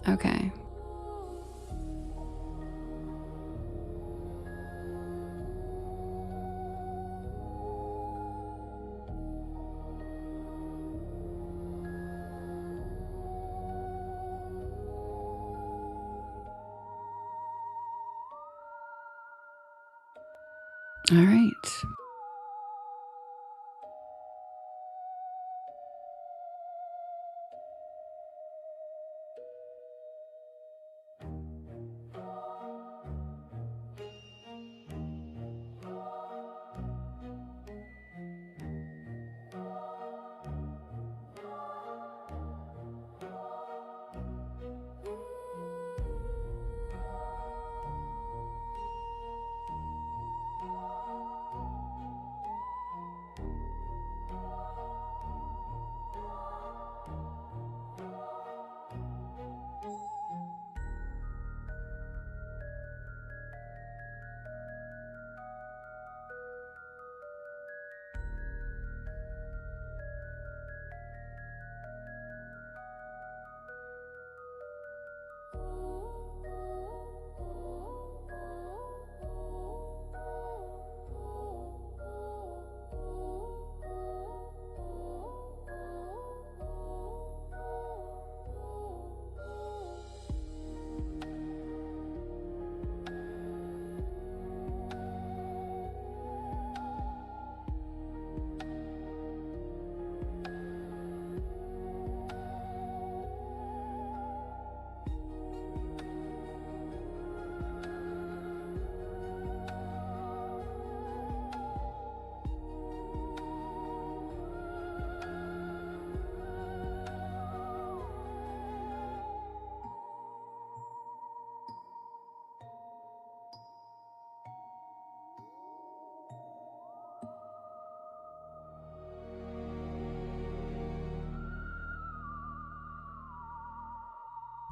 Okay. All right.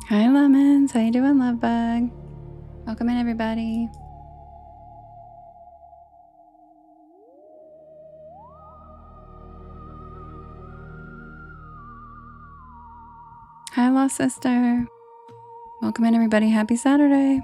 Hi, Lemons. How you doing, love bug? Welcome in, everybody. Hi, Lost Sister. Welcome in, everybody. Happy Saturday.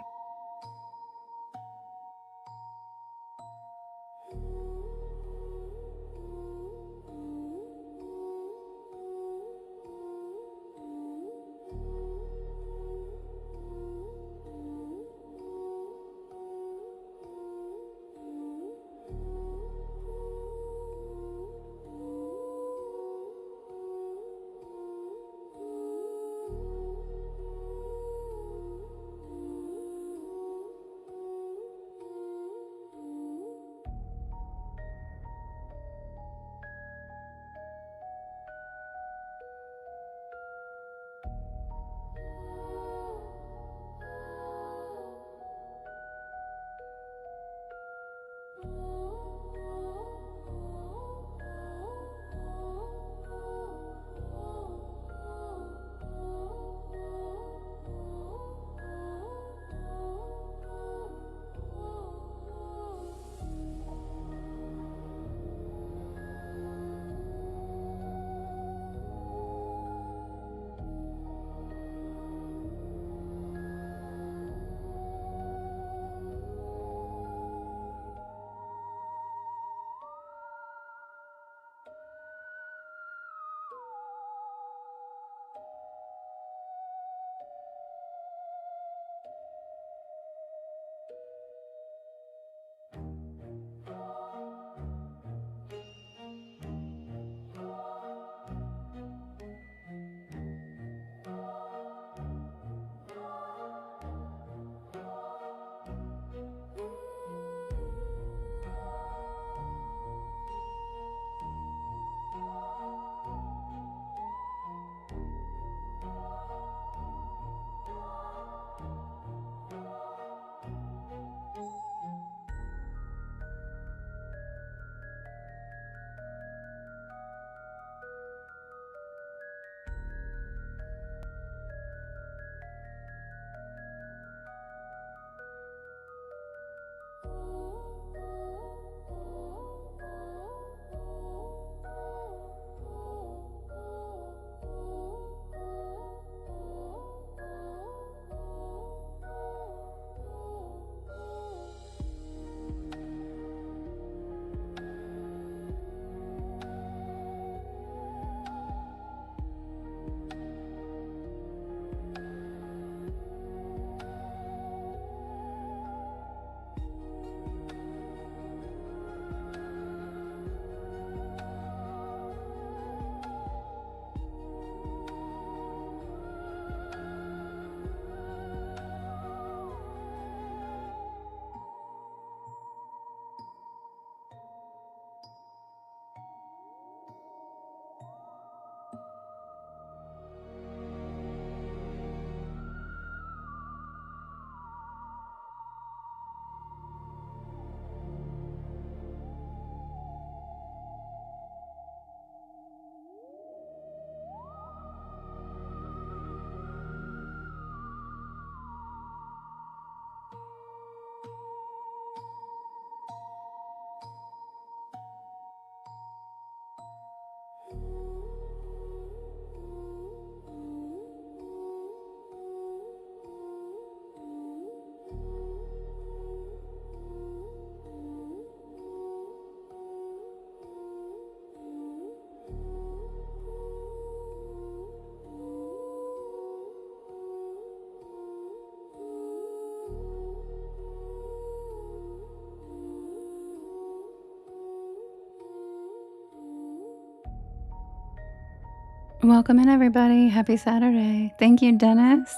Welcome in, everybody. Happy Saturday. Thank you, Dennis.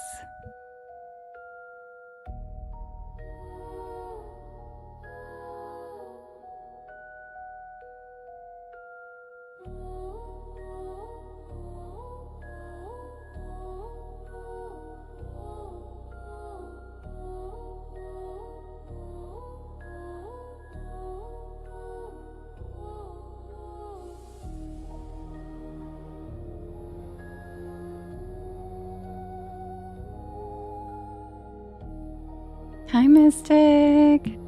Hi, Mystic.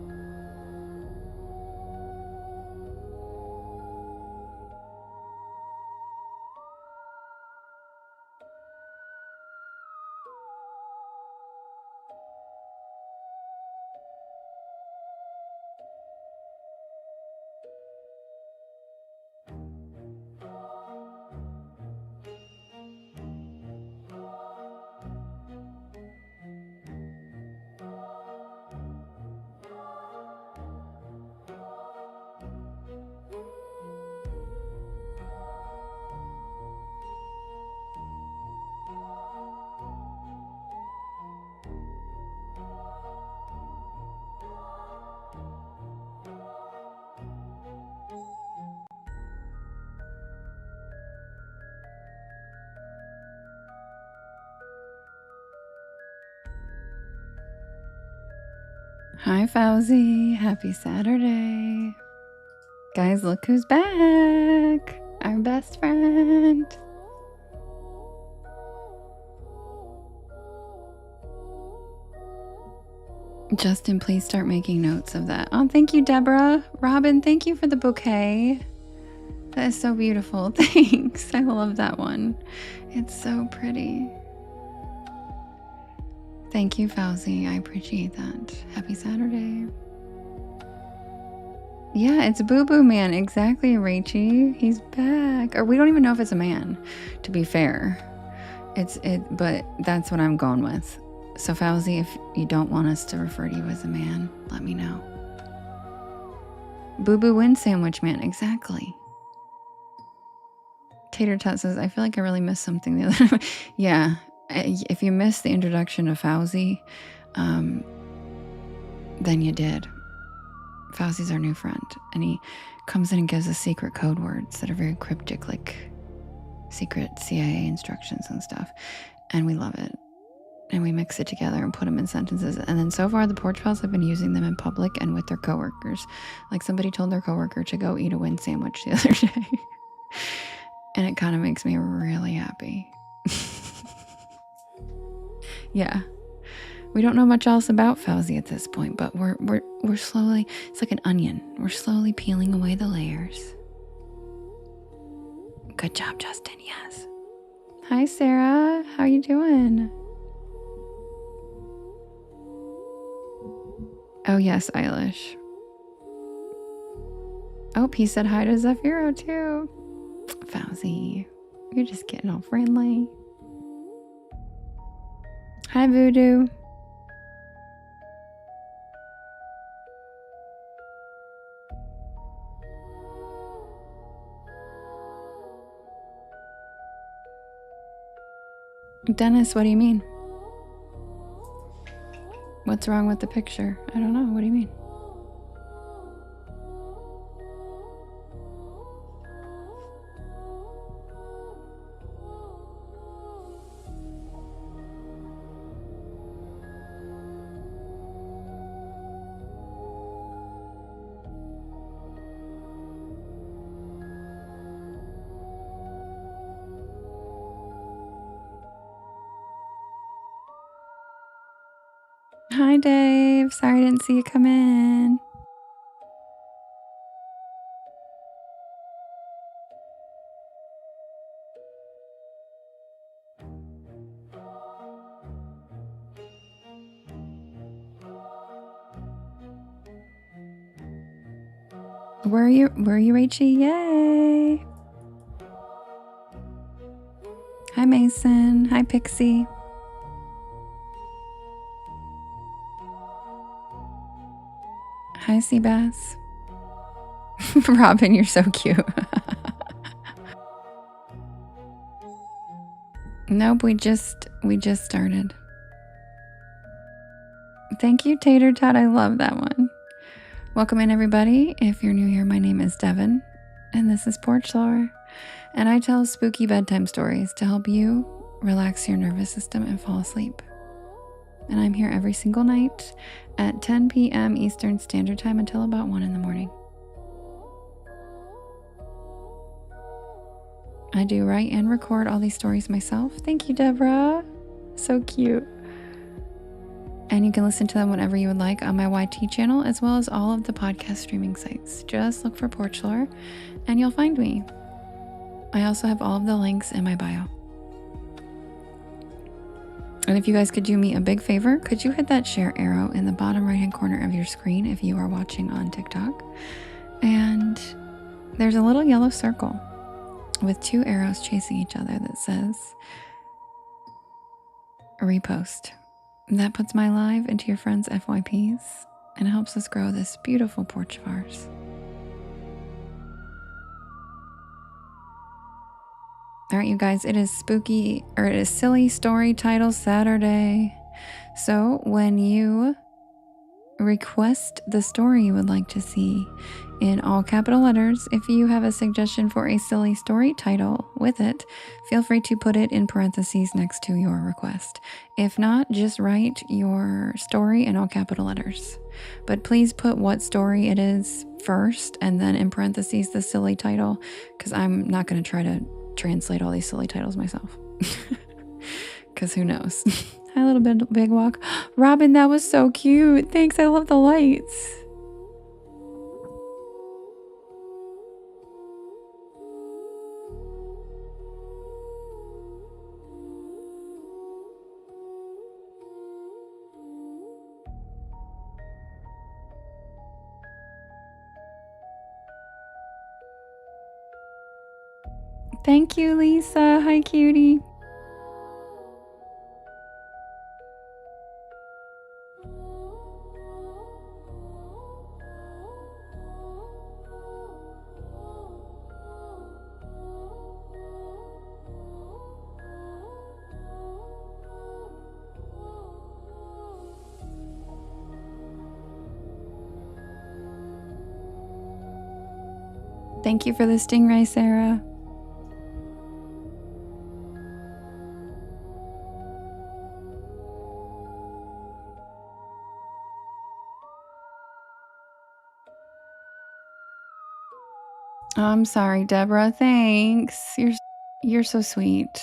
Hi, Fauzi. Happy Saturday. Guys, look who's back. Our best friend. Justin, please start making notes of that. Oh, thank you, Deborah. Robin, thank you for the bouquet. That is so beautiful. Thanks. I love that one. It's so pretty. Thank you, Fauzi. I appreciate that. Happy Saturday. Yeah, it's Boo Boo Man. Exactly, Rachie. He's back. Or we don't even know if it's a man, to be fair. But that's what I'm going with. So, Fauzi, if you don't want us to refer to you as a man, let me know. Boo Boo Win Sandwich Man. Exactly. Tater Tot says, I feel like I really missed something the other time. Yeah. If you missed the introduction of Fauzi, then you did. Fauzi's our new friend, and he comes in and gives us secret code words that are very cryptic, like secret CIA instructions and stuff, and we love it. And we mix it together and put them in sentences. And then so far, the Porch Pals have been using them in public and with their coworkers. Like somebody told their coworker to go eat a wind sandwich the other day. And it kind of makes me really happy. Yeah. We don't know much else about Fauzi at this point, but we're slowly, it's like an onion. We're slowly peeling away the layers. Good job, Justin, yes. Hi, Sarah. How you doing? Oh, yes, Eilish. Oh, he said hi to Zafiro, too. Fauzi, you're just getting all friendly. Hi, Voodoo. Dennis, what do you mean? What's wrong with the picture? I don't know. What do you mean? Hi, Dave. Sorry I didn't see you come in. Were you, Rachie? Yay. Hi, Mason. Hi, Pixie. Hi, Seabass. Robin, you're so cute. Nope, we just started. Thank you, Tater Tot. I love that one. Welcome in, everybody. If you're new here, my name is Devin, and this is Porch Lore, and I tell spooky bedtime stories to help you relax your nervous system and fall asleep. And I'm here every single night at 10 p.m. Eastern Standard Time until about 1 in the morning. I do write and record all these stories myself. Thank you, Deborah. So cute. And you can listen to them whenever you would like on my YT channel, as well as all of the podcast streaming sites. Just look for Porch Lore and you'll find me. I also have all of the links in my bio. And if you guys could do me a big favor, could you hit that share arrow in the bottom right hand corner of your screen if you are watching on TikTok? And there's a little yellow circle with 2 arrows chasing each other that says repost. That puts my live into your friends' FYPs and helps us grow this beautiful porch of ours. All right, you guys, it is silly story title Saturday. So when you request the story you would like to see in all capital letters, if you have a suggestion for a silly story title with it, feel free to put it in parentheses next to your request. If not, just write your story in all capital letters. But please put what story it is first and then in parentheses the silly title, because I'm not going to try to translate all these silly titles myself. Because who knows? Hi, little big walk. Robin, that was so cute. Thanks. I love the lights. Thank you, Lisa. Hi, cutie. Thank you for the stingray, Sarah. I'm sorry, Deborah. Thanks. You're so sweet.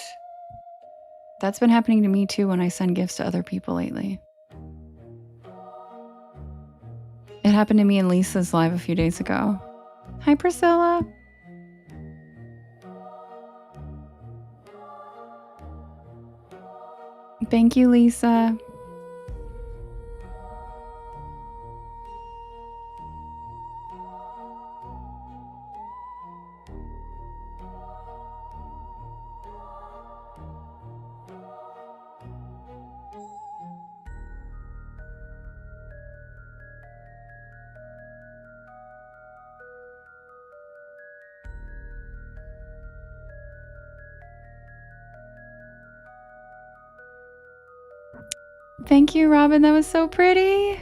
That's been happening to me too when I send gifts to other people lately. It happened to me in Lisa's live a few days ago. Hi, Priscilla. Thank you, Lisa. Thank you, Robin. That was so pretty.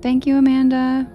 Thank you, Amanda.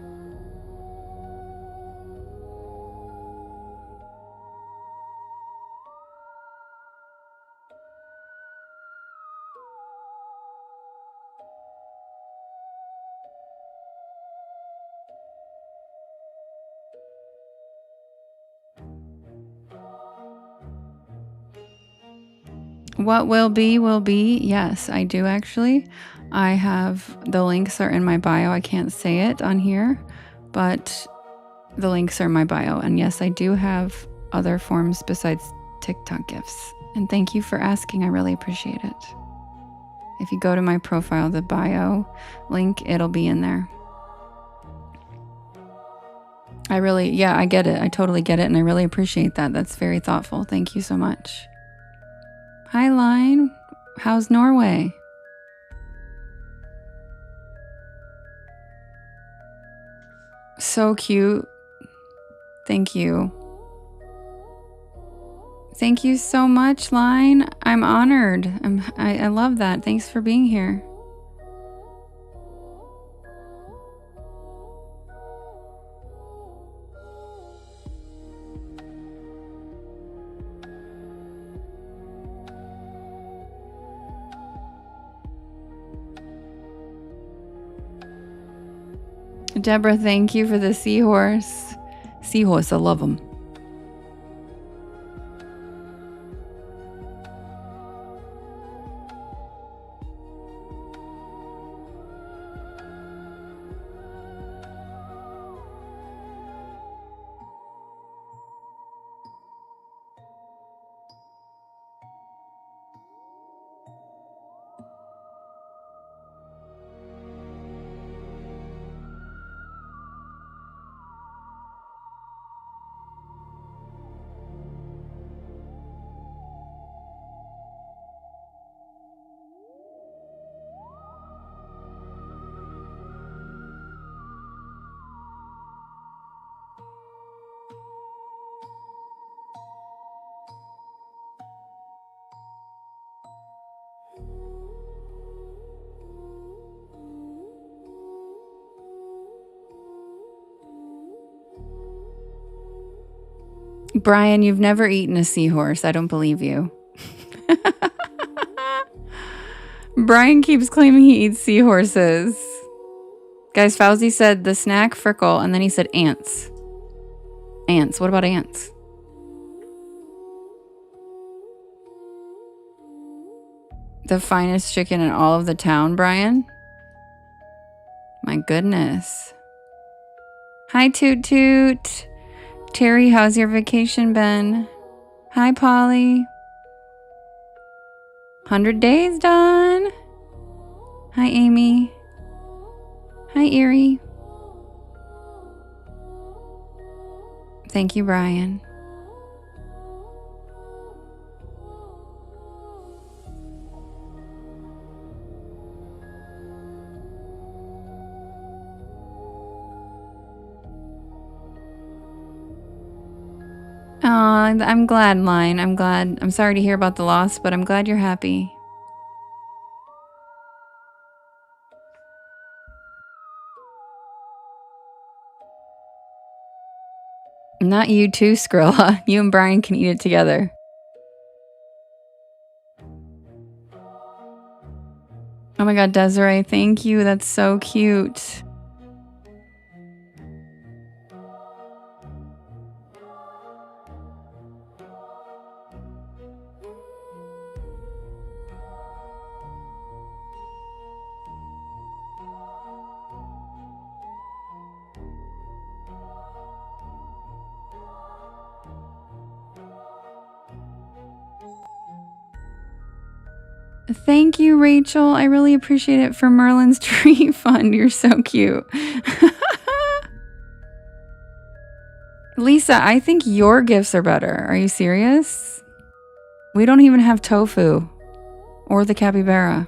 What will be, will be. Yes, I do actually. I have, the links are in my bio. I can't say it on here, but the links are in my bio. And yes, I do have other forms besides TikTok gifts. And thank you for asking. I really appreciate it. If you go to my profile, the bio link, it'll be in there. I get it. I totally get it. And I really appreciate that. That's very thoughtful. Thank you so much. Hi, Line. How's Norway? So cute. Thank you. Thank you so much, Line. I'm honored. I love that. Thanks for being here. Deborah, thank you for the seahorse. Seahorse, I love them. Brian, you've never eaten a seahorse. I don't believe you. Brian keeps claiming he eats seahorses. Guys, Fauzi said the snack frickle, and then he said ants. Ants. What about ants? The finest chicken in all of the town, Brian? My goodness. Hi, Toot Toot. Terry, how's your vacation been? Hi, Polly. 100 days done. Hi, Amy. Hi, Erie. Thank you, Brian. I'm glad, Line. I'm glad. I'm sorry to hear about the loss, but I'm glad you're happy. Not you too, Skrilla. You and Brian can eat it together. Oh my god, Desiree, thank you. That's so cute. Thank you, Rachel. I really appreciate it for Merlin's tree fund. You're so cute. Lisa, I think your gifts are better. Are you serious? We don't even have tofu or the capybara.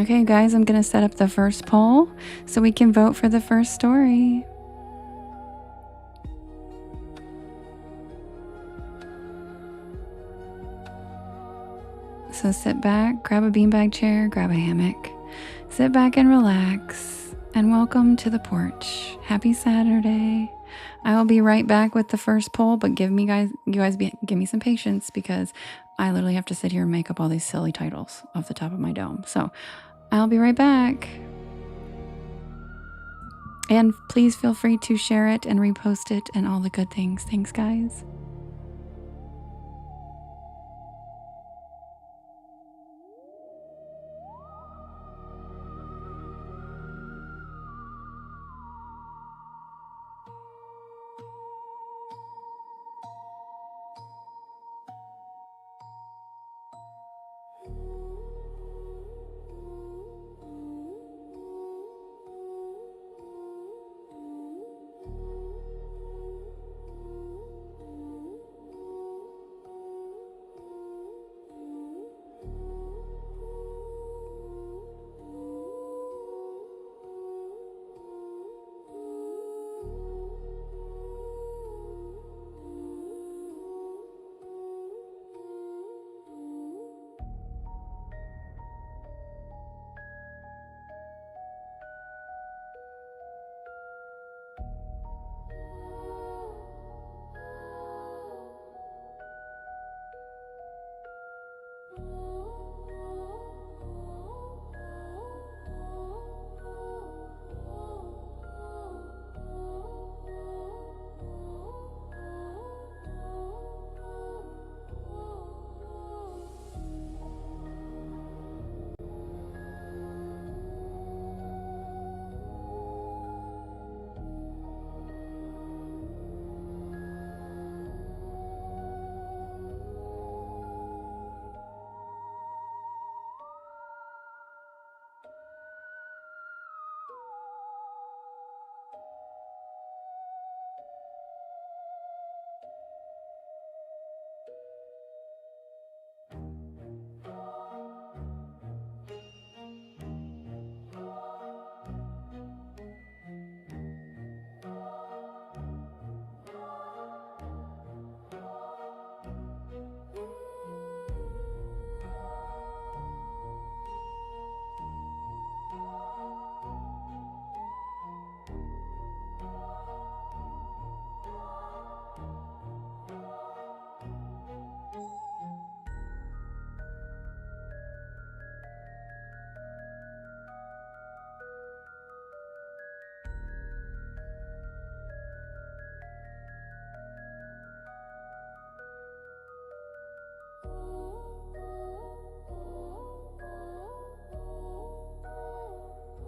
Okay, guys, I'm going to set up the first poll so we can vote for the first story. So sit back, grab a beanbag chair, grab a hammock, sit back and relax, and welcome to the porch. Happy Saturday. I will be right back with the first poll, but give me some patience because I literally have to sit here and make up all these silly titles off the top of my dome. So I'll be right back. And please feel free to share it and repost it and all the good things. Thanks, guys.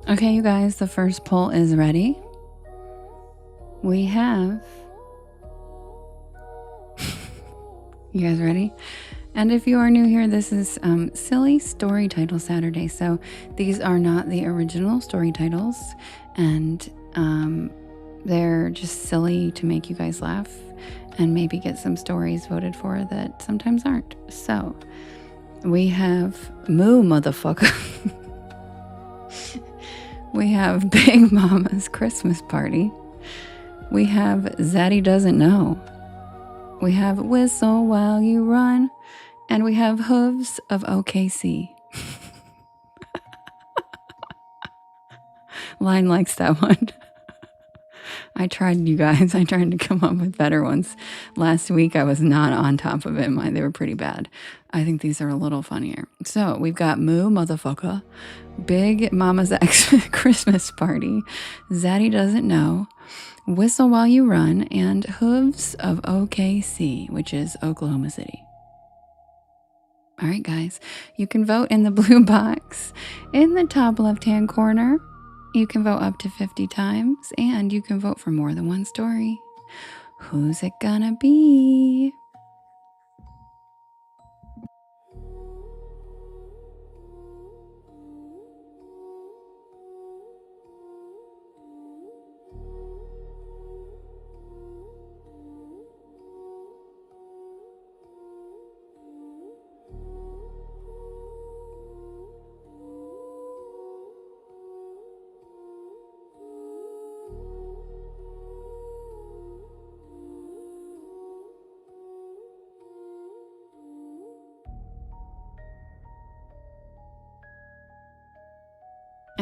Okay, you guys, the first poll is ready. We have... You guys ready? And if you are new here, this is Silly Story Title Saturday. So these are not the original story titles, and they're just silly to make you guys laugh and maybe get some stories voted for that sometimes aren't. So we have Moo Motherfucker. We have Big Mama's Christmas Party. We have Zaddy Doesn't Know. We have Whistle While You Run. And we have Hooves of OKC. Line likes that one. I tried, you guys. I tried to come up with better ones. Last week, I was not on top of it. They were pretty bad. I think these are a little funnier. So we've got Moo Motherfucker, Big Mama's Christmas Party, Zaddy Doesn't Know, Whistle While You Run, and Hooves of OKC, which is Oklahoma City. All right, guys, you can vote in the blue box in the top left-hand corner. You can vote up to 50 times, and you can vote for more than one story. Who's it gonna be?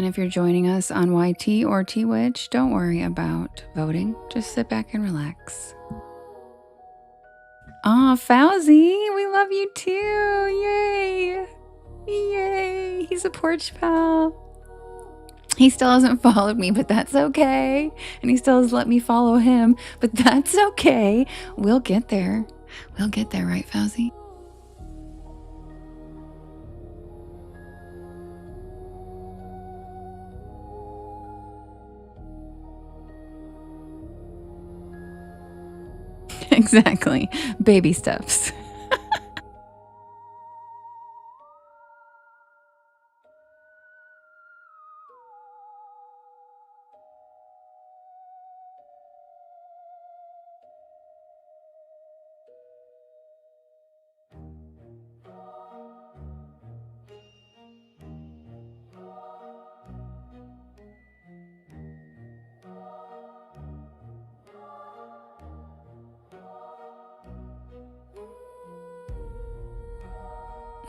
And if you're joining us on YT or Twitch, don't worry about voting. Just sit back and relax. Aw, Fauzi, we love you too. Yay. Yay. He's a porch pal. He still hasn't followed me, but that's okay. And he still has let me follow him, but that's okay. We'll get there. We'll get there, right, Fauzi? Exactly. Baby steps.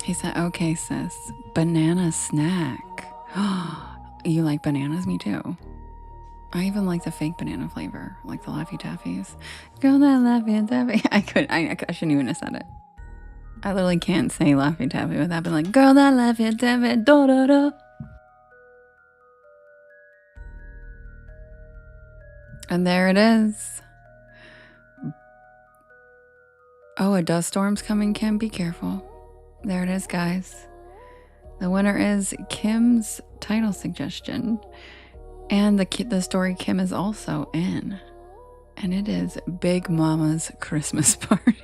He said, okay, sis. Banana snack. You like bananas? Me too. I even like the fake banana flavor, like the Laffy Taffies. Girl, that Laffy Taffy. I shouldn't even have said it. I literally can't say Laffy Taffy without being like, girl, that Laffy Taffy, do do do. And there it is. Oh, a dust storm's coming, Kim. Be careful. There it is, guys. The winner is Kim's title suggestion. And the story Kim is also in. And it is Big Mama's Christmas Party.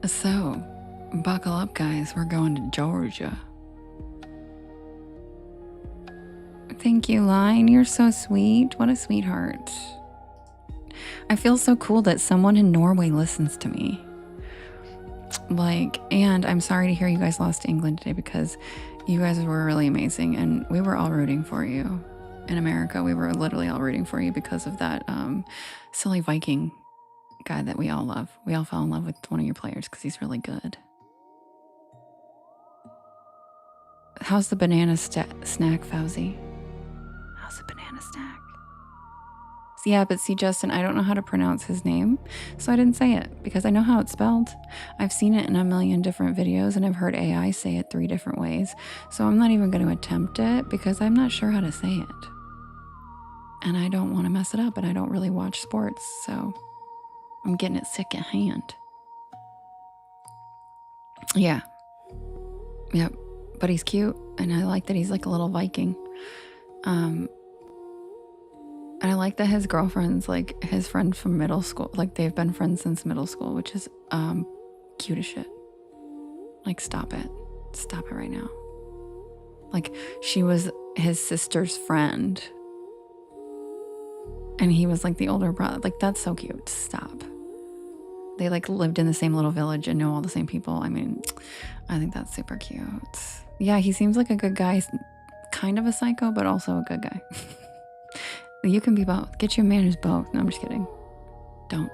So, buckle up, guys. We're going to Georgia. Thank you, Line. You're so sweet. What a sweetheart. I feel so cool that someone in Norway listens to me. And I'm sorry to hear you guys lost to England today, because you guys were really amazing and we were all rooting for you. In America, we were literally all rooting for you because of that silly Viking guy that we all love. We all fell in love with one of your players because he's really good. How's the banana snack, Fauzi? How's the banana snack? Yeah, but see, Justin, I don't know how to pronounce his name, so I didn't say it because I know how it's spelled. I've seen it in a million different videos and I've heard AI say it 3 different ways, so I'm not even going to attempt it because I'm not sure how to say it. And I don't want to mess it up, and I don't really watch sports, so I'm getting it secondhand. Yeah. Yep. But he's cute, and I like that he's like a little Viking. And I like that his girlfriend's like his friend from middle school. Like, they've been friends since middle school, which is cute as shit. Like, stop it. Stop it right now. Like, she was his sister's friend. And he was like the older brother. Like, that's so cute. Stop. They like lived in the same little village and know all the same people. I mean, I think that's super cute. Yeah, he seems like a good guy. Kind of a psycho, but also a good guy. You can be both. Get you a man who's both. No, I'm just kidding. Don't.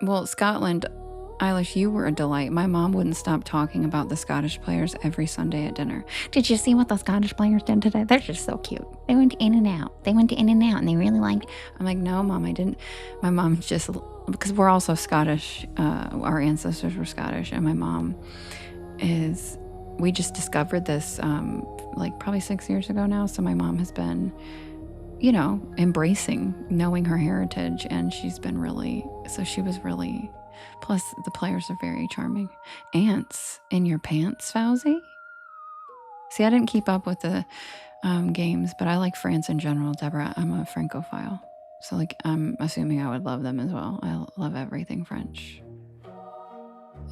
Well, Scotland, Eilish, you were a delight. My mom wouldn't stop talking about the Scottish players every Sunday at dinner. Did you see what the Scottish players did today? They're just so cute. They went in and out. And they really liked. I'm like, no, Mom, I didn't. My mom's just, because we're also Scottish. Our ancestors were Scottish, and my mom is. We just discovered this like probably 6 years ago now. So my mom has been, embracing knowing her heritage, and she's been really, so she was really, plus the players are very charming. Ants in your pants, Fauzi? See, I didn't keep up with the games, but I like France in general, Deborah. I'm a Francophile. So like, I'm assuming I would love them as well. I love everything French.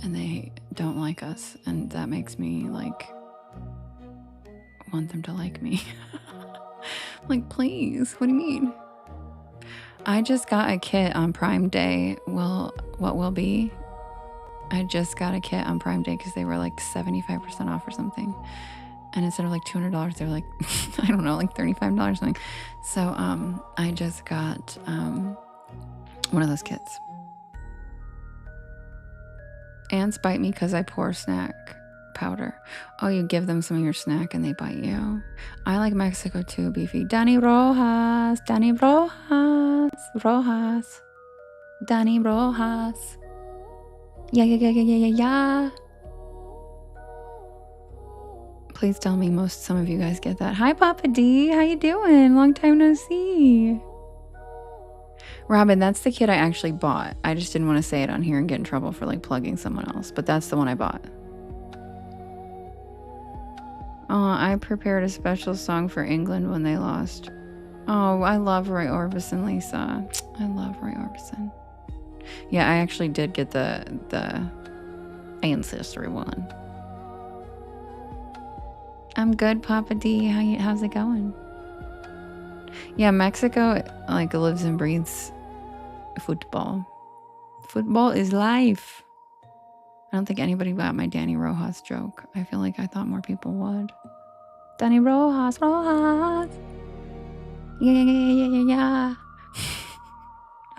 And they don't like us, and that makes me like want them to like me. Like, please, what do you mean? I just got a kit on Prime Day. I just got a kit on Prime Day because they were like 75% off or something, and instead of like $200, they were like I don't know, like $35 or something. So I just got one of those kits. Ants bite me because I pour snack powder. Oh, you give them some of your snack and they bite you. I like Mexico too, Beefy. Danny Rojas. Danny Rojas. Rojas. Danny Rojas. Yeah, yeah, yeah, yeah, yeah, yeah, yeah. Please tell me some of you guys get that. Hi, Papa D. How you doing? Long time no see. Robin, that's the kit I actually bought. I just didn't want to say it on here and get in trouble for like plugging someone else, but that's the one I bought. Oh, I prepared a special song for England when they lost. Oh, I love Roy Orbison, Lisa. I love Roy Orbison. Yeah, I actually did get the ancestry one. I'm good, Papa D. How's it going? Yeah, Mexico like lives and breathes football. Football is life. I don't think anybody got my Danny Rojas joke. I feel like I thought more people would. Danny Rojas, Rojas. Yeah, yeah, yeah, yeah, yeah, yeah.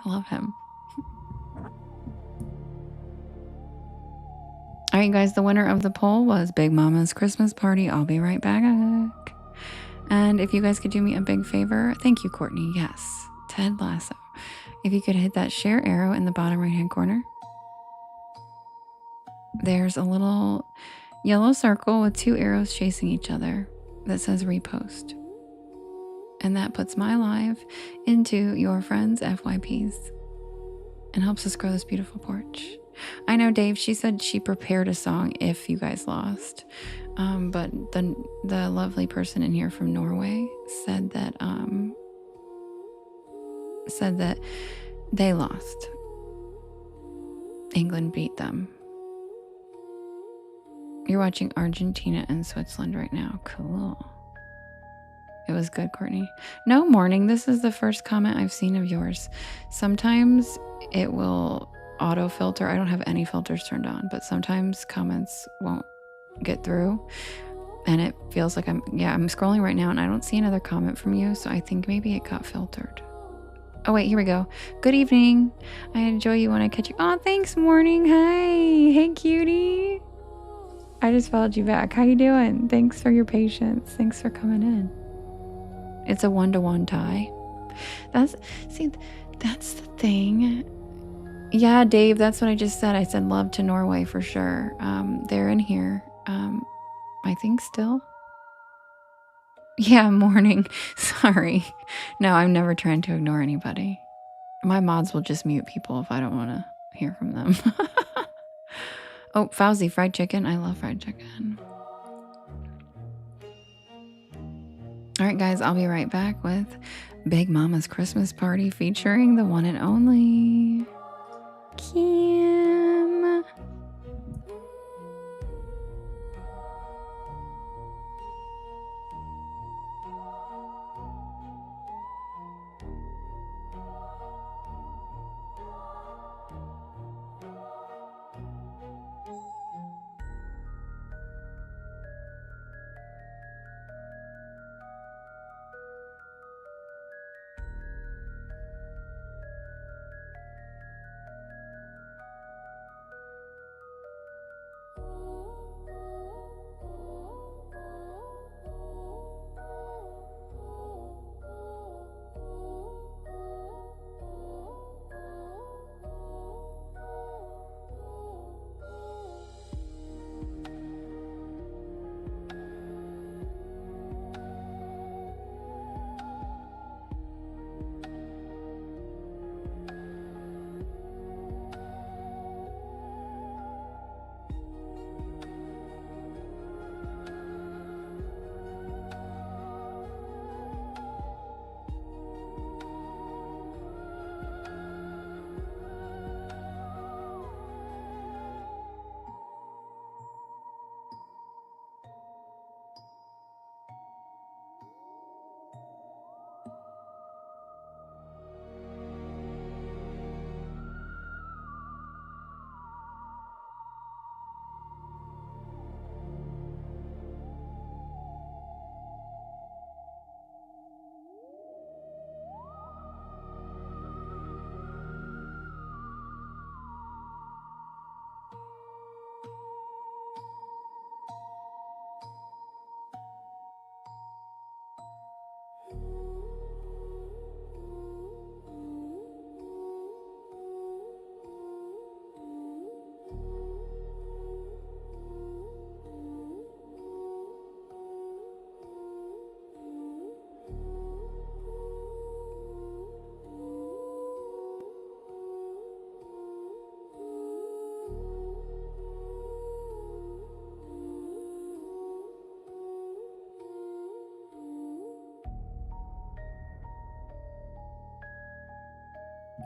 I love him. All right, guys, the winner of the poll was Big Mama's Christmas Party. I'll be right back. And if you guys could do me a big favor, thank you, Courtney. Yes, Ted Lasso. If you could hit that share arrow in the bottom right-hand corner, there's a little yellow circle with 2 arrows chasing each other that says repost. And that puts my live into your friends' FYPs and helps us grow this beautiful porch. I know Dave, she said she prepared a song if you guys lost. But the lovely person in here from Norway said that they lost. England beat them. You're watching Argentina and Switzerland right now. Cool. It was good, Courtney. No, morning. This is the first comment I've seen of yours. Sometimes it will auto filter. I don't have any filters turned on, but sometimes comments won't get through. And it feels like I'm scrolling right now and I don't see another comment from you. So I think maybe it got filtered. Oh, wait, here we go. Good evening. I enjoy you when I catch you. Oh, thanks, morning. Hi. Hey, cutie. I just followed you back. How you doing? Thanks for your patience. Thanks for coming in. It's a 1-to-1 tie. That's the thing. Yeah, Dave, that's what I just said. I said love to Norway for sure. They're in here. I think still. Yeah, morning. Sorry. No, I'm never trying to ignore anybody. My mods will just mute people if I don't want to hear from them. Oh, Fauzi, fried chicken. I love fried chicken. All right, guys, I'll be right back with Big Mama's Christmas Party featuring the one and only Kim.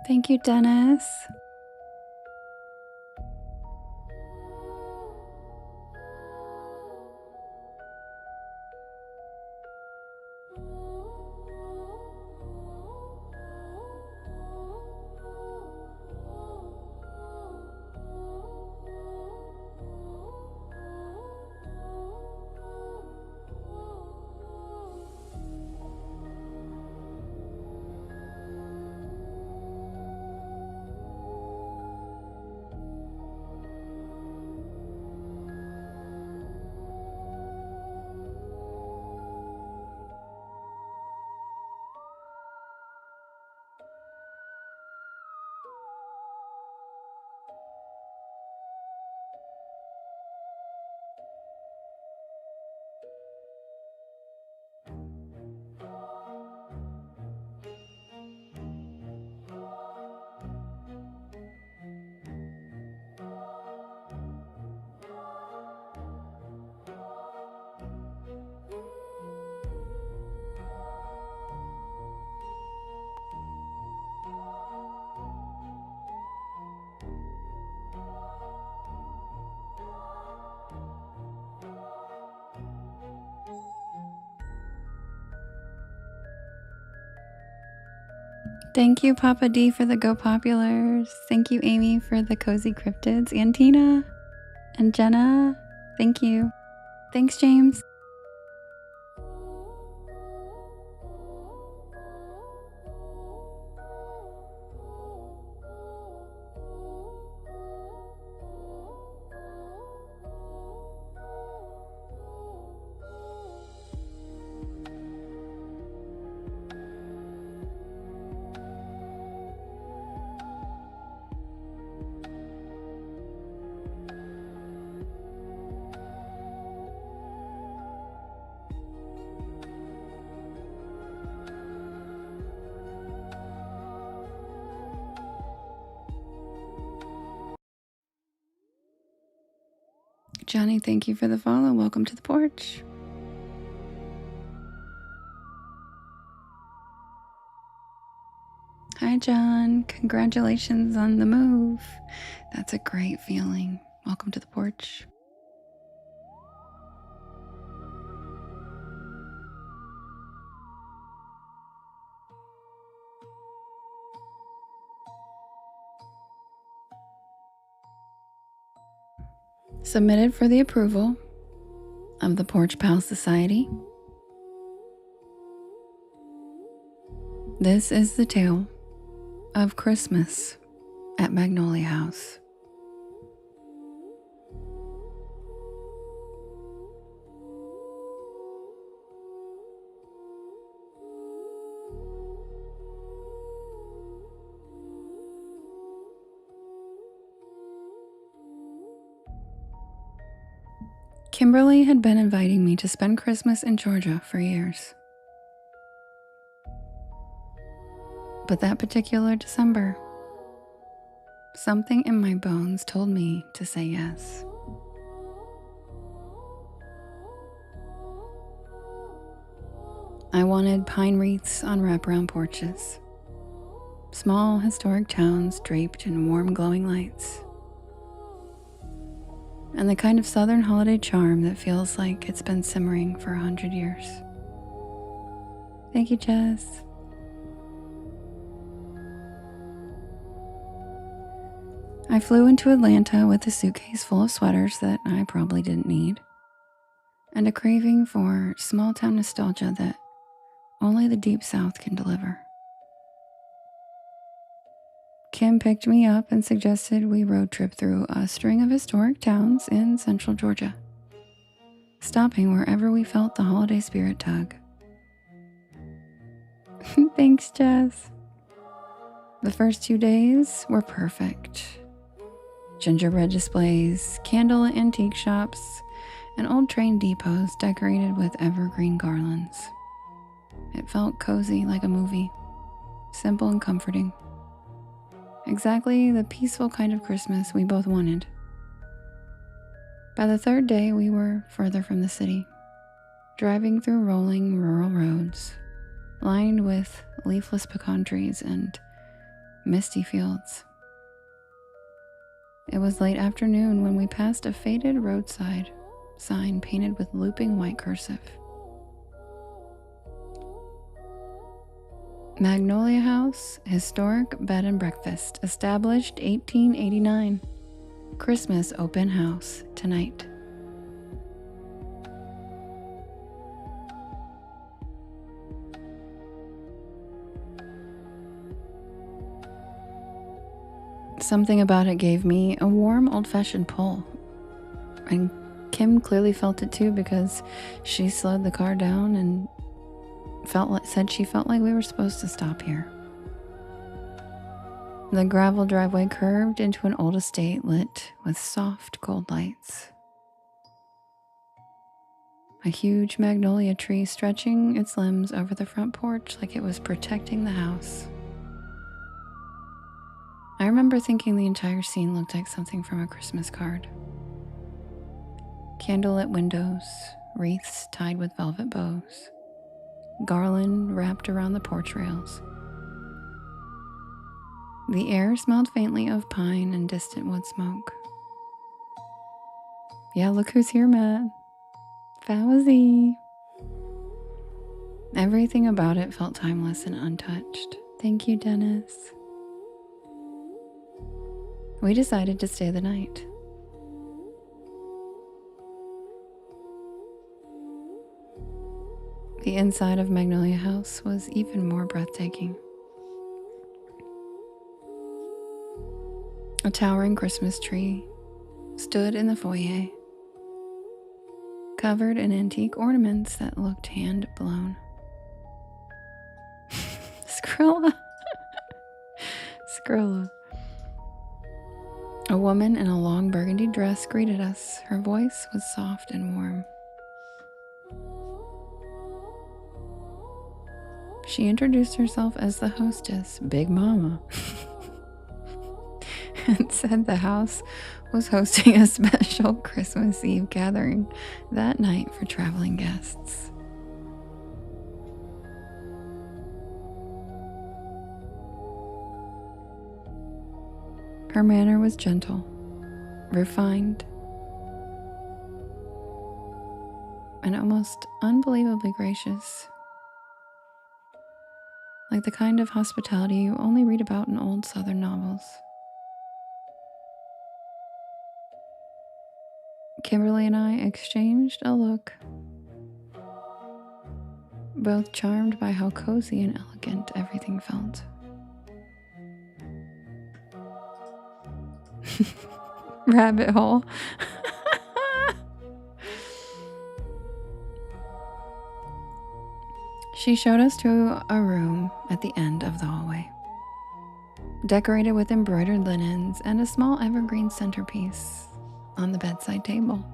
Thank you, Dennis. Thank you, Papa D, for the Go Populars. Thank you, Amy, for the Cozy Cryptids. And Tina and Jenna, thank you. Thanks, James. Johnny, thank you for the follow. Welcome to the porch. Hi, John. Congratulations on the move. That's a great feeling. Welcome to the porch. Submitted for the approval of the Porch Pal Society. This is the tale of Christmas at Magnolia House. Kimberly had been inviting me to spend Christmas in Georgia for years. But that particular December, something in my bones told me to say yes. I wanted pine wreaths on wraparound porches, small historic towns draped in warm glowing lights, and the kind of southern holiday charm that feels like it's been simmering for 100 years. Thank you, Jess. I flew into Atlanta with a suitcase full of sweaters that I probably didn't need, and a craving for small town nostalgia that only the Deep South can deliver. Kim picked me up and suggested we road trip through a string of historic towns in central Georgia, stopping wherever we felt the holiday spirit tug. Thanks, Jess. The first 2 days were perfect. Gingerbread displays, candle and antique shops, and old train depots decorated with evergreen garlands. It felt cozy like a movie, simple and comforting. Exactly the peaceful kind of Christmas we both wanted. By the third day, we were further from the city, driving through rolling rural roads, lined with leafless pecan trees and misty fields. It was late afternoon when we passed a faded roadside sign painted with looping white cursive. Magnolia House, historic bed and breakfast, established 1889. Christmas open house tonight. Something about it gave me a warm, old-fashioned pull. And Kim clearly felt it too, because she slowed the car down and said she felt like we were supposed to stop here. The gravel driveway curved into an old estate lit with soft gold lights. A huge magnolia tree stretching its limbs over the front porch like it was protecting the house. I remember thinking the entire scene looked like something from a Christmas card. Candlelit windows, wreaths tied with velvet bows, garland wrapped around the porch rails. The air smelled faintly of pine and distant wood smoke. Yeah, look who's here, Matt. Fauzi. Everything about it felt timeless and untouched. Thank you, Dennis. We decided to stay the night. The inside of Magnolia House was even more breathtaking. A towering Christmas tree stood in the foyer, covered in antique ornaments that looked hand-blown. Skrilla. Skrilla. A woman in a long burgundy dress greeted us. Her voice was soft and warm. She introduced herself as the hostess, Big Mama, and said the house was hosting a special Christmas Eve gathering that night for traveling guests. Her manner was gentle, refined, and almost unbelievably gracious, like the kind of hospitality you only read about in old Southern novels. Kimberly and I exchanged a look, both charmed by how cozy and elegant everything felt. Rabbit hole. She showed us to a room at the end of the hallway, decorated with embroidered linens and a small evergreen centerpiece on the bedside table.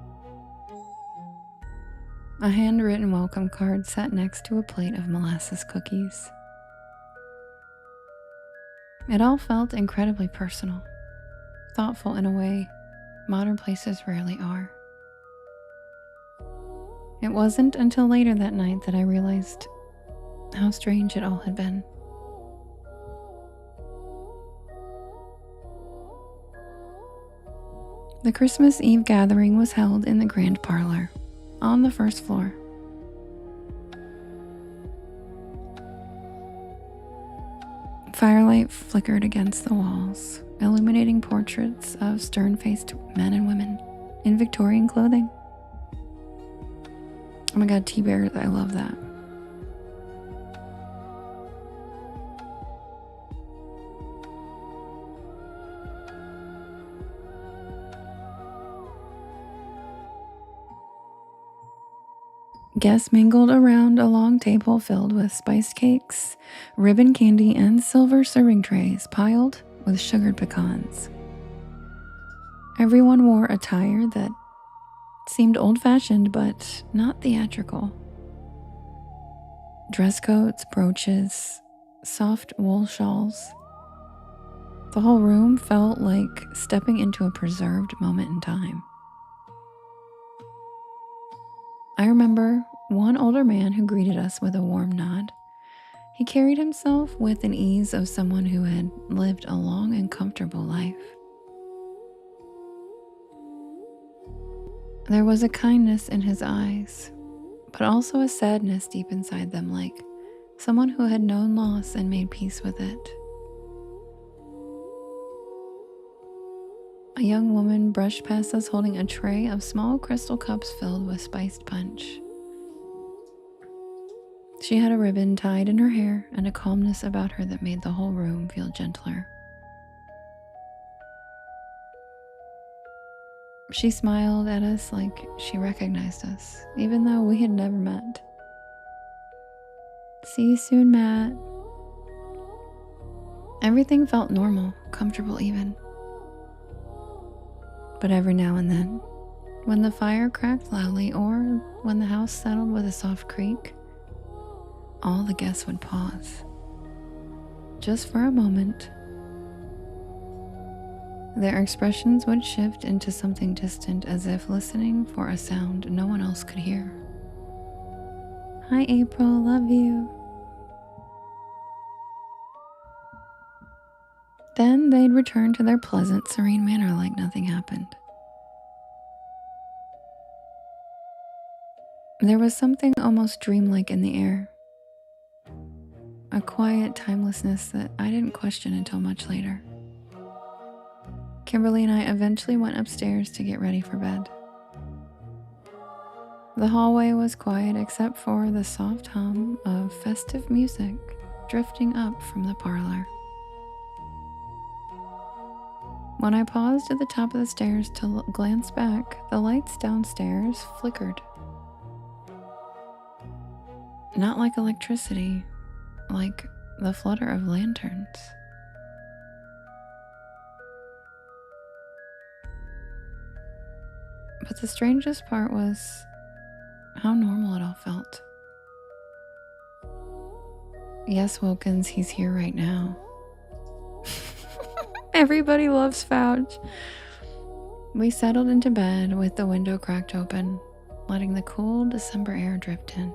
A handwritten welcome card sat next to a plate of molasses cookies. It all felt incredibly personal, thoughtful in a way modern places rarely are. It wasn't until later that night that I realized how strange it all had been. The Christmas Eve gathering was held in the grand parlor, on the first floor. Firelight flickered against the walls, illuminating portraits of stern-faced men and women in Victorian clothing. Oh my god, T-Bear, I love that. Guests mingled around a long table filled with spiced cakes, ribbon candy, and silver serving trays piled with sugared pecans. Everyone wore attire that seemed old-fashioned but not theatrical. Dress coats, brooches, soft wool shawls. The whole room felt like stepping into a preserved moment in time. I remember one older man who greeted us with a warm nod He carried himself with an ease of someone who had lived a long and comfortable life. There was a kindness in his eyes, but also a sadness deep inside them, like someone who had known loss and made peace with it. A young woman brushed past us holding a tray of small crystal cups filled with spiced punch. She had a ribbon tied in her hair and a calmness about her that made the whole room feel gentler. She smiled at us like she recognized us, even though we had never met. "See you soon, Matt." Everything felt normal, comfortable even. But every now and then, when the fire cracked loudly or when the house settled with a soft creak, all the guests would pause, just for a moment. Their expressions would shift into something distant, as if listening for a sound no one else could hear. "Hi, April, love you." Then they'd return to their pleasant, serene manner like nothing happened. There was something almost dreamlike in the air, a quiet timelessness that I didn't question until much later. Kimberly and I eventually went upstairs to get ready for bed. The hallway was quiet except for the soft hum of festive music drifting up from the parlor. When I paused at the top of the stairs to glance back, the lights downstairs flickered. Not like electricity, like the flutter of lanterns. But the strangest part was how normal it all felt. Yes, Wilkins, he's here right now. Everybody loves Fouch. We settled into bed with the window cracked open, letting the cool December air drift in.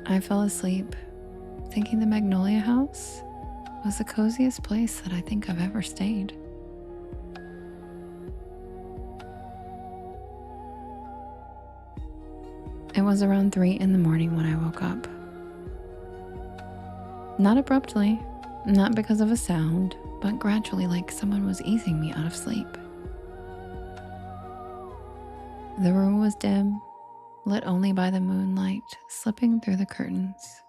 I fell asleep, thinking the Magnolia House was the coziest place that I think I've ever stayed. It was around 3 in the morning when I woke up. Not abruptly, not because of a sound, but gradually, like someone was easing me out of sleep. The room was dim, lit only by the moonlight slipping through the curtains.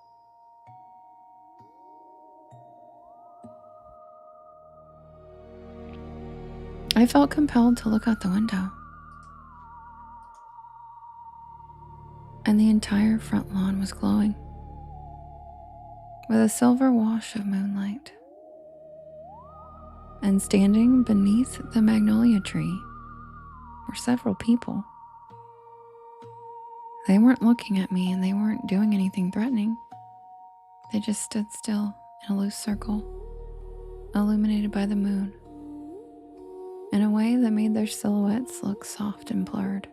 I felt compelled to look out the window, and the entire front lawn was glowing with a silver wash of moonlight. And standing beneath the magnolia tree were several people. They weren't looking at me and they weren't doing anything threatening. They just stood still in a loose circle, illuminated by the moon, in a way that made their silhouettes look soft and blurred.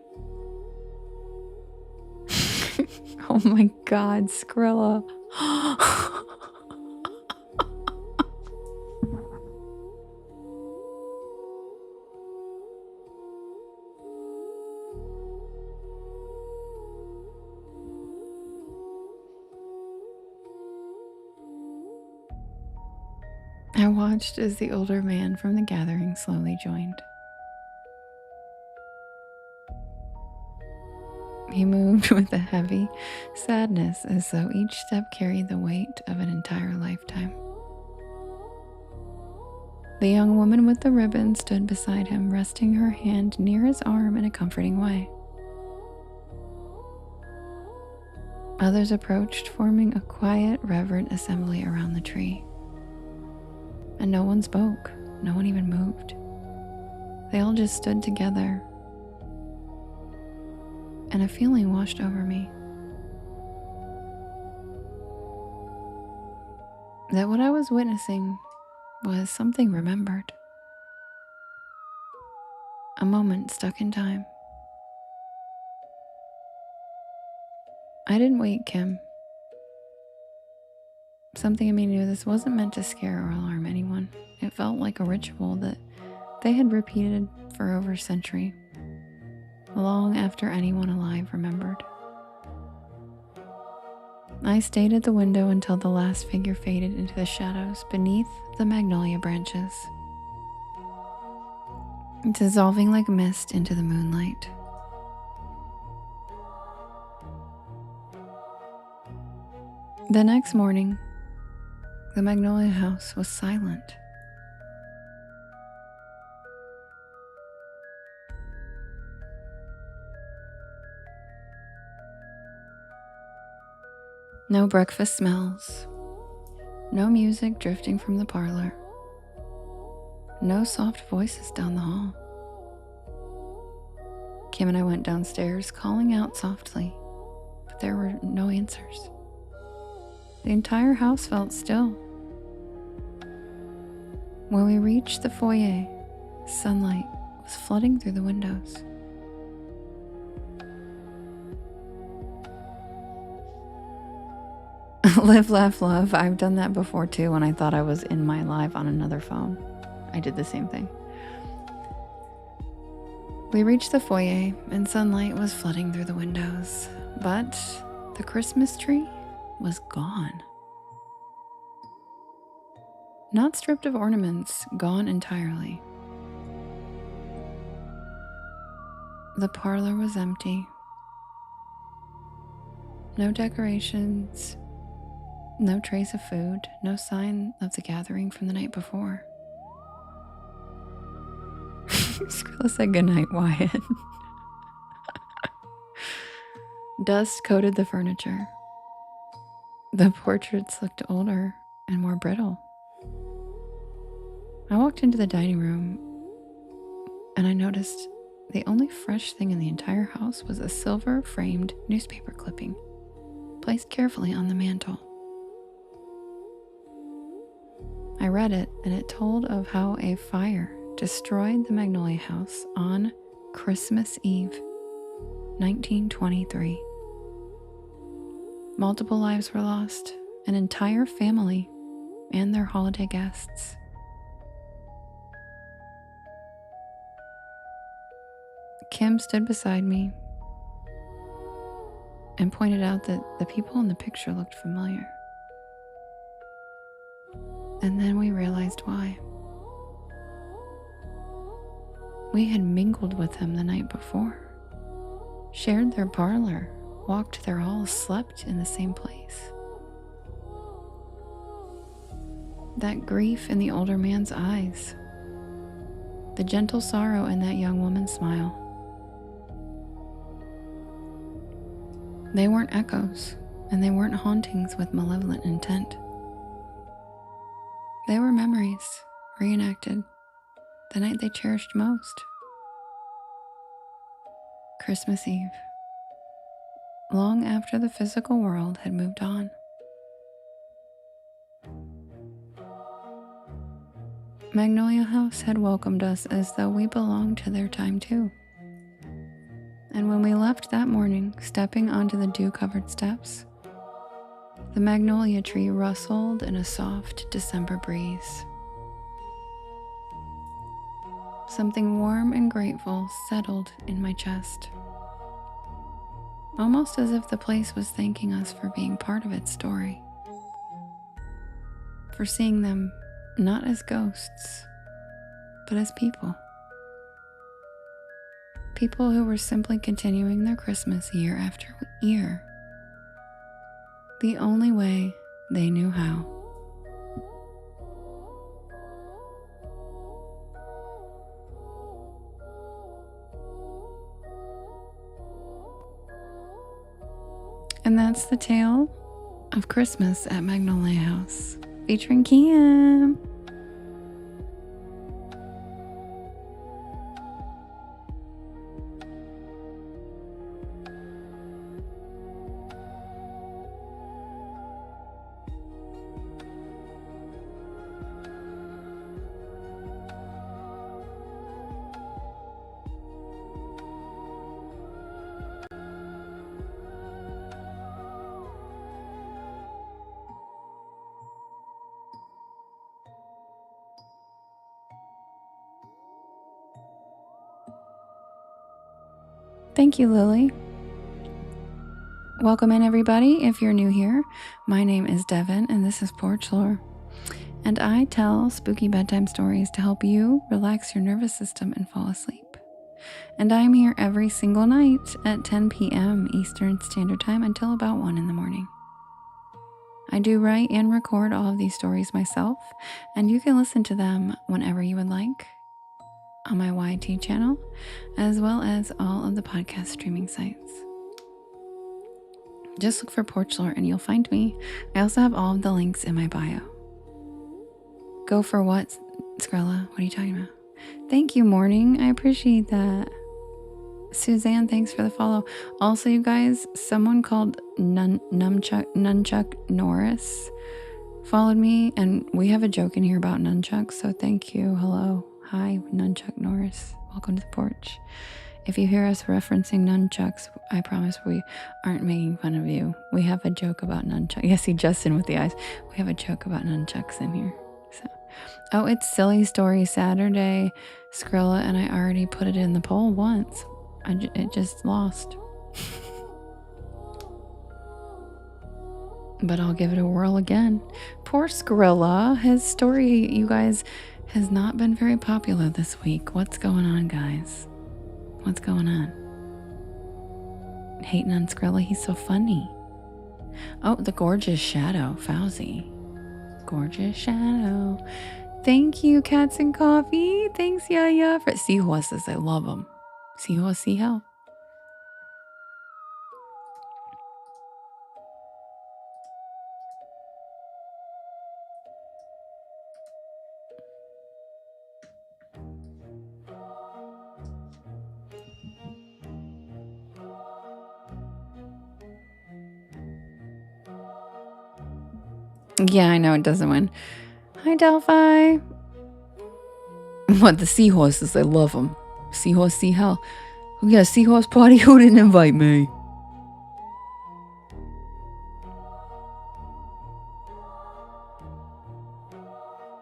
Oh my God, Skrilla. I watched as the older man from the gathering slowly joined. He moved with a heavy sadness, as though each step carried the weight of an entire lifetime. The young woman with the ribbon stood beside him, resting her hand near his arm in a comforting way. Others approached, forming a quiet, reverent assembly around the tree. And no one spoke, no one even moved. They all just stood together, and a feeling washed over me. That what I was witnessing was something remembered. A moment stuck in time. I didn't wake Kim. Something in me knew this wasn't meant to scare or alarm anyone. It felt like a ritual that they had repeated for over a century, long after anyone alive remembered. I stayed at the window until the last figure faded into the shadows beneath the magnolia branches, dissolving like mist into the moonlight. The next morning, the magnolia house was silent. No breakfast smells, no music drifting from the parlor, no soft voices down the hall. Kim and I went downstairs, calling out softly, but there were no answers. The entire house felt still. When we reached the foyer, sunlight was flooding through the windows. Live, laugh, love. I've done that before too when I thought I was in my live on another phone. I did the same thing. We reached the foyer and sunlight was flooding through the windows, but the Christmas tree was gone. Not stripped of ornaments, gone entirely. The parlor was empty. No decorations, no trace of food, no sign of the gathering from the night before. Skrilla said goodnight, Wyatt. Dust coated the furniture. The portraits looked older and more brittle. I walked into the dining room and I noticed the only fresh thing in the entire house was a silver-framed newspaper clipping, placed carefully on the mantel. I read it, and it told of how a fire destroyed the Magnolia House on Christmas Eve, 1923. Multiple lives were lost, an entire family and their holiday guests. Kim stood beside me and pointed out that the people in the picture looked familiar. And then we realized why. We had mingled with them the night before, shared their parlor, walked their halls, slept in the same place. That grief in the older man's eyes, the gentle sorrow in that young woman's smile. They weren't echoes, and they weren't hauntings with malevolent intent. They were memories, reenacted, the night they cherished most. Christmas Eve, long after the physical world had moved on. Magnolia House had welcomed us as though we belonged to their time too. And when we left that morning, stepping onto the dew-covered steps, the magnolia tree rustled in a soft December breeze. Something warm and grateful settled in my chest, almost as if the place was thanking us for being part of its story, for seeing them not as ghosts, but as people. People who were simply continuing their Christmas year after year, the only way they knew how. And that's the tale of Christmas at Magnolia House, featuring Kim. Thank you, Lily. Welcome in, everybody. If you're new here, my name is Devin, and this is Porch Lore. And I tell spooky bedtime stories to help you relax your nervous system and fall asleep. And I'm here every single night at 10 p.m. Eastern Standard Time until about 1 in the morning. I do write and record all of these stories myself, and you can listen to them whenever you would like on my YT channel, as well as all of the podcast streaming sites. Just look for Porch Lore and you'll find me. I also have all of the links in my bio. Go for what, Skrilla? What are you talking about? Thank you, Morning. I appreciate that. Suzanne, thanks for the follow. Also, you guys, someone called Nunchuck Norris followed me, and we have a joke in here about nunchucks, so thank you. Hello. Hi, Nunchuck Norris. Welcome to the porch. If you hear us referencing nunchucks, I promise we aren't making fun of you. We have a joke about nunchucks. Yes, see Justin with the eyes. We have a joke about nunchucks in here. So, oh, it's Silly Story Saturday, Skrilla, and I already put it in the poll once. It just lost. But I'll give it a whirl again. Poor Skrilla. His story, you guys, has not been very popular this week. What's going on, guys? What's going on? Hating on Skrilla? He's so funny. Oh, the gorgeous Shadow. Fauzi. Gorgeous Shadow. Thank you, Cats and Coffee. Thanks, Yaya. For seahorses, I love them. Seahorse, see how? Yeah, I know it doesn't win. Hi, Delphi. What, the seahorses? I love them. Seahorse, see how? Oh, yeah, seahorse party. Who didn't invite me?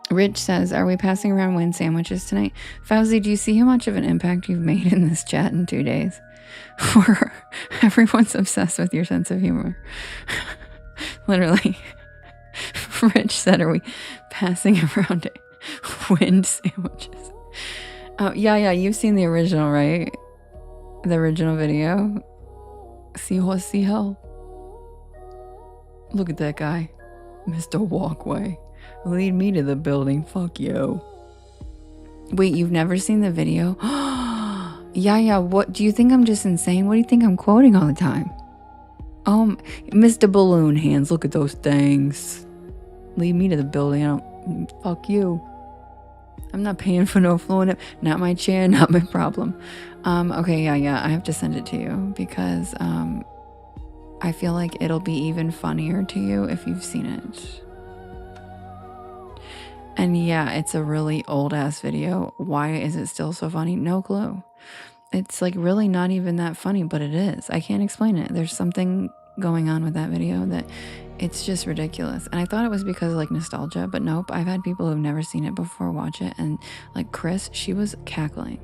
Rich says, are we passing around wind sandwiches tonight? Fauzi, do you see how much of an impact you've made in this chat in 2 days? Or everyone's obsessed with your sense of humor. Literally. Rich said, are we passing around wind sandwiches? Oh, yeah, you've seen the original, right? The original video. Seahorse, see how? Look at that guy. Mr. Walkway. Lead me to the building. Fuck you. Wait, you've never seen the video? Yeah, what? Do you think I'm just insane? What do you think I'm quoting all the time? Mr. Balloon Hands, look at those things. Lead me to the building. Fuck you. I'm not paying for no floor. Not my chair, not my problem. Okay, yeah, I have to send it to you because I feel like it'll be even funnier to you if you've seen it. And yeah, it's a really old ass video. Why is it still so funny? No clue. It's like really not even that funny, but it is. I can't explain it. There's something going on with that video that it's just ridiculous. And I thought it was because of like nostalgia, but nope. I've had people who've never seen it before watch it, and like Chris, she was cackling.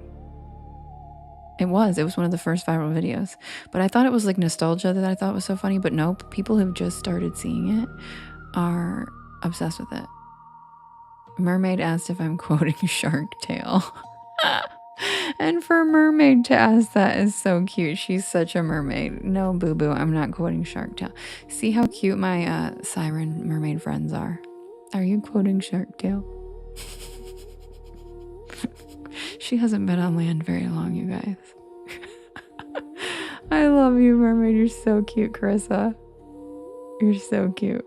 It was one of the first viral videos, but I thought it was like nostalgia that I thought was so funny, but nope. People who've just started seeing it are obsessed with it. Mermaid asked if I'm quoting Shark Tale. And for a mermaid to ask that is so cute. She's such a mermaid. No, boo-boo, I'm not quoting Shark Tale. See how cute my siren mermaid friends are? Are you quoting Shark Tale? She hasn't been on land very long, you guys. I love you, mermaid. You're so cute, Carissa. You're so cute.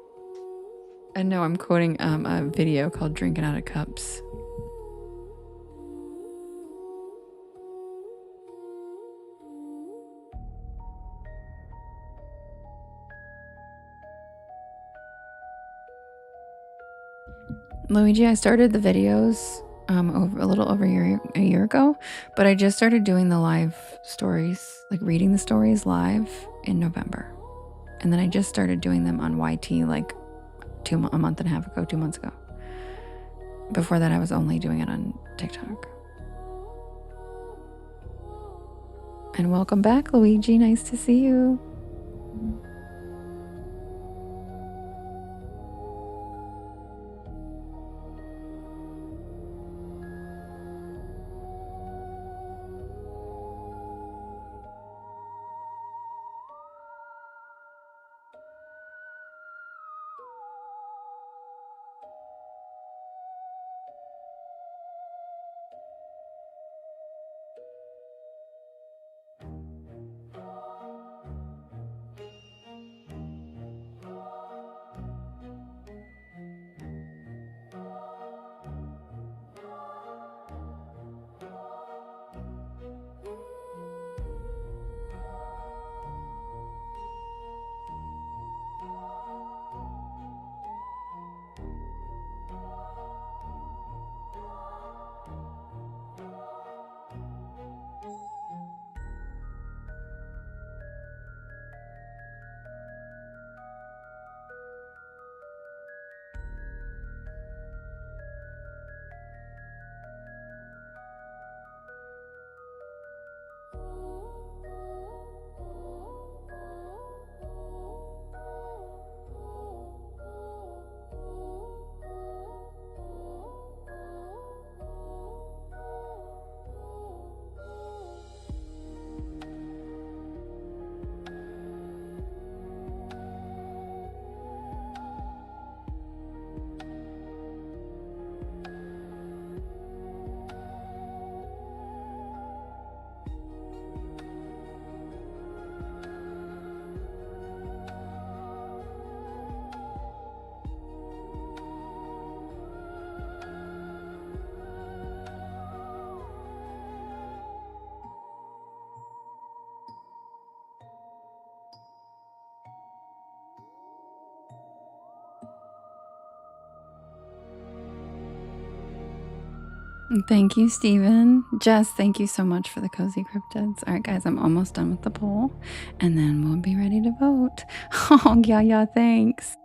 And no, I'm quoting a video called Drinking Out of Cups. Luigi, I started the videos a little over a year ago, but I just started doing the live stories, like reading the stories live in November. And then I just started doing them on YT like a month and a half ago, 2 months ago. Before that, I was only doing it on TikTok. And welcome back, Luigi. Nice to see you. Thank you, Stephen. Jess, thank you so much for the cozy cryptids. All right, guys, I'm almost done with the poll, and then we'll be ready to vote. Oh, yeah, thanks.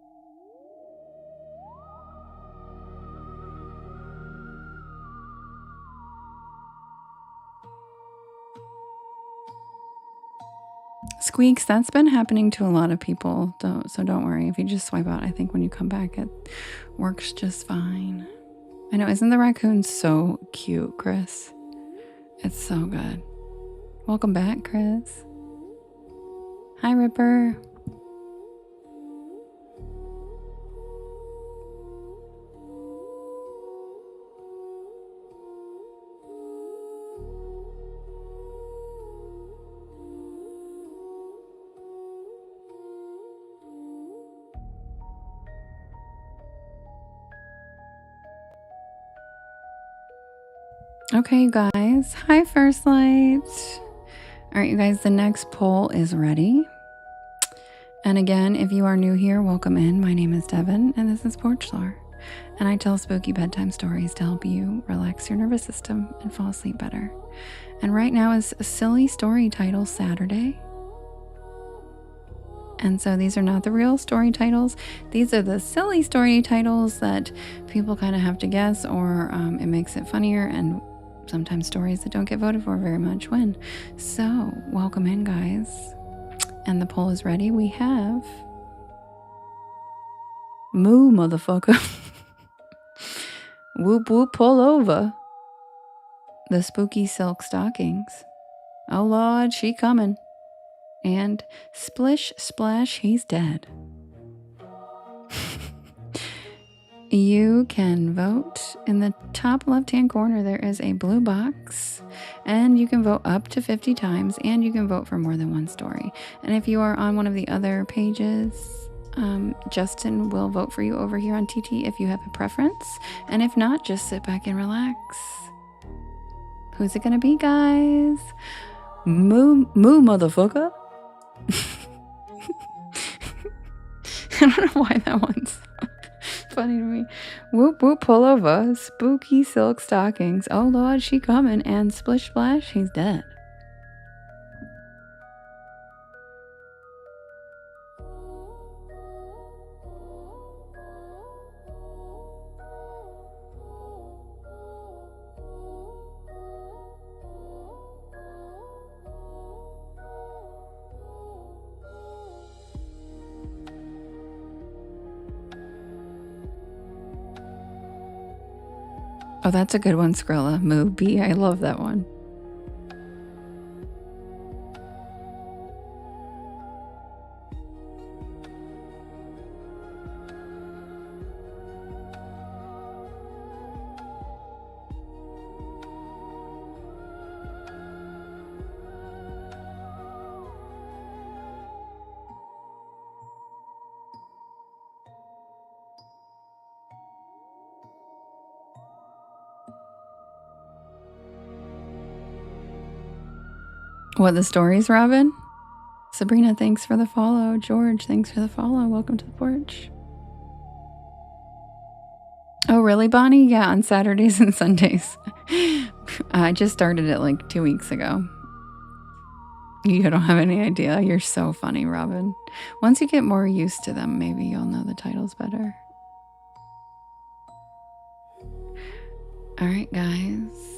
Squeaks, that's been happening to a lot of people, so don't worry. If you just swipe out, I think when you come back, it works just fine. I know, isn't the raccoon so cute, Chris? It's so good. Welcome back, Chris. Hi, Ripper. Okay, you guys. Hi, First Light. All right, you guys, the next poll is ready. And again, if you are new here, welcome in. My name is Devin, and this is Porch Lore. And I tell spooky bedtime stories to help you relax your nervous system and fall asleep better. And right now is a silly story title Saturday. And so these are not the real story titles. These are the silly story titles that people kind of have to guess, or it makes it funnier, and sometimes stories that don't get voted for very much win. So welcome in, guys. And the poll is ready. We have Moo, motherfucker. Whoop whoop, pull over. The spooky silk stockings. Oh Lord, she coming. And splish splash, he's dead. You can vote in the top left-hand corner. There is a blue box, and you can vote up to 50 times, and you can vote for more than one story. And if you are on one of the other pages, Justin will vote for you over here on TT if you have a preference. And if not, just sit back and relax. Who's it gonna be, guys? Moo, motherfucker. I don't know why that one's funny to me. Whoop whoop, pull over. Spooky silk stockings. Oh Lord, she coming. And splish splash, he's dead. Oh, that's a good one, Skrilla. Moo B. I love that one. What, the stories, Robin? Sabrina, thanks for the follow. George, thanks for the follow. Welcome to the porch. Oh, really, Bonnie? Yeah, on Saturdays and Sundays. I just started it like 2 weeks ago. You don't have any idea. You're so funny, Robin. Once you get more used to them, maybe you'll know the titles better. All right, guys.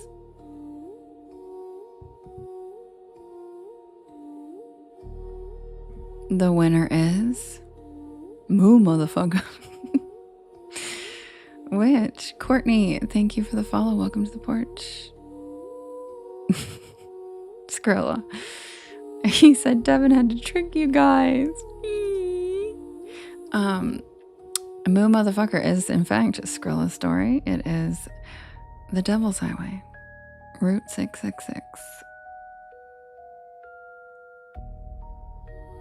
The winner is Moo, motherfucker. Which? Courtney, thank you for the follow. Welcome to the porch. Skrilla. He said Devin had to trick you guys. Moo motherfucker is in fact Skrilla's story. It is The Devil's Highway, Route 666.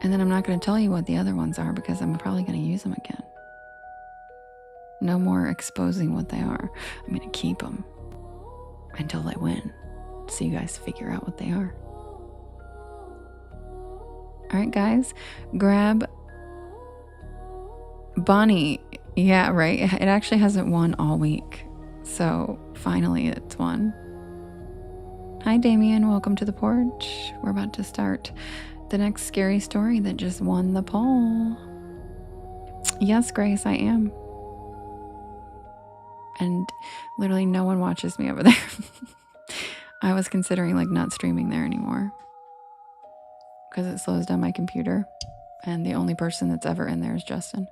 And then I'm not going to tell you what the other ones are because I'm probably going to use them again. No more exposing what they are. I'm going to keep them until they win, so you guys figure out what they are. All right, guys, grab Bonnie. Yeah, right. It actually hasn't won all week, so finally it's won. Hi, Damien. Welcome to the porch. We're about to start the next scary story that just won the poll. Yes, Grace, I am. And literally no one watches me over there. I was considering like not streaming there anymore because it slows down my computer, and the only person that's ever in there is Justin.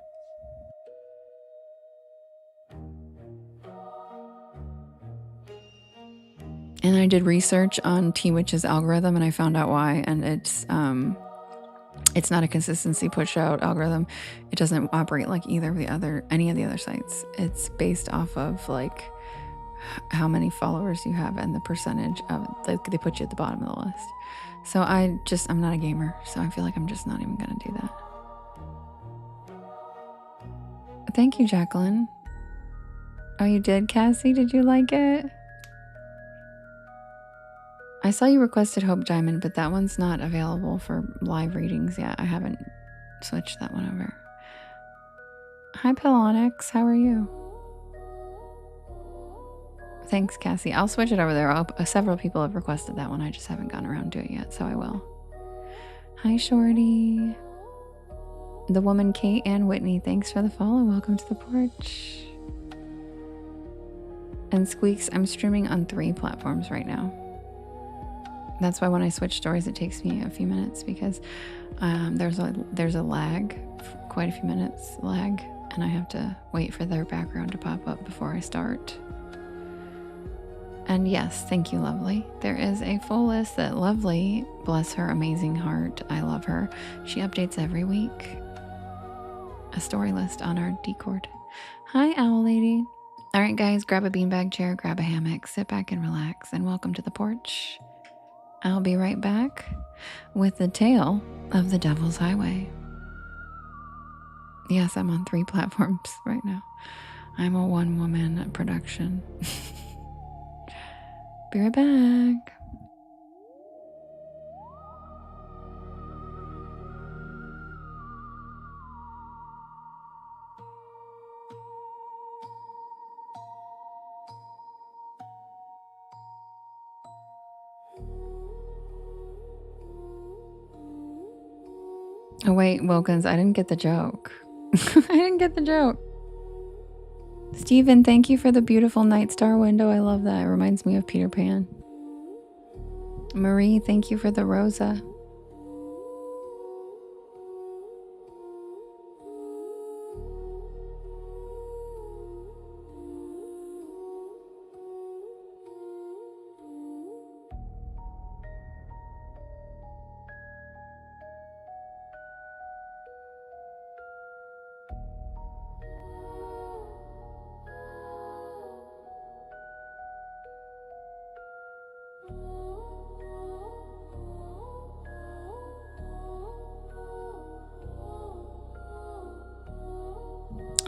And I did research on T-Witch's algorithm, and I found out why. And it's not a consistency push out algorithm. It doesn't operate like any of the other sites. It's based off of like how many followers you have and the percentage of they put you at the bottom of the list. So I'm not a gamer, so I feel like I'm just not even gonna do that. Thank you, Jacqueline. Oh, you did, Cassie? Did you like it? I saw you requested Hope Diamond, but that one's not available for live readings yet. I haven't switched that one over. Hi, Pelonix. How are you? Thanks, Cassie. I'll switch it over there. Several people have requested that one. I just haven't gotten around to it yet, so I will. Hi, Shorty. The woman, Kate and Whitney. Thanks for the follow. Welcome to the porch. And Squeaks, I'm streaming on 3 platforms right now. That's why when I switch stories, it takes me a few minutes because there's a lag, quite a few minutes lag, and I have to wait for their background to pop up before I start. And yes, thank you, Lovely. There is a full list that Lovely, bless her amazing heart, I love her. She updates every week. A story list on our Discord. Hi, Owl Lady. All right, guys, grab a beanbag chair, grab a hammock, sit back and relax, and welcome to the porch. I'll be right back with the tale of the Devil's Highway. Yes, I'm on 3 platforms right now. I'm a one-woman production. Be right back. Oh, wait, Wilkins, I didn't get the joke. I didn't get the joke. Steven, thank you for the beautiful night star window. I love that. It reminds me of Peter Pan. Marie, thank you for the Rosa.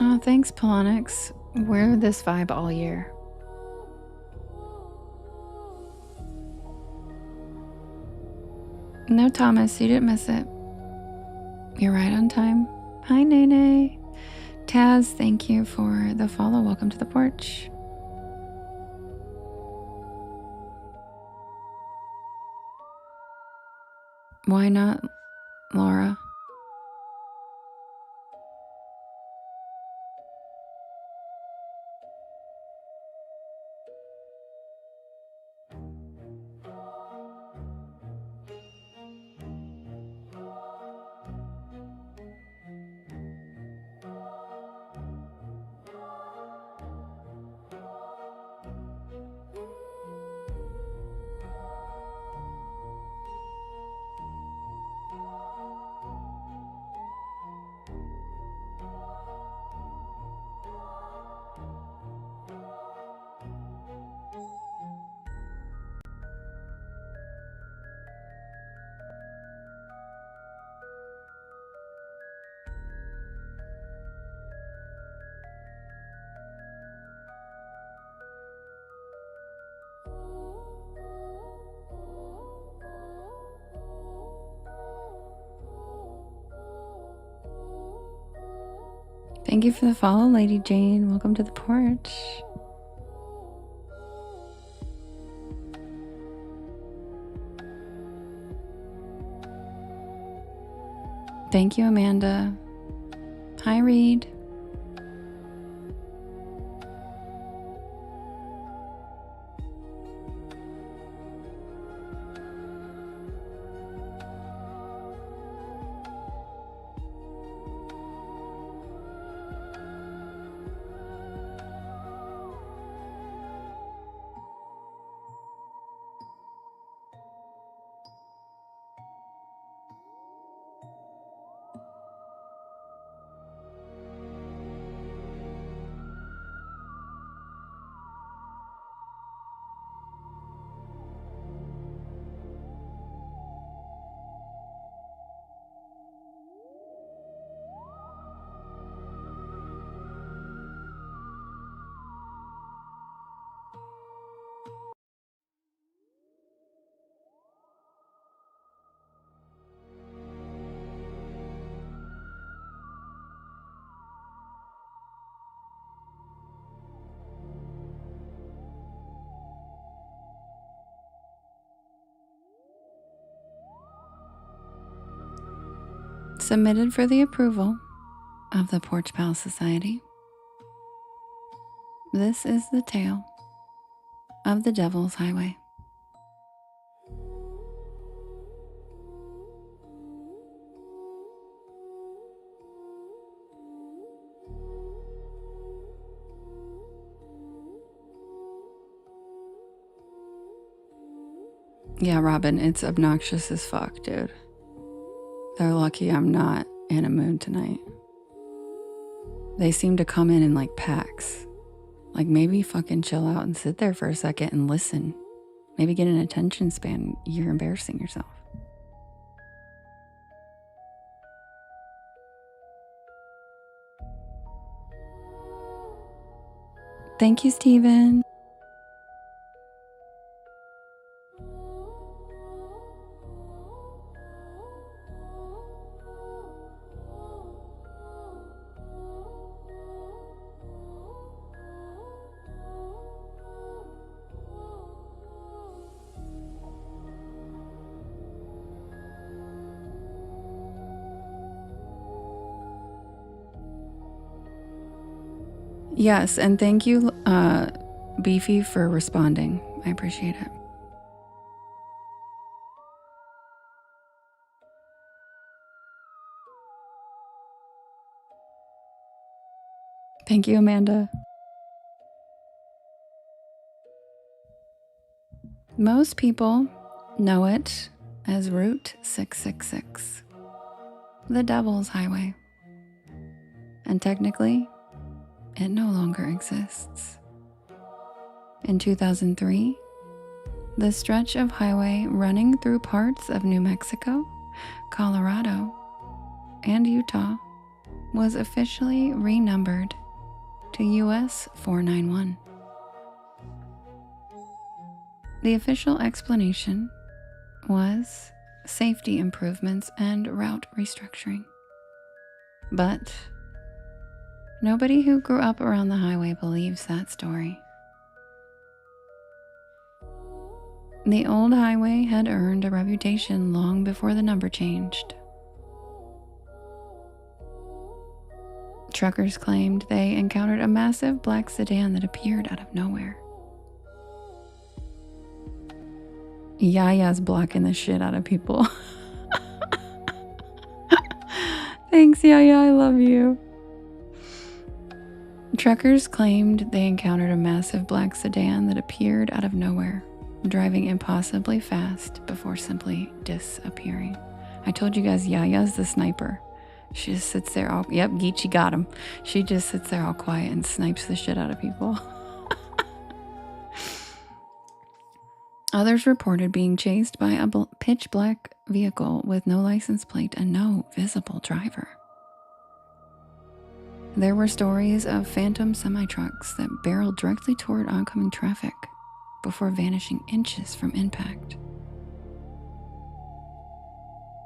Oh, thanks, Polonix. We're this vibe all year. No, Thomas, you didn't miss it. You're right on time. Hi, Nene. Taz, thank you for the follow. Welcome to the porch. Why not, Laura? Thank you for the follow, Lady Jane. Welcome to the porch. Thank you, Amanda. Hi, Reed. Submitted for the approval of the Porch Pal Society. This is the tale of the Devil's Highway. Yeah, Robin, it's obnoxious as fuck, dude. They're lucky I'm not in a mood tonight. They seem to come in like packs. Like, maybe fucking chill out and sit there for a second and listen. Maybe get an attention span. You're embarrassing yourself. Thank you, Steven. Yes, and thank you, Beefy, for responding. I appreciate it. Thank you, Amanda. Most people know it as Route 666, the Devil's Highway. And technically, it no longer exists. In 2003, the stretch of highway running through parts of New Mexico, Colorado, and Utah was officially renumbered to US 491. The official explanation was safety improvements and route restructuring. But nobody who grew up around the highway believes that story. The old highway had earned a reputation long before the number changed. Truckers claimed they encountered a massive black sedan that appeared out of nowhere. Yaya's blocking the shit out of people. Thanks, Yaya, I love you. Truckers claimed they encountered a massive black sedan that appeared out of nowhere, driving impossibly fast before simply disappearing. I told you guys, Yaya's the sniper. She just sits there all, yep, Geechee got him. She just sits there all quiet and snipes the shit out of people. Others reported being chased by a pitch black vehicle with no license plate and no visible driver. There were stories of phantom semi-trucks that barreled directly toward oncoming traffic before vanishing inches from impact.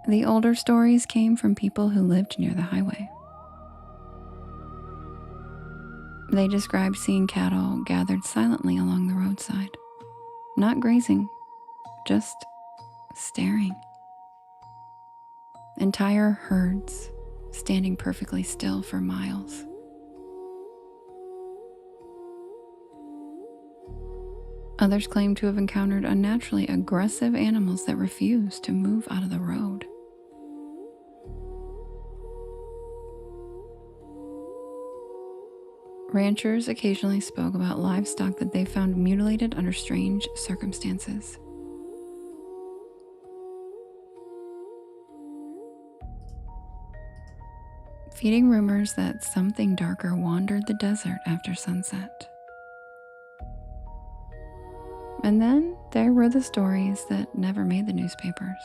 The older stories came from people who lived near the highway. They described seeing cattle gathered silently along the roadside, not grazing, just staring. Entire herds standing perfectly still for miles. Others claim to have encountered unnaturally aggressive animals that refuse to move out of the road. Ranchers occasionally spoke about livestock that they found mutilated under strange circumstances. Feeding rumors that something darker wandered the desert after sunset. And then there were the stories that never made the newspapers.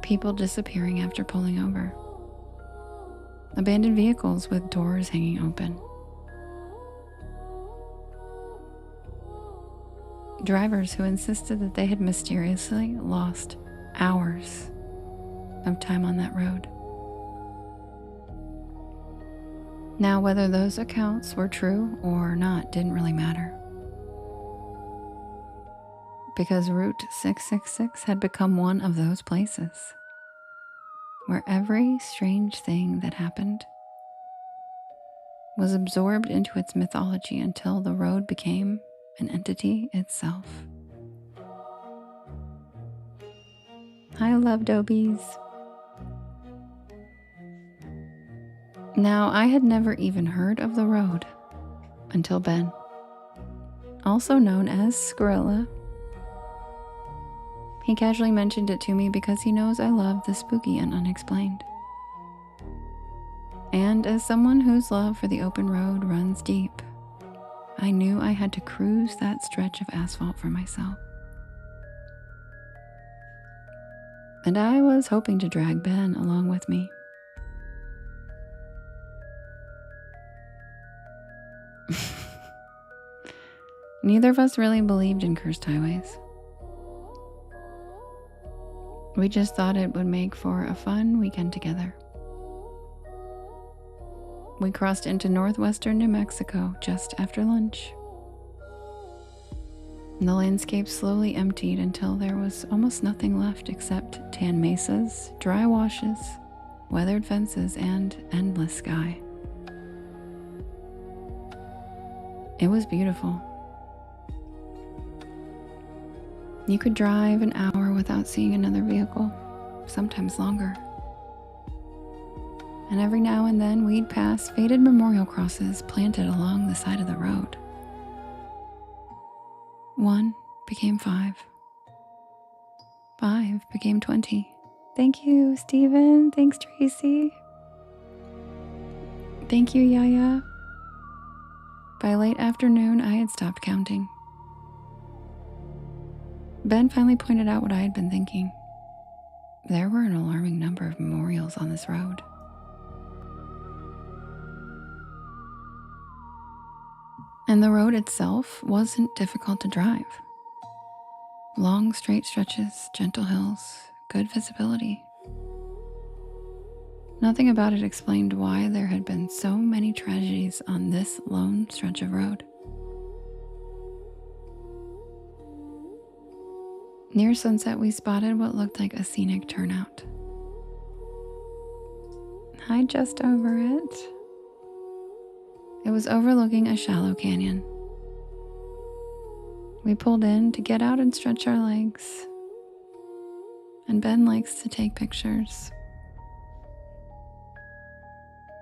People disappearing after pulling over. Abandoned vehicles with doors hanging open. Drivers who insisted that they had mysteriously lost hours of time on that road. Now, whether those accounts were true or not didn't really matter, because Route 666 had become one of those places where every strange thing that happened was absorbed into its mythology until the road became an entity itself. I love Dobies. Now, I had never even heard of the road until Ben, also known as Skrilla. He casually mentioned it to me because he knows I love the spooky and unexplained. And as someone whose love for the open road runs deep, I knew I had to cruise that stretch of asphalt for myself. And I was hoping to drag Ben along with me. Neither of us really believed in cursed highways. We just thought it would make for a fun weekend together. We crossed into northwestern New Mexico just after lunch. And the landscape slowly emptied until there was almost nothing left except tan mesas, dry washes, weathered fences, and endless sky. It was beautiful. You could drive an hour without seeing another vehicle, sometimes longer. And every now and then we'd pass faded memorial crosses planted along the side of the road. 1 became 5. 5 became 20. Thank you, Stephen. Thanks, Tracy. Thank you, Yaya. By late afternoon, I had stopped counting. Ben finally pointed out what I had been thinking. there were an alarming number of memorials on this road. And the road itself wasn't difficult to drive. Long, straight stretches, gentle hills, good visibility. Nothing about it explained why there had been so many tragedies on this lone stretch of road. Near sunset, we spotted what looked like a scenic turnout. Hi, just over it. It was overlooking a shallow canyon. We pulled in to get out and stretch our legs. And Ben likes to take pictures.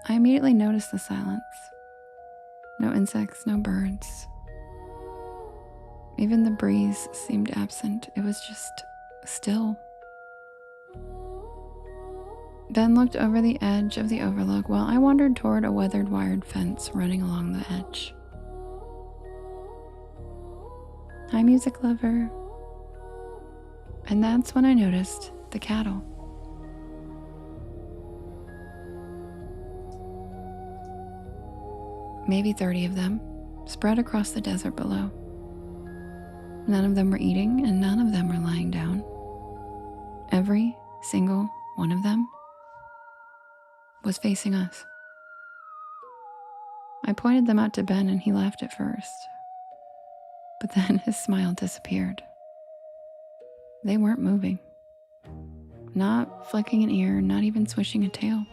I immediately noticed the silence. No insects, no birds. Even the breeze seemed absent. It was just still. Ben looked over the edge of the overlook while I wandered toward a weathered wired fence running along the edge. Hi, music lover. And that's when I noticed the cattle. Maybe 30 of them, spread across the desert below. None of them were eating, and none of them were lying down. Every single one of them was facing us. I pointed them out to Ben, and he laughed at first. But then his smile disappeared. They weren't moving. Not flicking an ear, not even swishing a tail.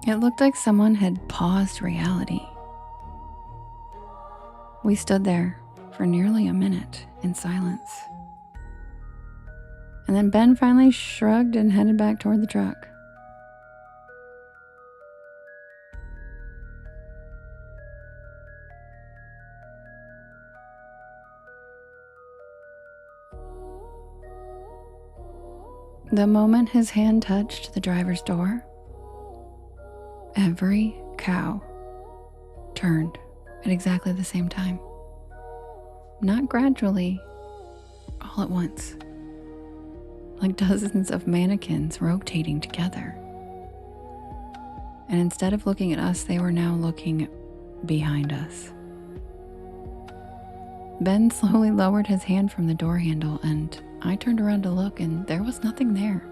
It looked like someone had paused reality. We stood there for nearly a minute in silence. And then Ben finally shrugged and headed back toward the truck. The moment his hand touched the driver's door, every cow turned at exactly the same time. Not gradually, all at once. Like dozens of mannequins rotating together. And instead of looking at us, they were now looking behind us. Ben slowly lowered his hand from the door handle, and I turned around to look, and there was nothing there.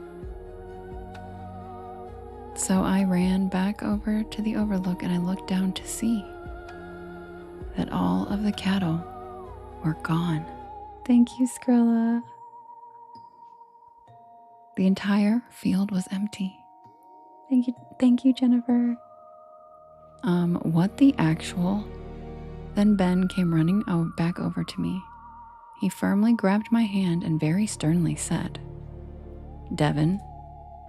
So I ran back over to the overlook, and I looked down to see that all of the cattle were gone. Thank you, Skrilla. The entire field was empty. Thank you, Jennifer. What the actual? Then Ben came running back over to me. He firmly grabbed my hand and very sternly said, "Devin,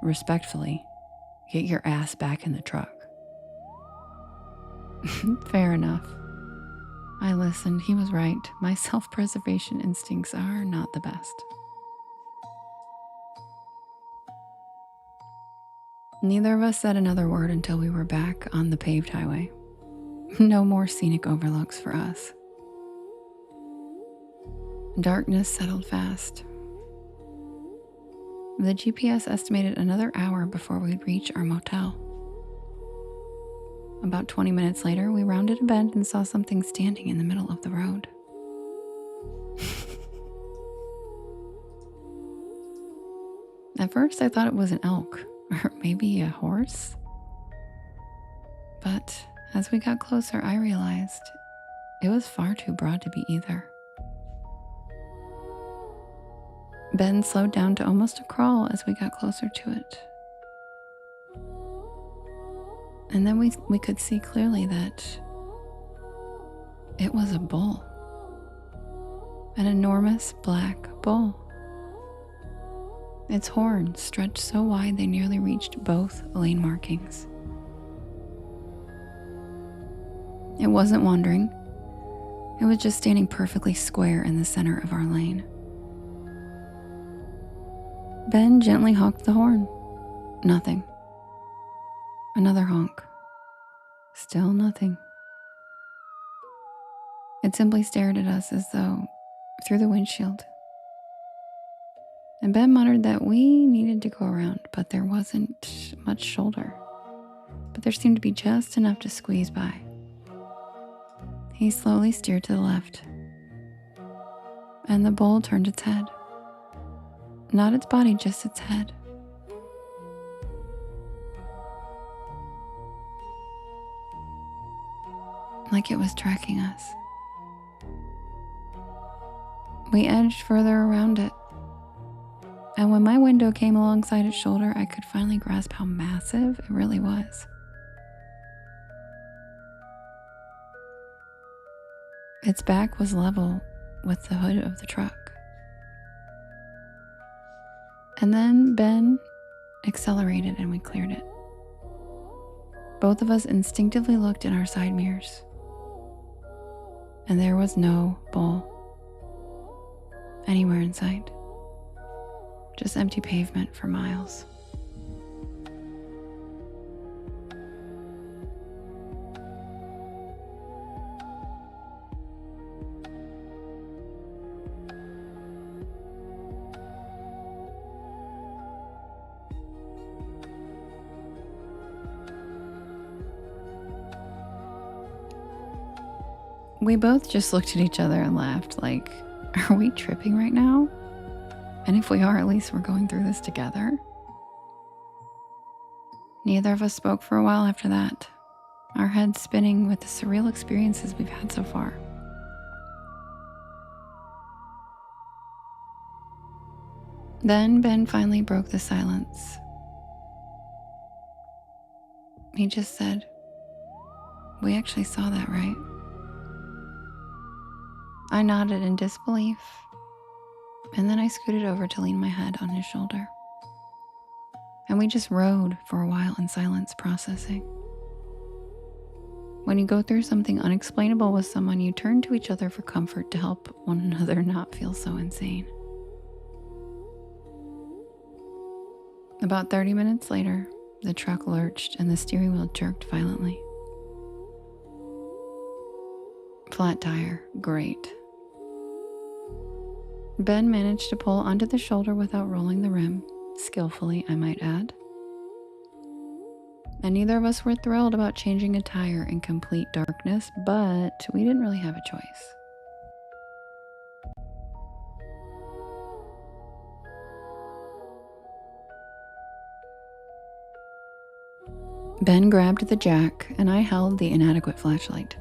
respectfully, get your ass back in the truck." Fair enough. I listened. He was right. My self-preservation instincts are not the best. Neither of us said another word until we were back on the paved highway. No more scenic overlooks for us. Darkness settled fast. The GPS estimated another hour before we'd reach our motel. About 20 minutes later, we rounded a bend and saw something standing in the middle of the road. At first, I thought it was an elk, or maybe a horse. But as we got closer, I realized it was far too broad to be either. Ben slowed down to almost a crawl as we got closer to it. And then we could see clearly that it was a bull. An enormous black bull. Its horns stretched so wide they nearly reached both lane markings. It wasn't wandering. It was just standing perfectly square in the center of our lane. Ben gently honked the horn. Nothing. Another honk. Still nothing. It simply stared at us as though through the windshield. And Ben muttered that we needed to go around, but there wasn't much shoulder. But there seemed to be just enough to squeeze by. He slowly steered to the left. And the bull turned its head. Not its body, just its head. Like it was tracking us. We edged further around it. And when my window came alongside its shoulder, I could finally grasp how massive it really was. Its back was level with the hood of the truck. And then Ben accelerated and we cleared it. Both of us instinctively looked in our side mirrors. And there was no bull anywhere in sight. Just empty pavement for miles. We both just looked at each other and laughed like, are we tripping right now? And if we are, at least we're going through this together. Neither of us spoke for a while after that, our heads spinning with the surreal experiences we've had so far. Then Ben finally broke the silence. He just said, "We actually saw that, right?" I nodded in disbelief, and then I scooted over to lean my head on his shoulder. And we just rode for a while in silence, processing. When you go through something unexplainable with someone, you turn to each other for comfort to help one another not feel so insane. About 30 minutes later, the truck lurched and the steering wheel jerked violently. Flat tire, great. Ben managed to pull onto the shoulder without rolling the rim, skillfully, I might add. And neither of us were thrilled about changing a tire in complete darkness, but we didn't really have a choice. Ben grabbed the jack, and I held the inadequate flashlight.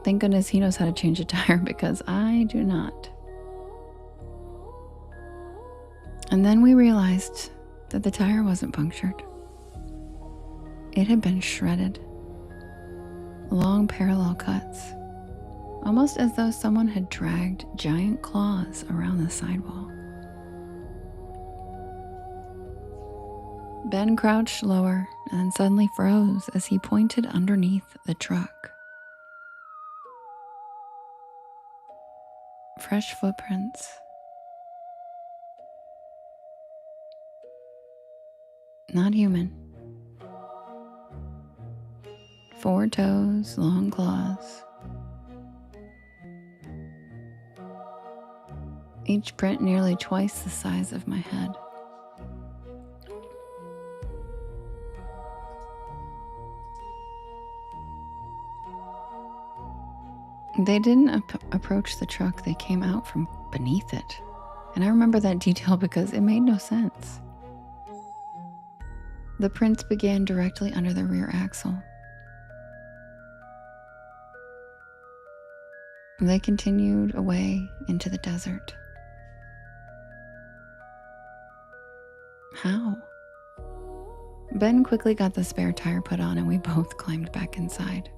Thank goodness he knows how to change a tire because I do not. And then we realized that the tire wasn't punctured. It had been shredded. Long parallel cuts, almost as though someone had dragged giant claws around the sidewall. Ben crouched lower and then suddenly froze as he pointed underneath the truck. Fresh footprints. Not human. 4 toes, long claws. Each print nearly twice the size of my head. They didn't approach the truck, they came out from beneath it. And I remember that detail because it made no sense. The prints began directly under the rear axle. They continued away into the desert. How? Ben quickly got the spare tire put on and we both climbed back inside.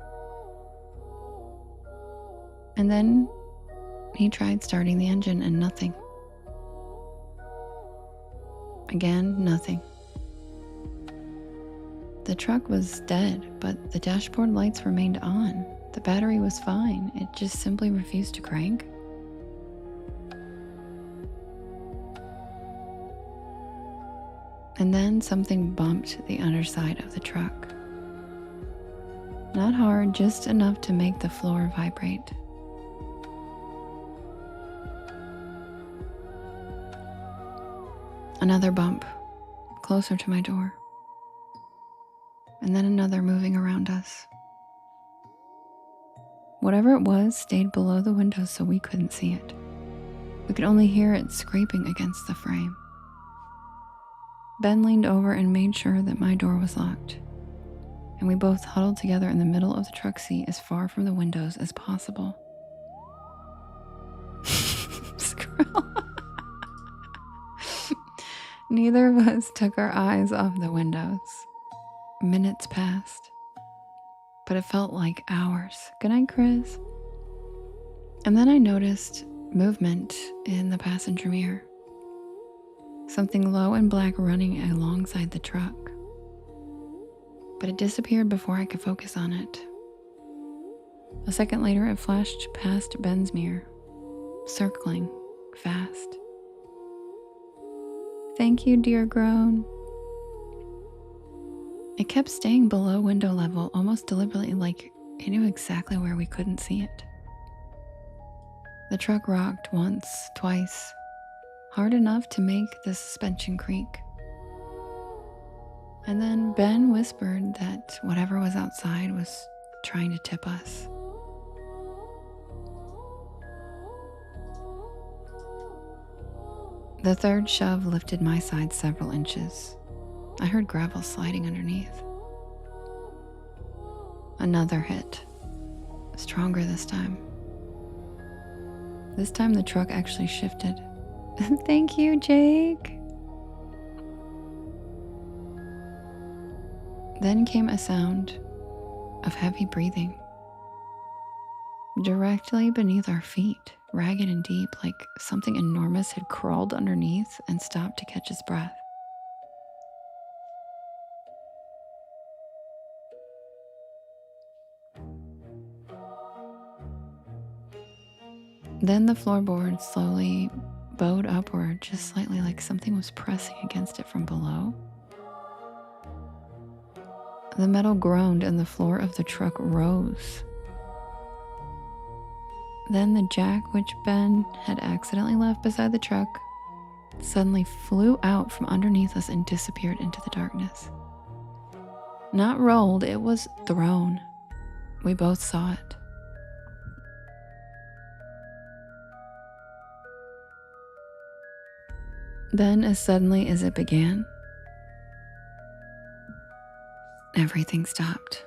And then he tried starting the engine and nothing. Again, nothing. The truck was dead, but the dashboard lights remained on. The battery was fine. It just simply refused to crank. And then something bumped the underside of the truck. Not hard, just enough to make the floor vibrate. Another bump, closer to my door. And then another moving around us. Whatever it was stayed below the window so we couldn't see it. We could only hear it scraping against the frame. Ben leaned over and made sure that my door was locked, and we both huddled together in the middle of the truck seat as far from the windows as possible. Squirrel. Neither of us took our eyes off the windows. Minutes passed, but it felt like hours. Good night, Chris. And then I noticed movement in the passenger mirror. Something low and black running alongside the truck. But it disappeared before I could focus on it. A second later, it flashed past Ben's mirror, circling fast. Thank you, dear grown. It kept staying below window level, almost deliberately, like it knew exactly where we couldn't see it. The truck rocked once, twice, hard enough to make the suspension creak. And then Ben whispered that whatever was outside was trying to tip us. The third shove lifted my side several inches. I heard gravel sliding underneath. Another hit, stronger this time. This time the truck actually shifted. Thank you, Jake. Then came a sound of heavy breathing. Directly beneath our feet, ragged and deep, like something enormous had crawled underneath and stopped to catch its breath. Then the floorboard slowly bowed upward, just slightly, like something was pressing against it from below. The metal groaned and the floor of the truck rose. Then the jack, which Ben had accidentally left beside the truck, suddenly flew out from underneath us and disappeared into the darkness. Not rolled, it was thrown. We both saw it. Then, as suddenly as it began, everything stopped.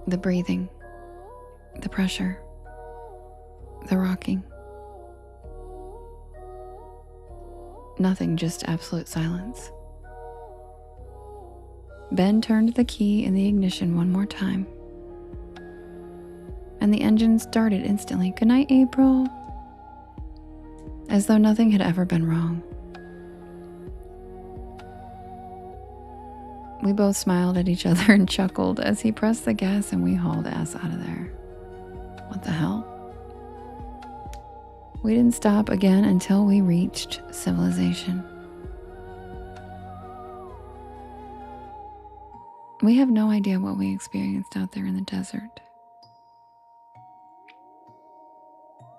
The breathing, the pressure, the rocking. Nothing, just absolute silence. Ben turned the key in the ignition one more time, and the engine started instantly. Good night, April. As though nothing had ever been wrong. We both smiled at each other and chuckled as he pressed the gas and we hauled ass out of there. What the hell? We didn't stop again until we reached civilization. We have no idea what we experienced out there in the desert.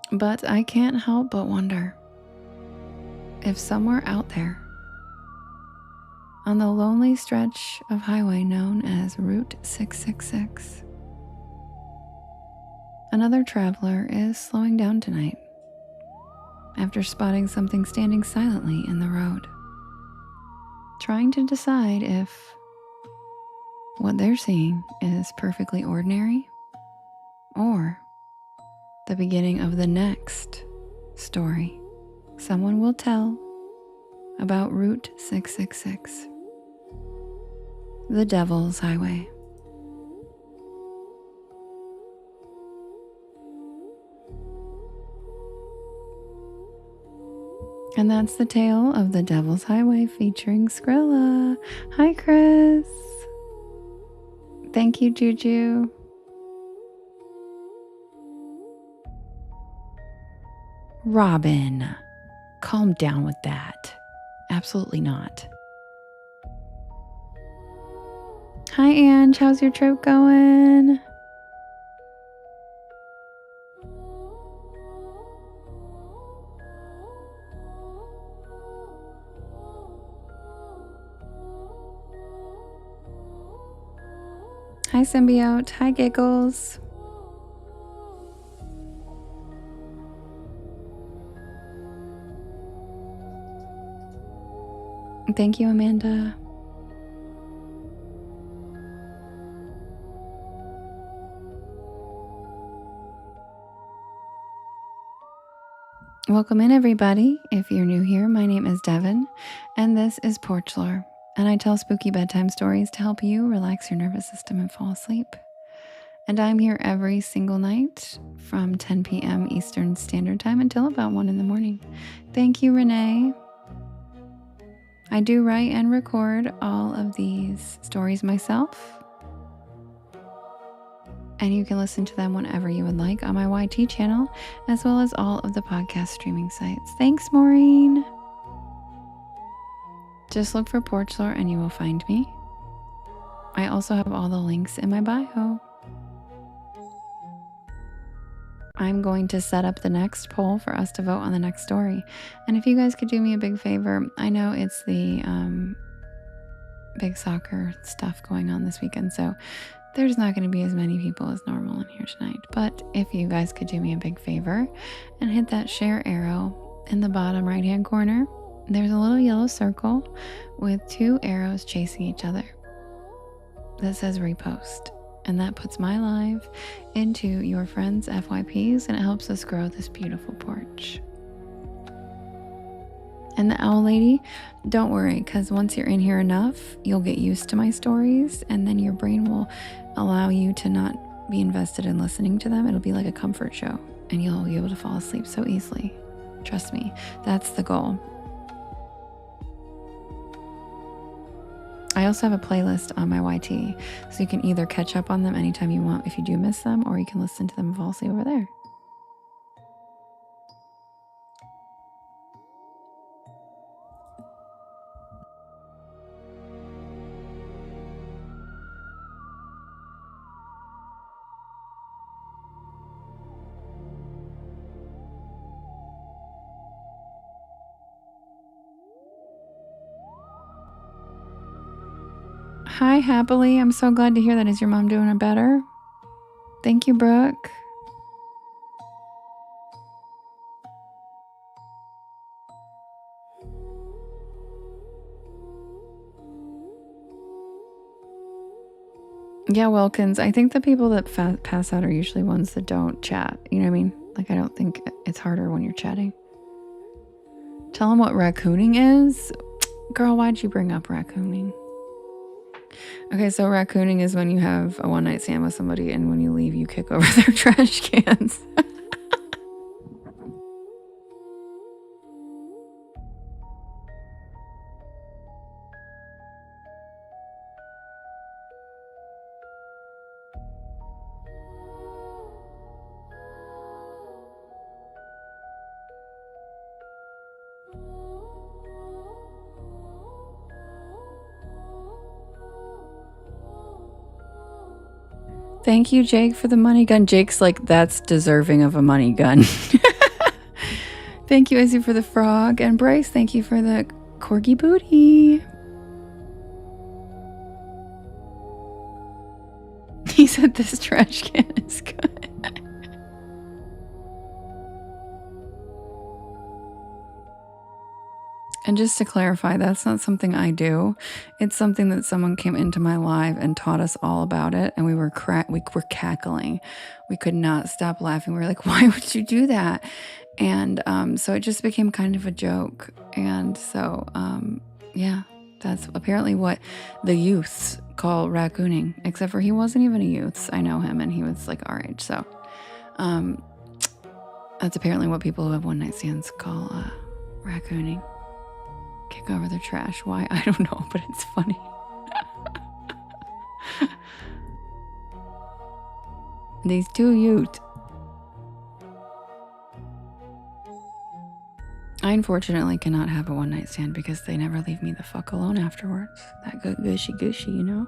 But I can't help but wonder if somewhere out there, on the lonely stretch of highway known as Route 666, another traveler is slowing down tonight after spotting something standing silently in the road, trying to decide if what they're seeing is perfectly ordinary or the beginning of the next story someone will tell about Route 666, the Devil's Highway. And that's the tale of the Devil's Highway featuring Skrilla. Hi, Chris. Thank you, Juju. Robin, calm down with that. Absolutely not. Hi, Ange. How's your trip going? Hi, Symbiote. Hi, Giggles. Thank you, Amanda. Welcome in, everybody. If you're new here, my name is Devin, and this is Porch Lore, and I tell spooky bedtime stories to help you relax your nervous system and fall asleep. And I'm here every single night from 10 p.m. Eastern Standard Time until about 1 in the morning. Thank you, Renee. I do write and record all of these stories myself, and you can listen to them whenever you would like on my YT channel, as well as all of the podcast streaming sites. Thanks, Maureen. Just look for Porch Lore and you will find me. I also have all the links in my bio. I'm going to set up the next poll for us to vote on the next story. And if you guys could do me a big favor, I know it's the big soccer stuff going on this weekend, so there's not going to be as many people as normal in here tonight. But if you guys could do me a big favor and hit that share arrow in the bottom right hand corner, there's a little yellow circle with 2 arrows chasing each other that says repost. And that puts my live into your friends' FYPs, and it helps us grow this beautiful porch. And the owl lady, don't worry, because once you're in here enough, you'll get used to my stories, and then your brain will allow you to not be invested in listening to them. It'll be like a comfort show, and you'll be able to fall asleep so easily. Trust me, that's the goal. I also have a playlist on my YT, so you can either catch up on them anytime you want if you do miss them, or you can listen to them and fall asleep over there. Hi, Happily. I'm so glad to hear that. Is your mom doing better? Thank you, Brooke. Yeah, Wilkins. I think the people that pass out are usually ones that don't chat. You know what I mean? Like, I don't think it's harder when you're chatting. Tell them what raccooning is. Girl, why'd you bring up raccooning? Okay, so raccooning is when you have a one-night stand with somebody, and when you leave, you kick over their trash cans. Thank you, Jake, for the money gun. Jake's like, that's deserving of a money gun. Thank you, Izzy, for the frog. And Bryce, thank you for the corgi booty. He said this trash can is good. And just to clarify, that's not something I do. It's something that someone came into my live and taught us all about it, and we were cackling. We could not stop laughing. We were like, "Why would you do that?" And so it just became kind of a joke. And so, yeah, that's apparently what the youths call raccooning. Except for he wasn't even a youth. I know him, and he was like our age. So, that's apparently what people who have one night stands call raccooning. Kick over the trash. Why? I don't know, but it's funny. These 2 youth. I unfortunately cannot have a one-night stand because they never leave me the fuck alone afterwards. That gushy, you know?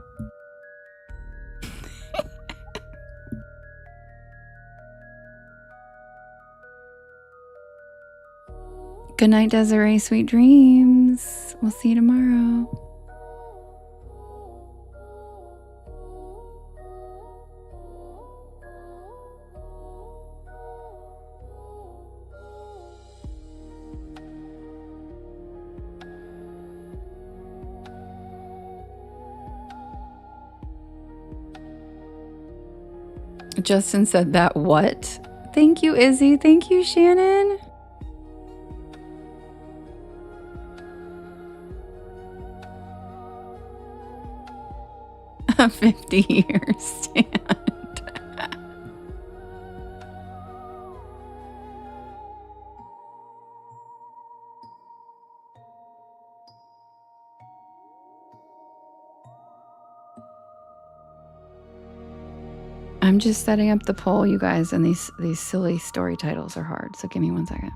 Good night, Desiree. Sweet dreams. We'll see you tomorrow. Justin said that what? Thank you, Izzy. Thank you, Shannon. A 50-year stand. I'm just setting up the poll, you guys, and these silly story titles are hard, so give me 1 second.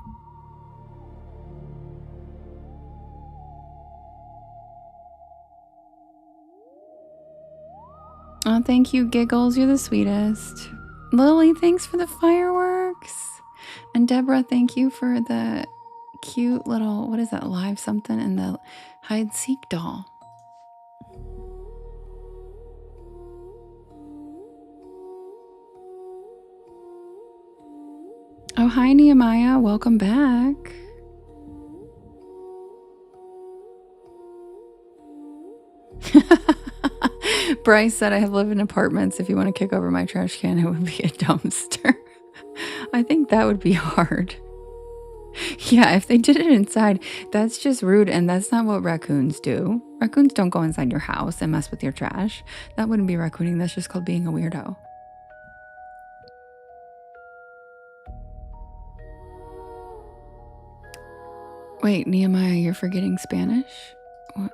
Oh, thank you, Giggles. You're the sweetest. Lily, thanks for the fireworks. And Deborah, thank you for the cute little, what is that, live something, and the hide-seek doll. Oh, hi, Nehemiah. Welcome back. Bryce said, I have lived in apartments. If you want to kick over my trash can, it would be a dumpster. I think that would be hard. Yeah, if they did it inside, that's just rude, and that's not what raccoons do. Raccoons don't go inside your house and mess with your trash. That wouldn't be raccooning. That's just called being a weirdo. Wait, Nehemiah, you're forgetting Spanish? What?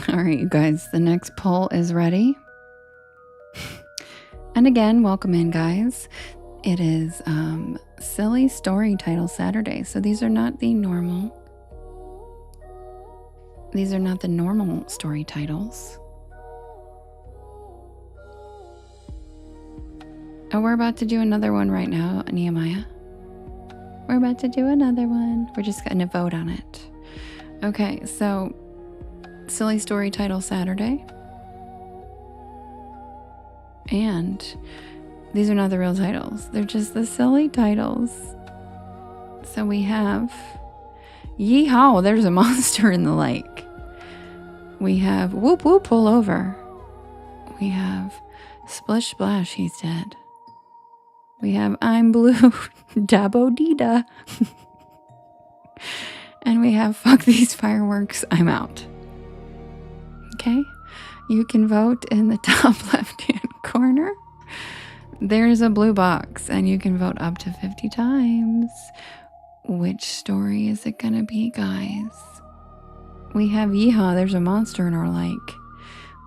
All right, you guys, the next poll is ready. And again, welcome in, guys. It is Silly Story Title Saturday. So these are not the normal story titles. Oh, we're about to do another one right now, Nehemiah. We're about to do another one. We're just going to vote on it. Okay, so Silly Story Title Saturday. And these are not the real titles. They're just the silly titles. So we have Yeehaw, there's a monster in the lake. We have Whoop Whoop, pull over. We have Splish Splash, he's dead. We have I'm Blue, Dabo Dida. And we have Fuck These Fireworks, I'm Out. Okay, you can vote in the top left-hand corner. There's a blue box, and you can vote up to 50 times. Which story is it gonna be, guys? We have Yeehaw, there's a monster in our lake.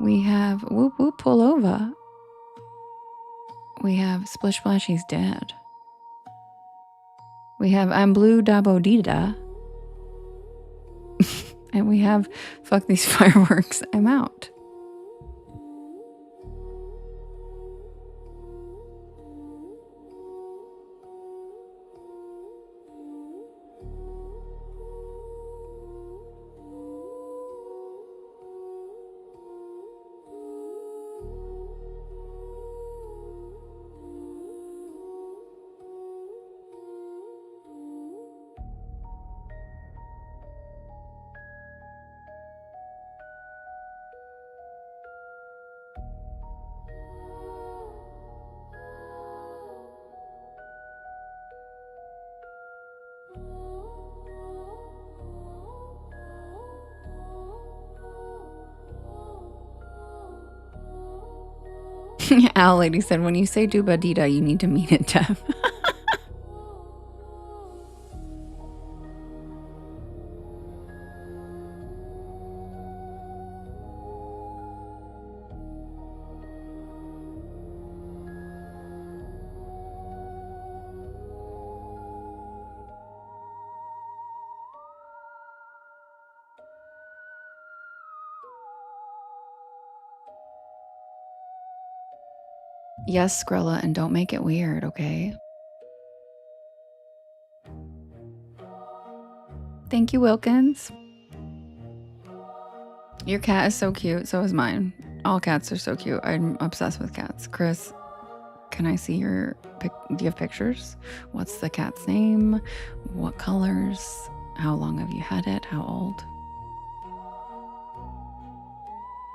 We have Whoop Whoop Pull Over. We have Splish Splash, he's dead. We have I'm Blue Dabo Dida. And we have Fuck These Fireworks, I'm Out. Owl Lady said, when you say Duba Dida, you need to mean it, Dev. Yes, Skrilla, and don't make it weird, okay? Thank you, Wilkins. Your cat is so cute, so is mine. All cats are so cute. I'm obsessed with cats. Chris, can I see your do you have pictures? What's the cat's name? What colors? How long have you had it? How old?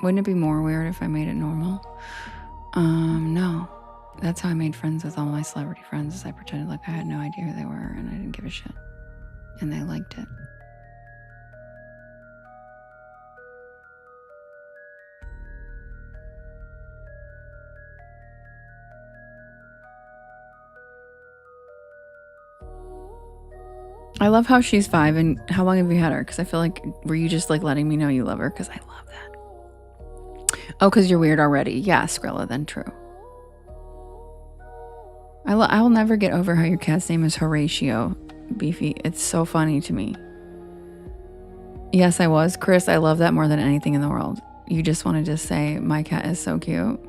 Wouldn't it be more weird if I made it normal? No. That's how I made friends with all my celebrity friends, is I pretended like I had no idea who they were and I didn't give a shit. And they liked it. I love how she's 5, and how long have you had her? Because I feel like, were you just like letting me know you love her? Because I love that. Oh, because you're weird already. Yeah, Skrilla, then true. I will never get over how your cat's name is Horatio, Beefy. It's so funny to me. Yes, I was. Chris, I love that more than anything in the world. You just wanted to say, my cat is so cute.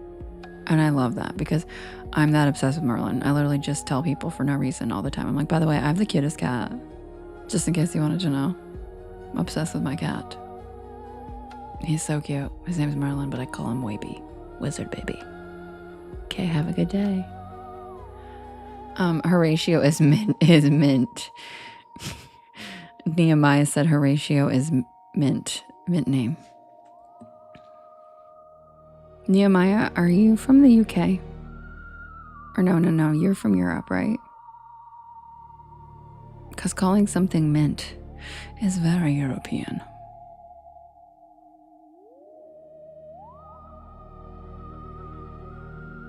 And I love that because I'm that obsessed with Merlin. I literally just tell people for no reason all the time. I'm like, by the way, I have the cutest cat. Just in case you wanted to know. I'm obsessed with my cat. He's so cute. His name is Merlin, but I call him Waby. Wizard baby. Okay, have a good day. Horatio is mint. Nehemiah said Horatio is mint name. Nehemiah, are you from the UK? Or no, you're from Europe, right? Because calling something mint is very European.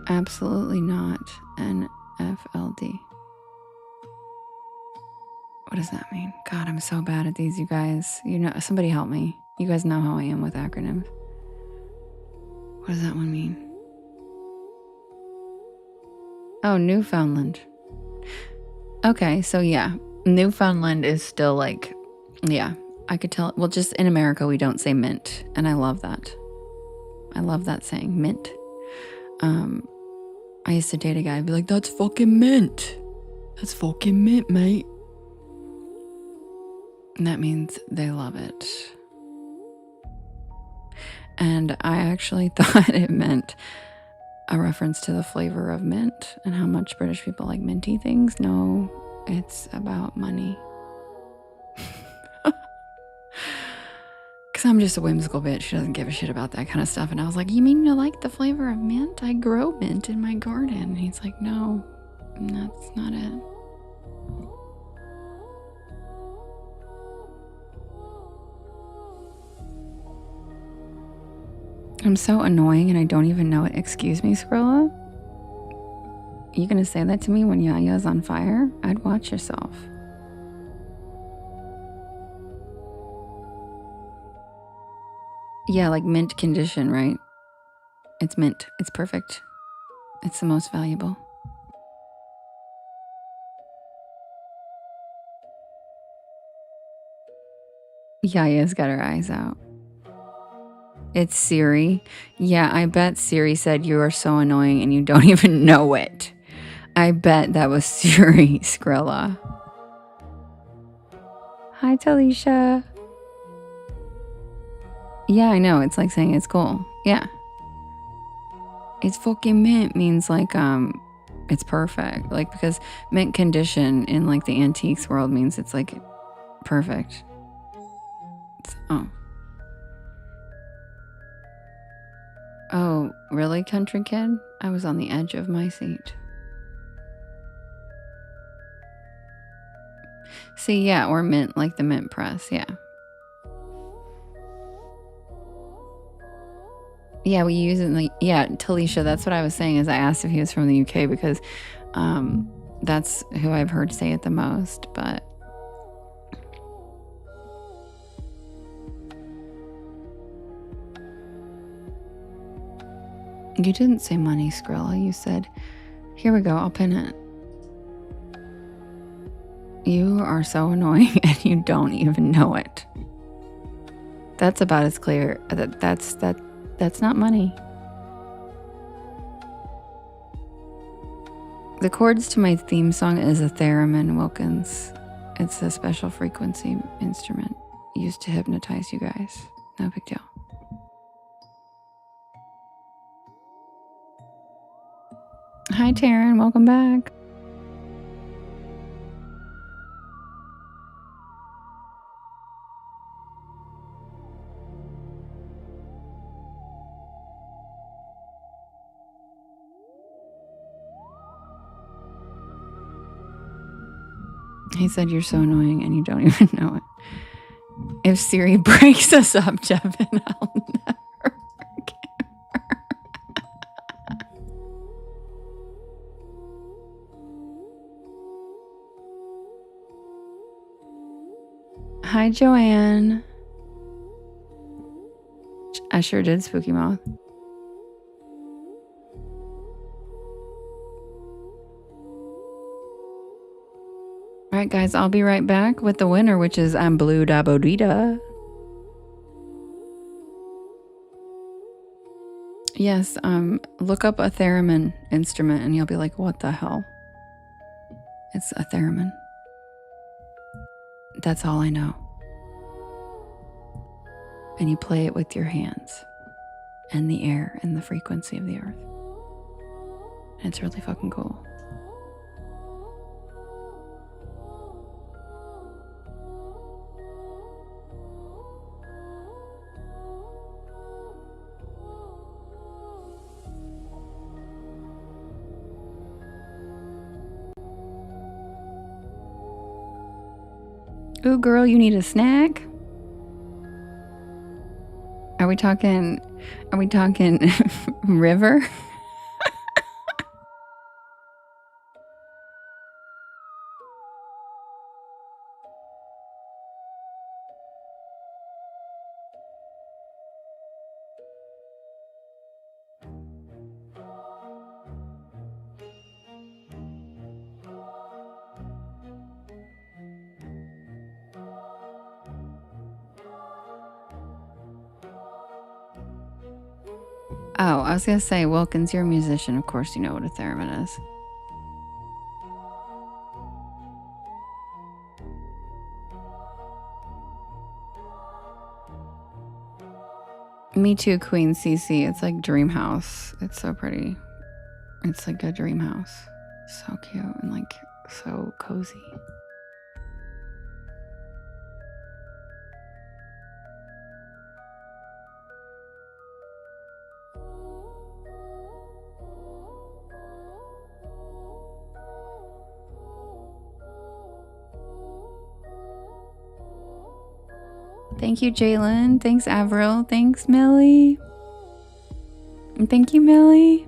Absolutely not. NFLD. What does that mean? God, I'm so bad at these, you guys. You know, somebody help me. You guys know how I am with acronyms. What does that one mean? Oh, Newfoundland. Okay, so yeah. Newfoundland is still like, yeah, I could tell. Well, just in America, we don't say mint. And I love that. I love that saying, mint. I used to date a guy and be like, that's fucking mint. That's fucking mint, mate. And that means they love it. And I actually thought it meant a reference to the flavor of mint and how much British people like minty things. No, it's about money. Because I'm just a whimsical bitch who doesn't give a shit about that kind of stuff. And I was like, you mean you like the flavor of mint? I grow mint in my garden. And he's like, no, that's not it. I'm so annoying and I don't even know it. Excuse me, Skrilla? You gonna say that to me when Yaya's on fire? I'd watch yourself. Yeah, like mint condition, right? It's mint. It's perfect. It's the most valuable. Yaya's got her eyes out. It's Siri. Yeah, I bet Siri said you are so annoying and you don't even know it. I bet that was Siri, Skrilla. Hi, Talisha. Yeah, I know. It's like saying it's cool. Yeah. It's fucking mint means like, it's perfect. Like, because mint condition in like the antiques world means it's like perfect. Oh, really, country kid? I was on the edge of my seat. See, yeah, or mint, like the mint press, yeah. Yeah, we use it in the, yeah, Talisha, that's what I was saying, is I asked if he was from the UK because that's who I've heard say it the most, but you didn't say money, Skrilla. You said, here we go, I'll pin it. You are so annoying and you don't even know it. That's about as clear. That's not money. The chords to my theme song is a theremin, Wilkins. It's a special frequency instrument used to hypnotize you guys. No big deal. Hi, Taryn. Welcome back. He said you're so annoying and you don't even know it. If Siri breaks us up, Devin, I'll never forgive her. Hi, Joanne. I sure did, Spooky Moth. All right, guys, I'll be right back with the winner, which is I'm Blue Dabodita. Yes, look up a theremin instrument and you'll be like, what the hell? It's a theremin. That's all I know. And you play it with your hands and the air and the frequency of the earth. And it's really fucking cool. Ooh, girl, you need a snack? Are we talking river? Oh, I was gonna say, Wilkins, you're a musician. Of course you know what a theremin is. Me too, Queen CC. It's like dream house. It's so pretty. It's like a dream house. So cute and like so cozy. Thank you, Jalen. Thanks, Avril. Thanks, Millie. And thank you, Millie.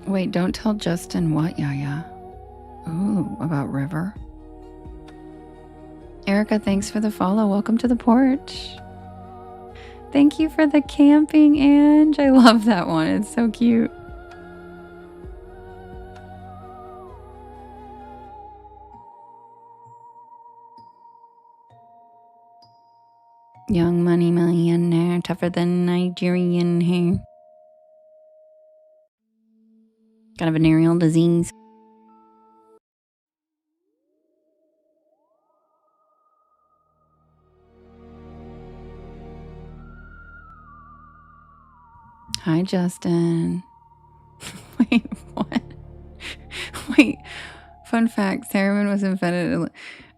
Wait, don't tell Justin what, Yaya? Ooh, about River? Erica, thanks for the follow. Welcome to the porch. Thank you for the camping, Ange. I love that one. It's so cute. Young money millionaire, tougher than Nigerian hair. Got a venereal disease. Hi, Justin. Wait, what? Wait, fun fact, theremin was invented.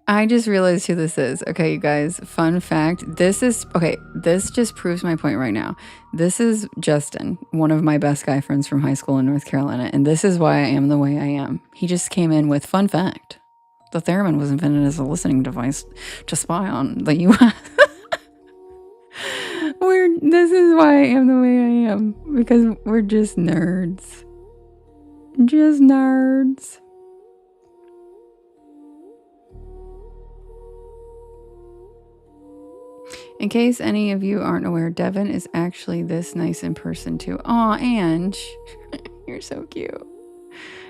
I just realized who this is. Okay, you guys, fun fact. This just proves my point right now. This is Justin, one of my best guy friends from high school in North Carolina, and this is why I am the way I am. He just came in with fun fact. The theremin was invented as a listening device to spy on the U.S. This is why I am the way I am, because we're just nerds. Just nerds. In case any of you aren't aware, Devin is actually this nice in person too. Aw, Ange. You're so cute.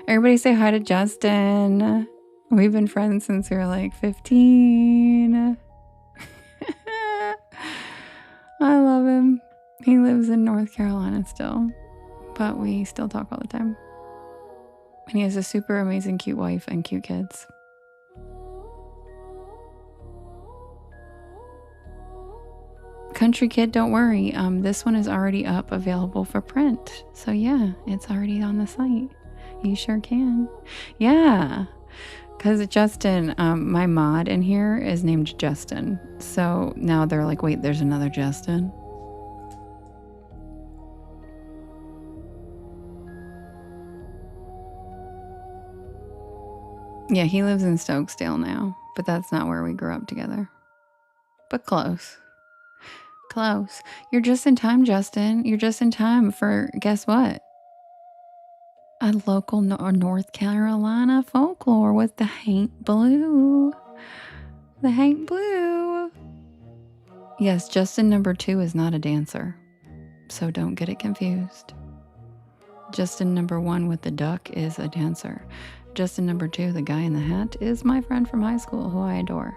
Everybody say hi to Justin. We've been friends since we were like 15. I love him. He lives in North Carolina still, but we still talk all the time. And he has a super amazing cute wife and cute kids. Country Kid, don't worry. This one is already up, available for print. So yeah, it's already on the site. You sure can. Yeah. Because Justin, my mod in here is named Justin. So now they're like, wait, there's another Justin? Yeah, he lives in Stokesdale now, but that's not where we grew up together. But close. Close. You're just in time, Justin. You're just in time for, guess what? A local North Carolina folklore with the Hank Blue. The Hank Blue. Yes, Justin number 2 is not a dancer, so don't get it confused. Justin number 1 with the duck is a dancer. Justin number 2, the guy in the hat, is my friend from high school who I adore.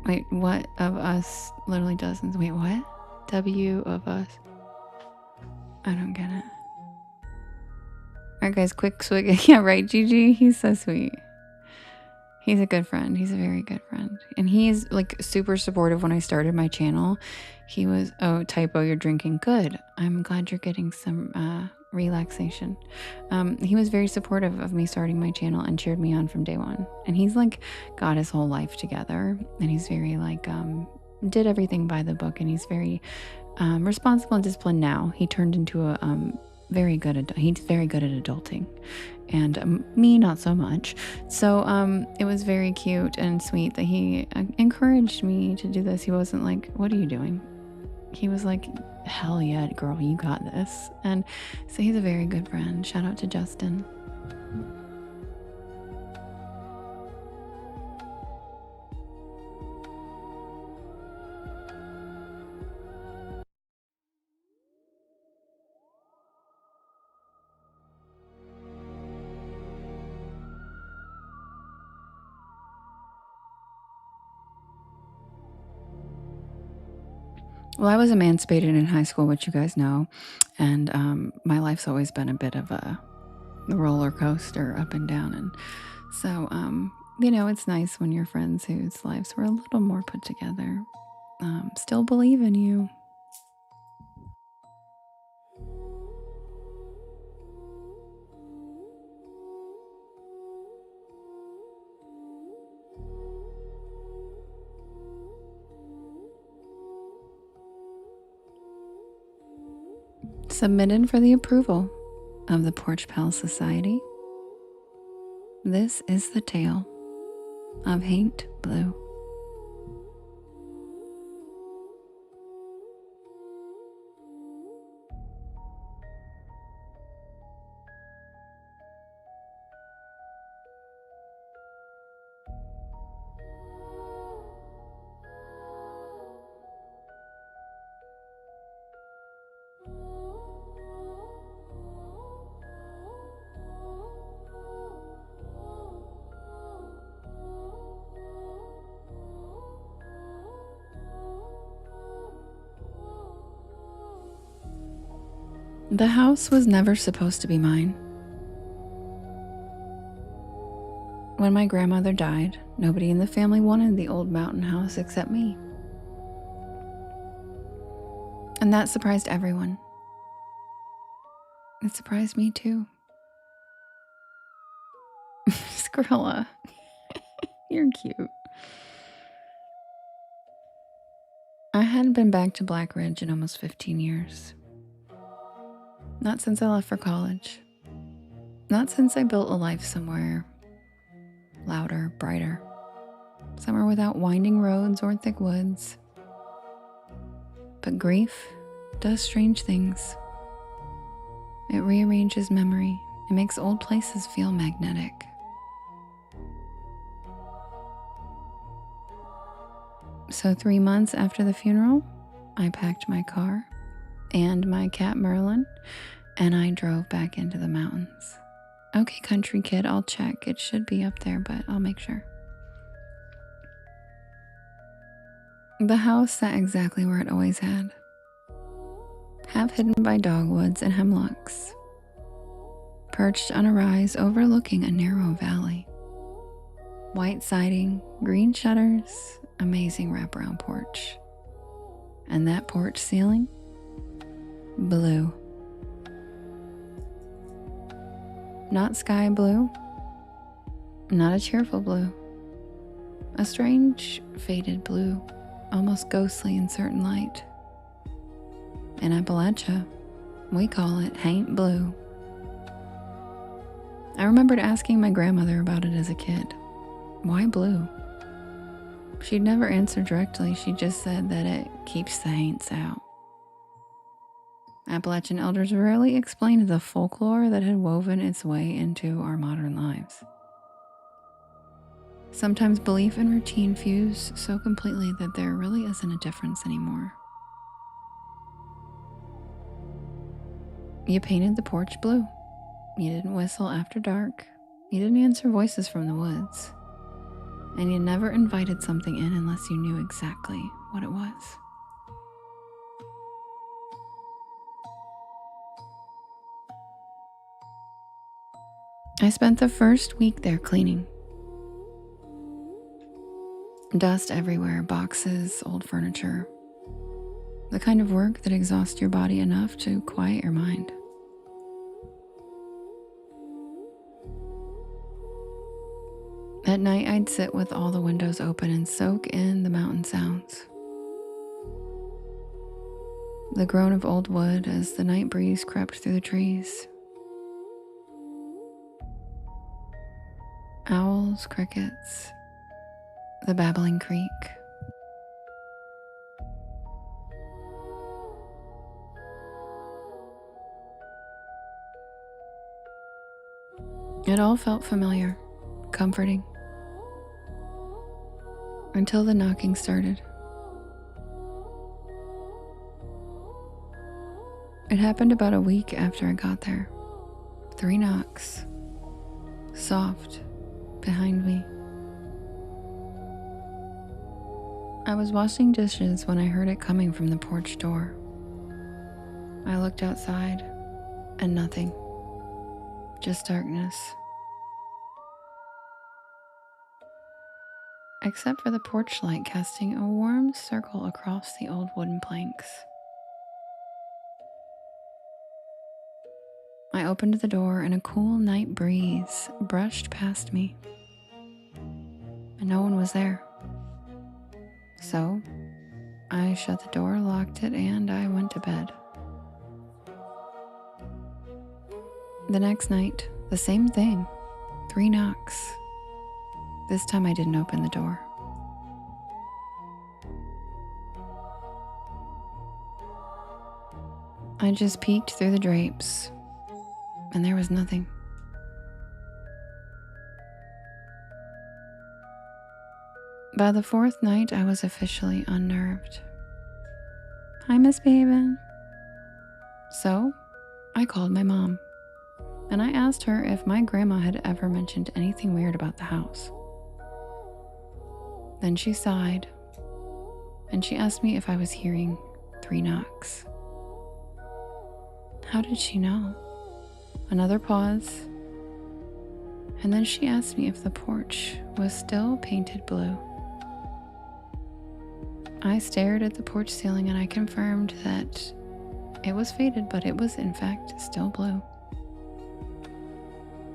Wait, what of us? Literally dozens. Wait, what? W of us. I don't get it. Alright guys, quick swig. Yeah, right, Gigi? He's so sweet. He's a good friend. He's a very good friend. And he's like super supportive when I started my channel. He was, oh, typo, you're drinking. Good. I'm glad you're getting some relaxation. He was very supportive of me starting my channel and cheered me on from day one. And he's like got his whole life together. And he's very like, did everything by the book. And he's very responsible and disciplined now. He turned into a he's very good at adulting, and me not so much. So it was very cute and sweet that he encouraged me to do this. He wasn't like, what are you doing? He was like, hell yeah, girl, you got this. And so he's a very good friend. Shout out to Justin. Well, I was emancipated in high school, which you guys know, and my life's always been a bit of a roller coaster, up and down. And so, it's nice when your friends whose lives were a little more put together still believe in you. Submitted for the approval of the Porch Pal Society. This is the tale of Hank Blue. The house was never supposed to be mine. When my grandmother died, nobody in the family wanted the old mountain house except me. And that surprised everyone. It surprised me too. Skrilla, you're cute. I hadn't been back to Black Ridge in almost 15 years. Not since I left for college. Not since I built a life somewhere louder, brighter. Somewhere without winding roads or thick woods. But grief does strange things. It rearranges memory. It makes old places feel magnetic. So 3 months after the funeral, I packed my car and my cat Merlin, and I drove back into the mountains. Okay, country kid, I'll check. It should be up there, but I'll make sure. The house sat exactly where it always had. Half hidden by dogwoods and hemlocks. Perched on a rise overlooking a narrow valley. White siding, green shutters, amazing wraparound porch. And that porch ceiling? Blue. Not sky blue. Not a cheerful blue. A strange, faded blue, almost ghostly in certain light. In Appalachia, we call it haint blue. I remembered asking my grandmother about it as a kid. Why blue? She'd never answered directly. She just said that it keeps the haints out. Appalachian elders rarely explained the folklore that had woven its way into our modern lives. Sometimes belief and routine fuse so completely that there really isn't a difference anymore. You painted the porch blue. You didn't whistle after dark. You didn't answer voices from the woods. And you never invited something in unless you knew exactly what it was. I spent the first week there cleaning. Dust everywhere, boxes, old furniture. The kind of work that exhausts your body enough to quiet your mind. At night, I'd sit with all the windows open and soak in the mountain sounds. The groan of old wood as the night breeze crept through the trees. Owls, crickets, the babbling creek. It all felt familiar, comforting. Until the knocking started. It happened about a week after I got there. 3 knocks. Soft, behind me. I was washing dishes when I heard it coming from the porch door. I looked outside, and nothing. Just darkness. Except for the porch light casting a warm circle across the old wooden planks. I opened the door and a cool night breeze brushed past me. And no one was there. So, I shut the door, locked it, and I went to bed. The next night, the same thing. 3 knocks. This time I didn't open the door. I just peeked through the drapes, and there was nothing. By the 4th night, I was officially unnerved. Hi, misbehaving. So, I called my mom, and I asked her if my grandma had ever mentioned anything weird about the house. Then she sighed, and she asked me if I was hearing 3 knocks. How did she know? Another pause. And then she asked me if the porch was still painted blue. I stared at the porch ceiling and I confirmed that it was faded, but it was in fact still blue.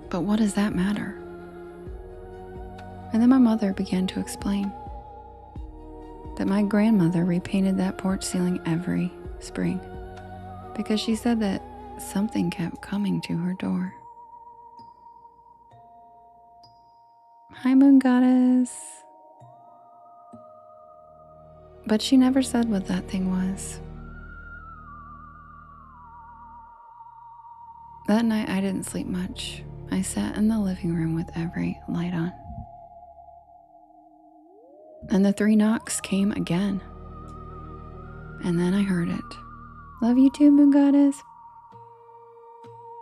But what does that matter? And then my mother began to explain that my grandmother repainted that porch ceiling every spring because she said that something kept coming to her door. Hi, Moon Goddess. But she never said what that thing was. That night I didn't sleep much. I sat in the living room with every light on. And the 3 knocks came again. And then I heard it. Love you too, Moon Goddess.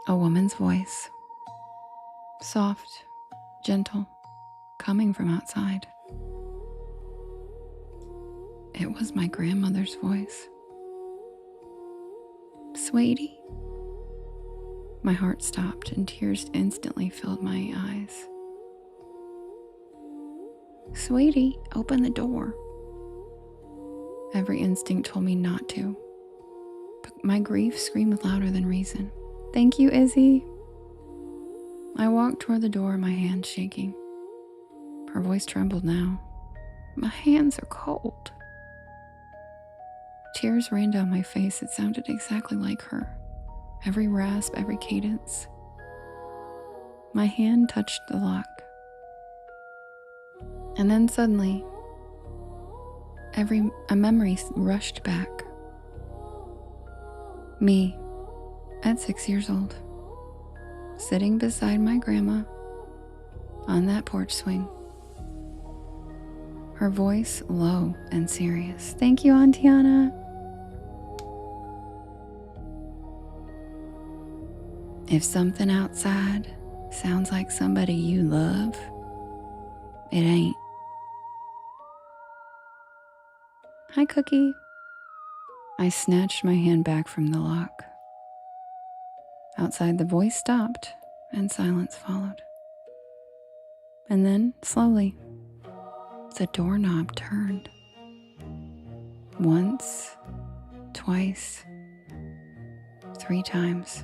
A woman's voice. Soft, gentle, coming from outside. It was my grandmother's voice. Sweetie. My heart stopped and tears instantly filled my eyes. Sweetie, open the door. Every instinct told me not to, but my grief screamed louder than reason. Thank you, Izzy. I walked toward the door, my hands shaking. Her voice trembled now. My hands are cold. Tears ran down my face. It sounded exactly like her. Every rasp, every cadence. My hand touched the lock. And then suddenly, a memory rushed back. Me, at 6 years old, sitting beside my grandma on that porch swing. Her voice low and serious. Thank you, Auntie Anna. If something outside sounds like somebody you love, it ain't. Hi, Cookie. I snatched my hand back from the lock. Outside, the voice stopped and silence followed. And then, slowly, the doorknob turned. Once, twice, 3 times.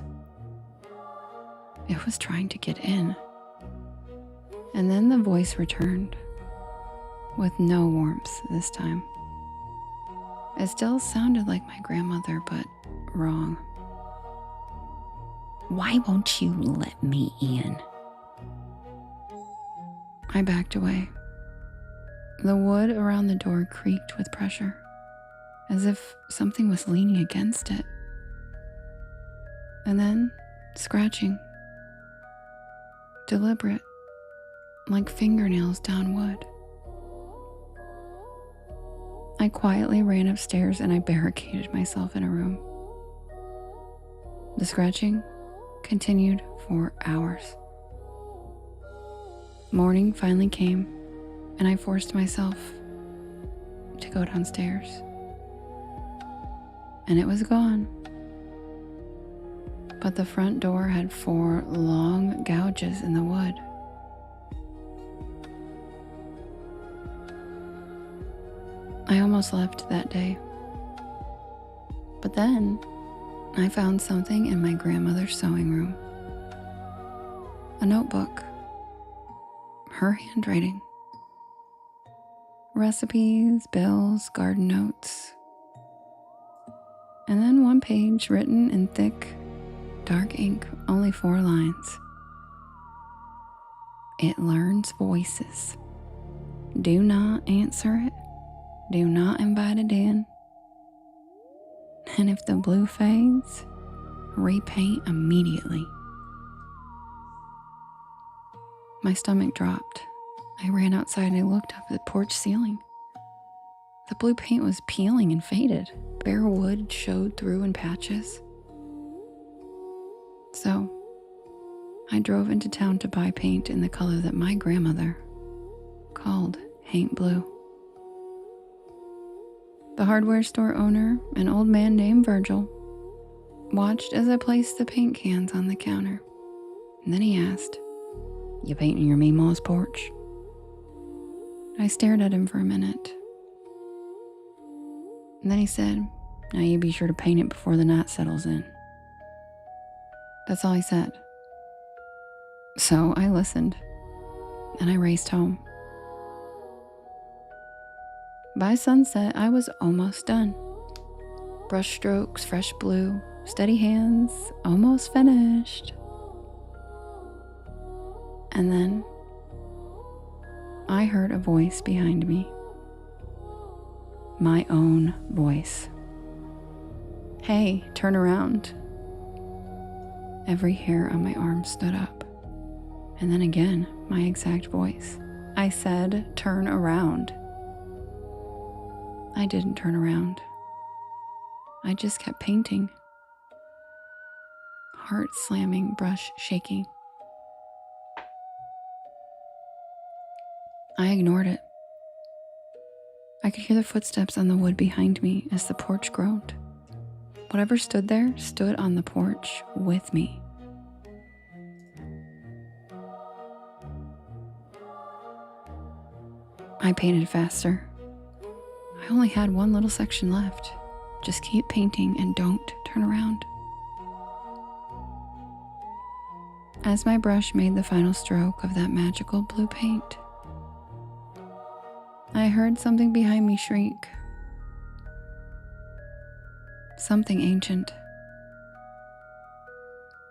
It was trying to get in. And then the voice returned, with no warmth this time. It still sounded like my grandmother, but wrong. Why won't you let me in? I backed away. The wood around the door creaked with pressure, as if something was leaning against it. And then, scratching. Deliberate, like fingernails down wood. I quietly ran upstairs and I barricaded myself in a room. The scratching continued for hours. Morning finally came, and I forced myself to go downstairs. And it was gone. But the front door had 4 long gouges in the wood. I almost left that day. But then I found something in my grandmother's sewing room. A notebook. Her handwriting. Recipes, bills, garden notes. And then one page written in thick, dark ink, only 4 lines. It learns voices. Do not answer it. Do not invite it in. And if the blue fades, repaint immediately. My stomach dropped. I ran outside and I looked up at the porch ceiling. The blue paint was peeling and faded. Bare wood showed through in patches. So, I drove into town to buy paint in the color that my grandmother called Haint Blue. The hardware store owner, an old man named Virgil, watched as I placed the paint cans on the counter. And then he asked, "You painting your Meemaw's porch?" I stared at him for a minute. And then he said, "Now you be sure to paint it before the night settles in." That's all he said. So I listened, and I raced home. By sunset, I was almost done. Brush strokes, fresh blue, steady hands, almost finished. And then I heard a voice behind me. My own voice. "Hey, turn around." Every hair on my arm stood up. And then again, my exact voice. I said, "Turn around." I didn't turn around. I just kept painting. Heart slamming, brush shaking. I ignored it. I could hear the footsteps on the wood behind me as the porch groaned. Whatever stood there stood on the porch with me. I painted faster. I only had one little section left. Just keep painting and don't turn around. As my brush made the final stroke of that magical blue paint, I heard something behind me shriek. Something ancient.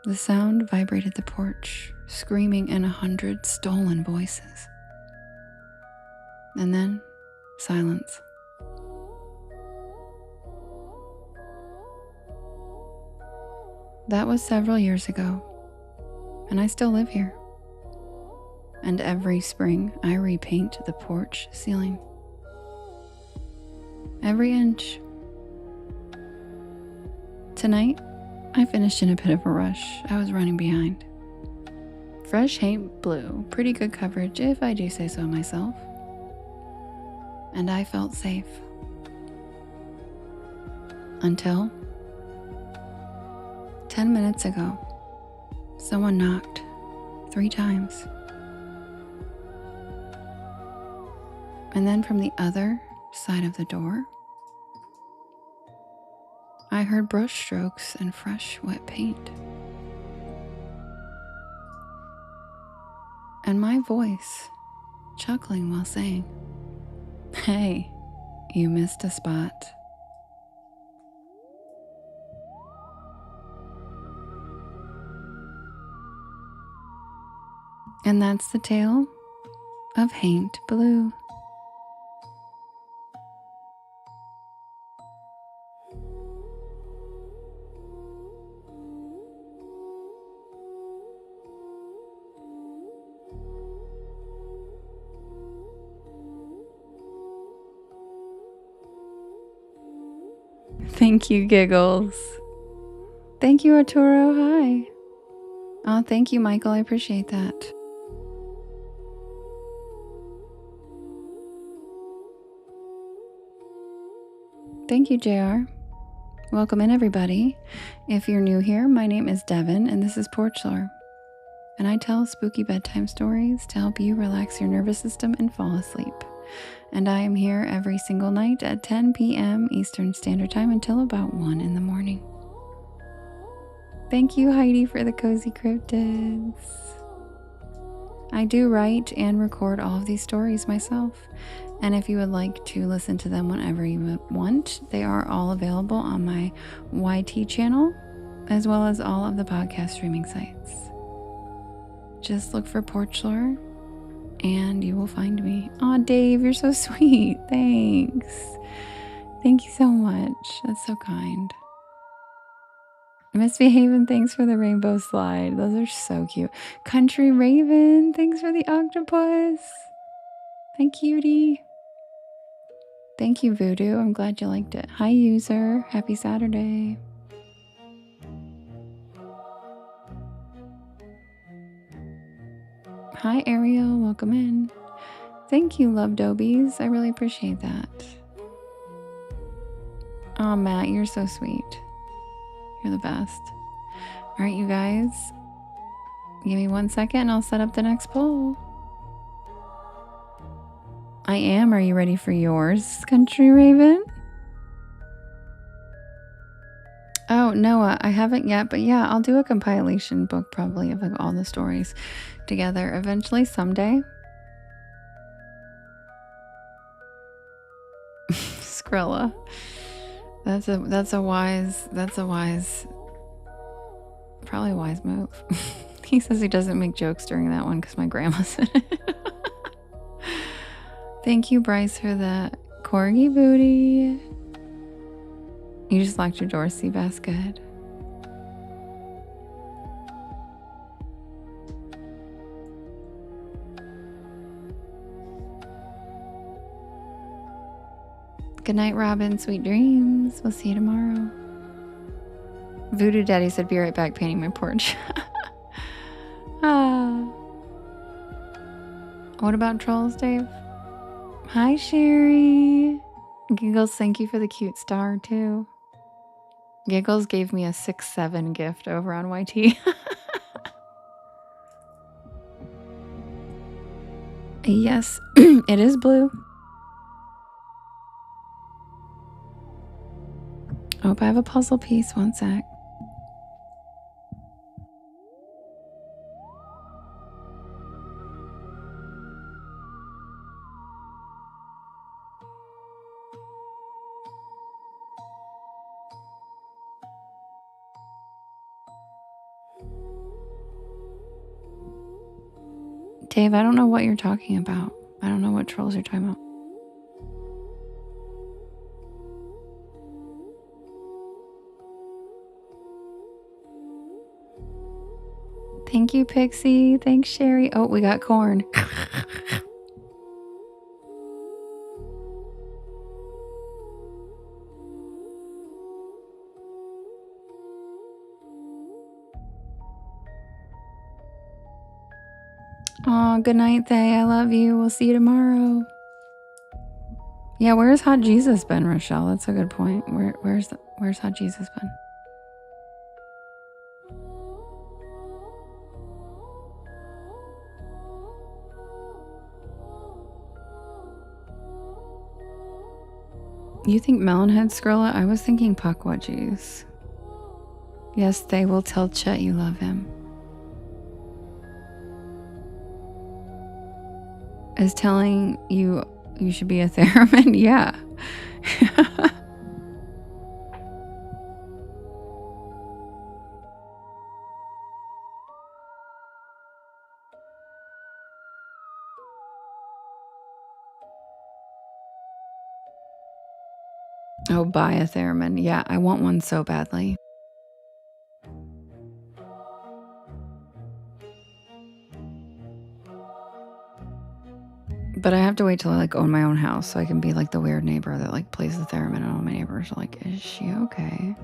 The sound vibrated the porch, screaming in 100 stolen voices. And then, silence. That was several years ago, and I still live here. And every spring, I repaint the porch ceiling. Every inch. Tonight, I finished in a bit of a rush. I was running behind. Fresh paint blue, pretty good coverage if I do say so myself. And I felt safe. Until 10 minutes ago, someone knocked 3 times. And then from the other side of the door, I heard brush strokes and fresh wet paint. And my voice chuckling while saying, "Hey, you missed a spot." And that's the tale of Haint Blue. Thank you, Giggles. Thank you, Arturo. Hi. Oh, thank you, Michael. I appreciate that. Thank you, JR. Welcome in, everybody. If you're new here, my name is Devin, and this is Porch Lore. And I tell spooky bedtime stories to help you relax your nervous system and fall asleep. And I am here every single night at 10 p.m. Eastern Standard Time until about 1 in the morning. Thank you, Heidi, for the cozy cryptids. I do write and record all of these stories myself. And if you would like to listen to them whenever you want, they are all available on my YT channel, as well as all of the podcast streaming sites. Just look for Porch Lore, and you will find me. Aw, Dave, you're so sweet. Thanks. Thank you so much. That's so kind. Misbehaving, thanks for the rainbow slide. Those are so cute. Country Raven, thanks for the octopus. Hi, cutie. Thank you, Voodoo. I'm glad you liked it. Hi, user. Happy Saturday. Hi, Ariel. Welcome in. Thank you, Love Dobies. I really appreciate that. Oh, Matt, you're so sweet. You're the best. All right, you guys. Give me 1 second and I'll set up the next poll. I am. Are you ready for yours, Country Raven? Oh, Noah, I haven't yet, but yeah, I'll do a compilation book probably of like all the stories together eventually someday. Skrilla. That's a wise, probably a wise move. He says he doesn't make jokes during that one because my grandma's in it. Thank you, Bryce, for the corgi booty. You just locked your door, Seabass. Good. Good night, Robin. Sweet dreams. We'll see you tomorrow. Voodoo Daddy said, be right back painting my porch. What about trolls, Dave? Hi, Sherry. Giggles, thank you for the cute star, too. Giggles gave me a 6-7 gift over on YT. Yes, it is blue. I hope I have a puzzle piece. 1 sec. Dave, I don't know what you're talking about. I don't know what trolls you're talking about. Thank you, Pixie. Thanks, Sherry. Oh, we got corn. Oh, good night, Thay. I love you. We'll see you tomorrow. Yeah, where's Hot Jesus been, Rochelle? That's a good point. Where's Hot Jesus been? You think Melonhead, Skrilla? I was thinking Puckwudgies. Yes, they will tell Chet you love him. Is telling you should be a theremin? Yeah. Oh, buy a theremin. Yeah, I want one so badly. But I have to wait till I like own my own house so I can be like the weird neighbor that like plays the theremin and all my neighbors are like, is she okay?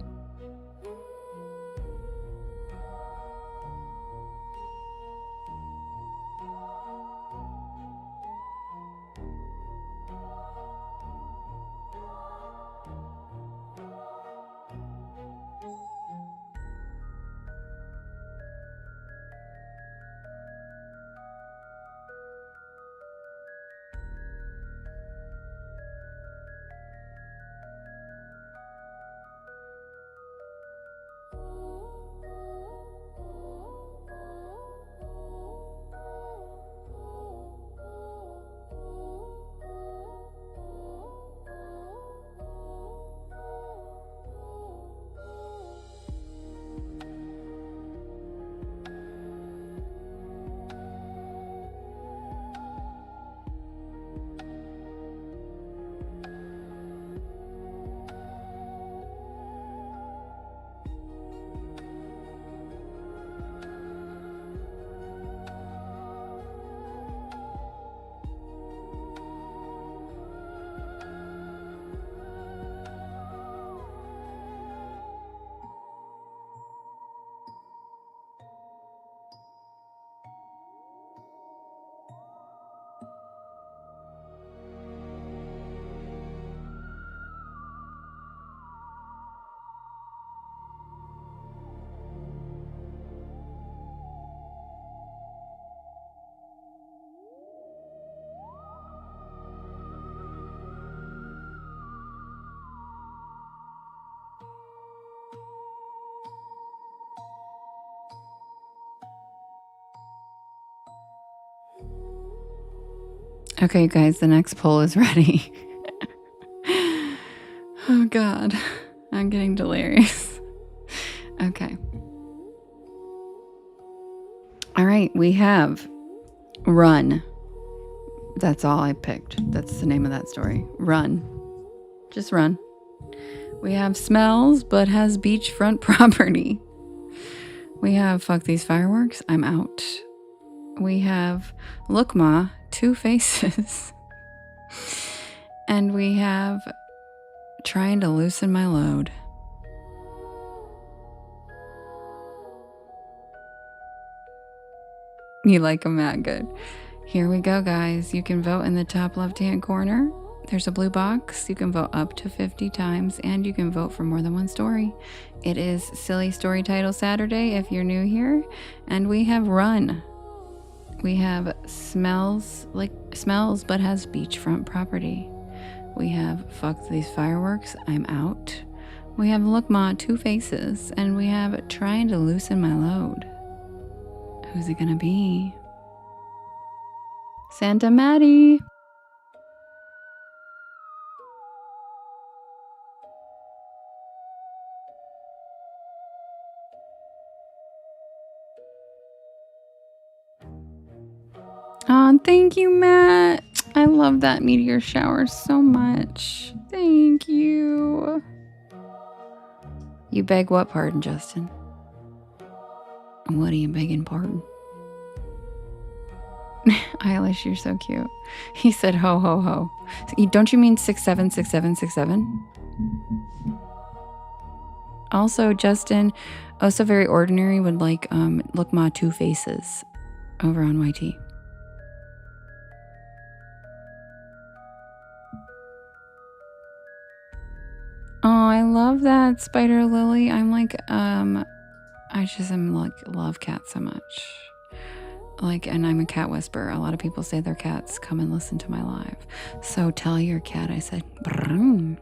Okay, guys, the next poll is ready. Oh, God. I'm getting delirious. Okay. All right, we have Run. That's all I picked. That's the name of that story. Run. Just run. We have Smells, but has beachfront property. We have Fuck These Fireworks, I'm out. We have Look Ma, Two Faces. And we have Trying to Loosen My Load. You like them, Matt? Good. Here we go, guys. You can vote in the top left-hand corner. There's a blue box. You can vote up to 50 times, and you can vote for more than one story. It is Silly Story Title Saturday if you're new here. And we have Run. We have Smells, but has beachfront property. We have Fuck These Fireworks, I'm out. We have Look Ma, Two Faces. And we have Trying to Loosen My Load. Who's it gonna be? Santa Maddie. Oh, thank you, Matt. I love that meteor shower so much. Thank you. You beg what pardon, Justin? What are you begging pardon? Eilish, you're so cute. He said ho ho ho. Don't you mean 676767? Also, Justin, Also Very Ordinary would like Look Ma, Two Faces over on YT. Oh, I love that, Spider Lily. I'm like, I just am like, love cats so much. Like, and I'm a cat whisperer. A lot of people say their cats come and listen to my live. So tell your cat I said, Brum.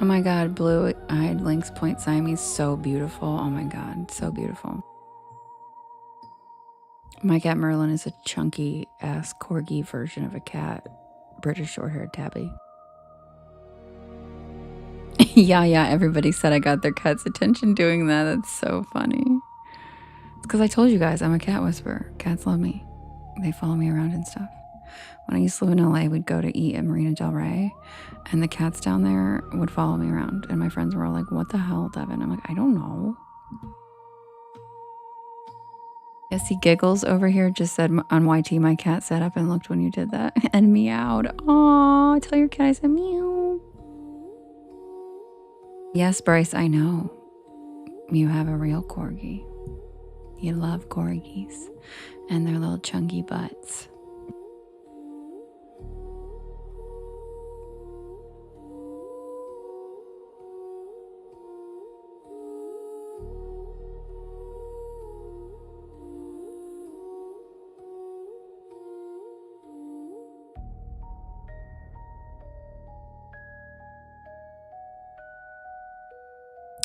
Oh my God, blue-eyed lynx point Siamese, so beautiful. Oh my God, so beautiful. My cat Merlin is a chunky ass corgi version of a cat, British short-haired tabby. Yeah, everybody said I got their cat's attention doing that. That's so funny. It's because I told you guys I'm a cat whisperer. Cats love me. They follow me around and stuff. When I used to live in LA, we'd go to eat at Marina Del Rey, and the cats down there would follow me around. And my friends were all like, what the hell, Devin? I'm like, I don't know. Yes, he giggles over here. Just said on YT, my cat sat up and looked when you did that and meowed. Aw, tell your cat I said meow. Yes, Bryce, I know. You have a real corgi. You love corgis and their little chunky butts.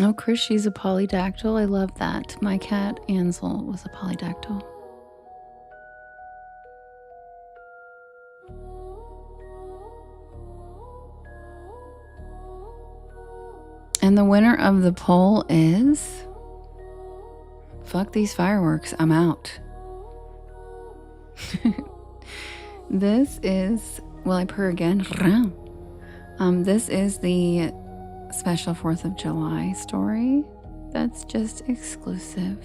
Oh, Chris, she's a polydactyl. I love that. My cat, Ansel, was a polydactyl. And the winner of the poll is... Fuck These Fireworks, I'm out. This is... Will I purr again? This is the special 4th of July story that's just exclusive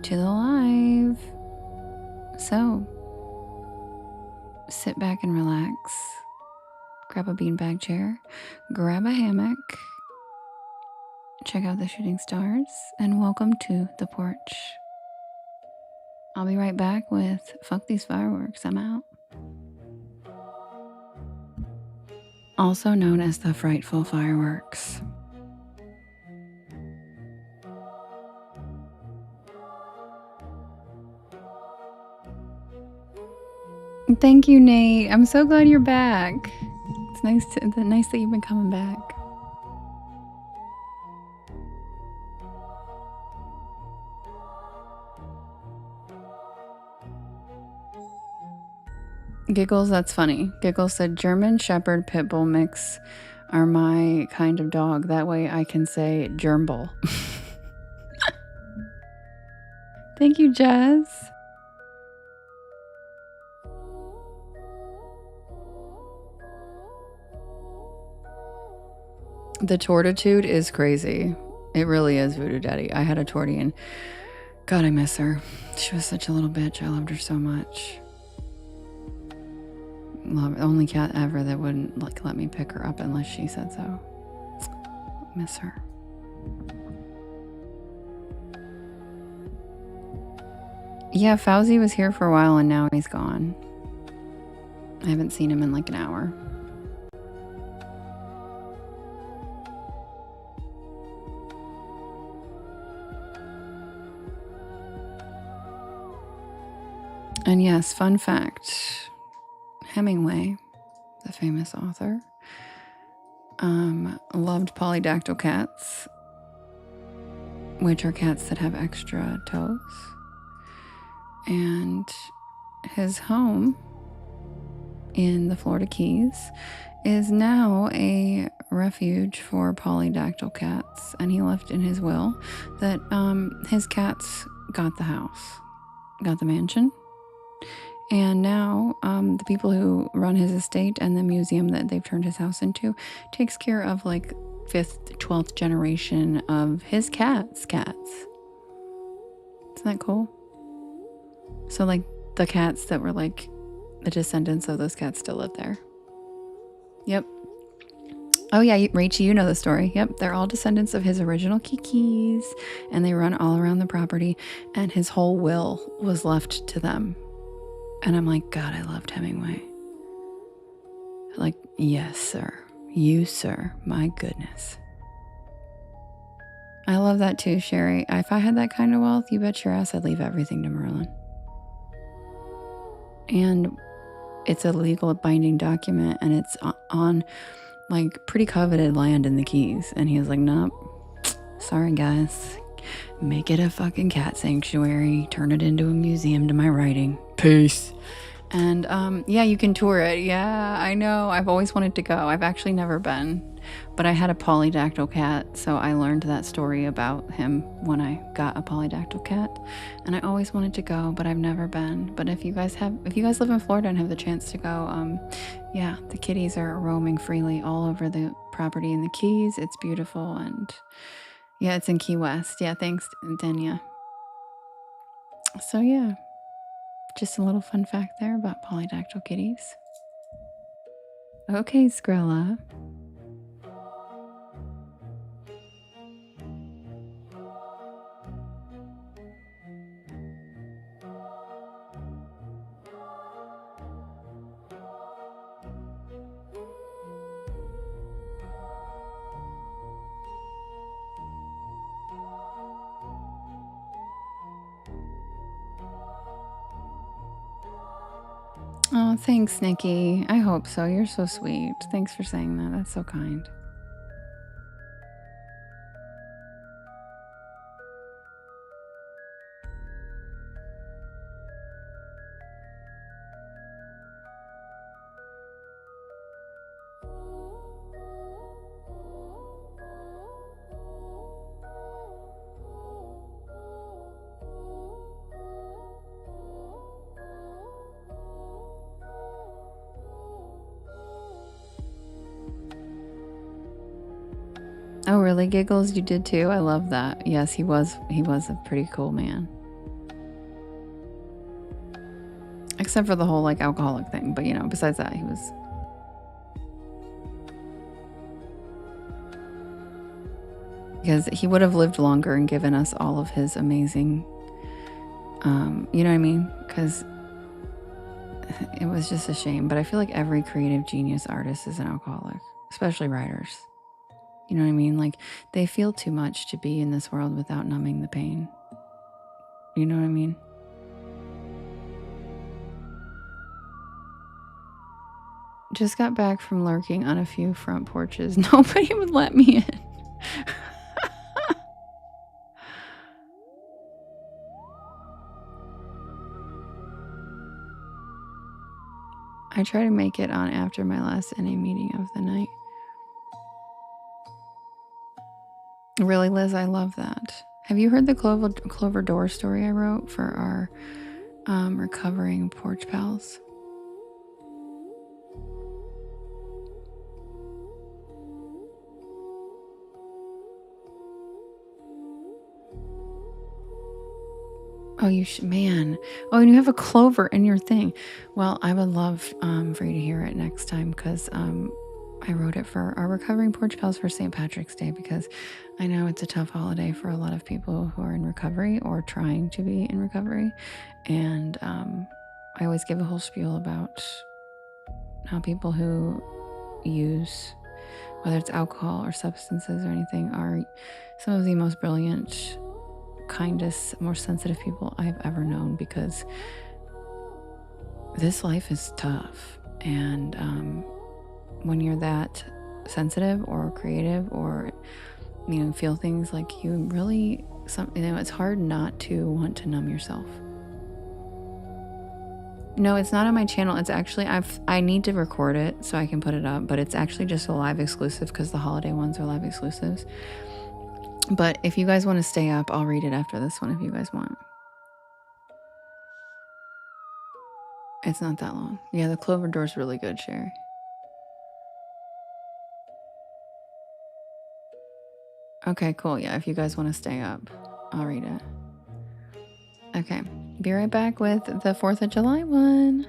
to the live. So, sit back and relax. Grab a beanbag chair. Grab a hammock. Check out the shooting stars. And welcome to the porch. I'll be right back with Fuck These Fireworks. I'm out. Also known as the Frightful Fireworks. Thank you, Nate. I'm so glad you're back. It's nice that you've been coming back. Giggles, that's funny. Giggles said German Shepherd Pitbull mix are my kind of dog. That way I can say germbull. Thank you, Jess. The tortitude is crazy. It really is, Voodoo Daddy. I had a tortie and God, I miss her. She was such a little bitch. I loved her so much. Only cat ever that wouldn't let me pick her up unless she said so. Miss her. Yeah, Fauzi was here for a while and now he's gone. I haven't seen him in like an hour. And yes, fun fact, Hemingway, the famous author, loved polydactyl cats, which are cats that have extra toes. And his home in the Florida Keys is now a refuge for polydactyl cats. And he left in his will that his cats got the house, got the mansion. And now the people who run his estate and the museum that they've turned his house into takes care of like 5th, 12th generation of his cats. Isn't that cool? So like the cats that were like the descendants of those cats still live there. Yep. Oh yeah, Rachie, you know the story. Yep, they're all descendants of his original Kikis and they run all around the property and his whole will was left to them. And I'm like, God, I loved Hemingway. Like, yes, sir. You, sir. My goodness. I love that too, Sherry. If I had that kind of wealth, you bet your ass I'd leave everything to Merlin. And it's a legal binding document and it's on like pretty coveted land in the Keys. And he was like, nope. Sorry, guys. Make it a fucking cat sanctuary. Turn it into a museum to my writing. Peace. And yeah, you can tour it. Yeah, I know. I've always wanted to go. I've actually never been. But I had a polydactyl cat, so I learned that story about him when I got a polydactyl cat. And I always wanted to go, but I've never been. But if you guys live in Florida and have the chance to go, yeah, the kitties are roaming freely all over the property in the Keys. It's beautiful and yeah, it's in Key West. Yeah, thanks, Dania. So yeah, just a little fun fact there about polydactyl kitties. Okay, Skrilla. Oh, thanks, Nikki. I hope so. You're so sweet. Thanks for saying that. That's so kind. Oh, really, Giggles? You did too? I love that. Yes, he was a pretty cool man. Except for the whole like alcoholic thing, but you know, besides that, he was. Because he would have lived longer and given us all of his amazing You know what I mean? Because it was just a shame. But I feel like every creative genius artist is an alcoholic, especially writers. You know what I mean? Like, they feel too much to be in this world without numbing the pain. You know what I mean? Just got back from lurking on a few front porches. Nobody would let me in. I try to make it on after my last NA meeting of the night. Really, Liz, I love that. Have you heard the Clover Door story I wrote for our recovering porch pals? Oh, you should, man. Oh, and you have a clover in your thing. Well, I would love for you to hear it next time, because I wrote it for our recovering porch pals for St. Patrick's Day, because I know it's a tough holiday for a lot of people who are in recovery or trying to be in recovery. And I always give a whole spiel about how people who use, whether it's alcohol or substances or anything, are some of the most brilliant, kindest, more sensitive people I've ever known, because this life is tough. And when you're that sensitive or creative, or feel things, like, you really, it's hard not to want to numb yourself. No, it's not on my channel. It's actually, I need to record it so I can put it up, but it's actually just a live exclusive, because the holiday ones are live exclusives. But if you guys want to stay up, I'll read it after this one if you guys want. It's not that long. Yeah, the Clover Door's really good, Sherry. Okay, cool. Yeah, if you guys want to stay up, I'll read it. Okay, be right back with the 4th of July one.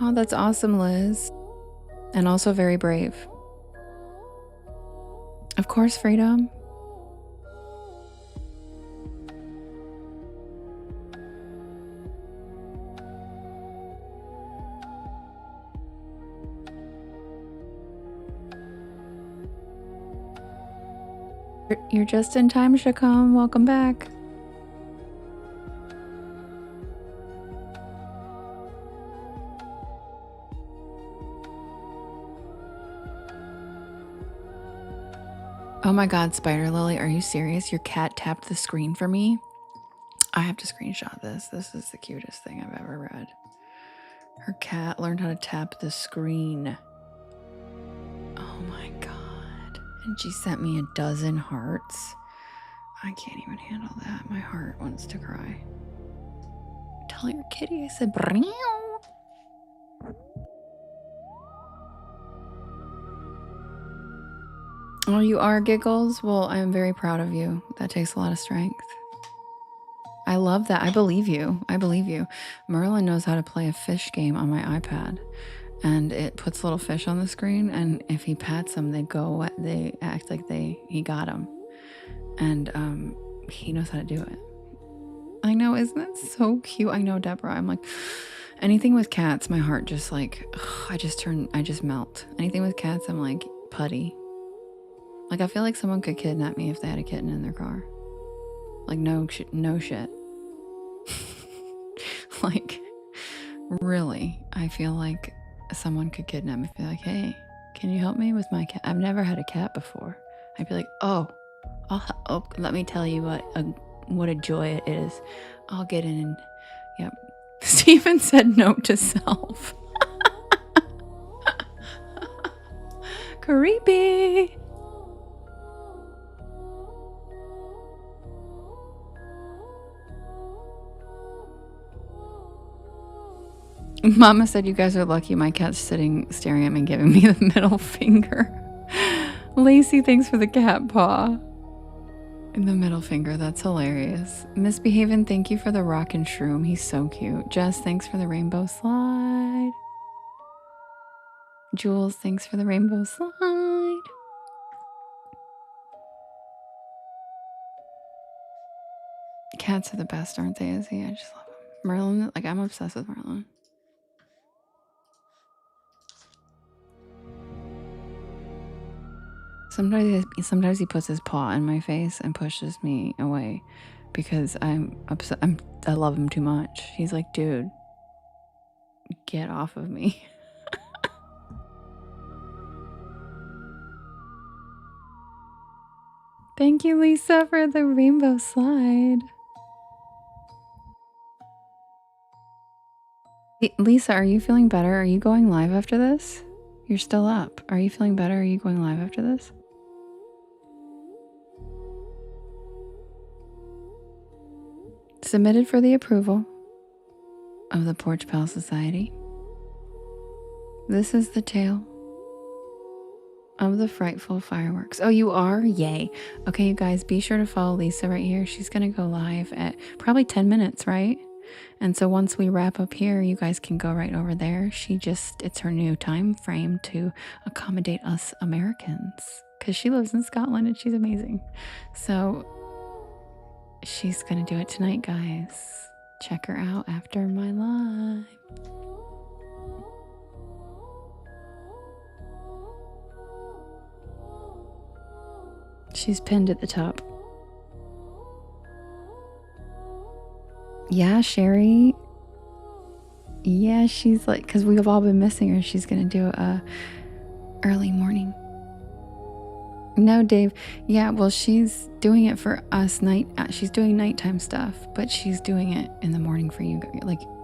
Oh, that's awesome, Liz. And also very brave. Of course, freedom. You're just in time, Shakam. Welcome back. Oh my God, Spider Lily, are you serious? Your cat tapped the screen for me? I have to screenshot this. This is the cutest thing I've ever read. Her cat learned how to tap the screen. Oh my God. And she sent me 12 hearts. I can't even handle that. My heart wants to cry. Tell your kitty I said meow. Oh, you are, Giggles? Well, I'm very proud of you. That takes a lot of strength. I love that. I believe you. I believe you. Merlin knows how to play a fish game on my iPad, and it puts little fish on the screen, and if he pats them, they act like he got them. And he knows how to do it. I know, isn't that so cute? I know, Deborah. I'm like, anything with cats, my heart just like, I just melt. Anything with cats, I'm like putty. Like, I feel like someone could kidnap me if they had a kitten in their car. Like, no shit. Like, really, I feel like someone could kidnap me. Be like, hey, can you help me with my cat? I've never had a cat before. I'd be like, oh, let me tell you what a joy it is. I'll get in and, yep. Stephen said note to self. Creepy. Mama said you guys are lucky my cat's sitting staring at me giving me the middle finger. Lacey, thanks for the cat paw. In the middle finger, that's hilarious. Misbehavin', thank you for the rockin' shroom. He's so cute. Jess, thanks for the rainbow slide. Jules, thanks for the rainbow slide. Cats are the best, aren't they, Izzy? I just love them. Merlin, like I'm obsessed with Merlin. Sometimes he puts his paw in my face and pushes me away because I'm upset. I love him too much. He's like, dude, get off of me. Thank you, Lisa, for the rainbow slide. Lisa, are you feeling better? Are you going live after this? You're still up. Are you feeling better? Are you going live after this? Submitted for the approval of the Porch Pal Society. This is the tale of the frightful fireworks. Oh, you are? Yay. Okay, you guys, be sure to follow Lisa right here. She's going to go live at probably 10 minutes, right? And so once we wrap up here, you guys can go right over there. It's her new time frame to accommodate us Americans because she lives in Scotland and she's amazing. So she's going to do it tonight, guys. Check her out after my live. She's pinned at the top. Yeah, Sherry. Yeah, she's like, because we've all been missing her. She's going to do a early morning. No, Dave. Yeah, well, she's doing it for us she's doing nighttime stuff, but she's doing it in the morning for you,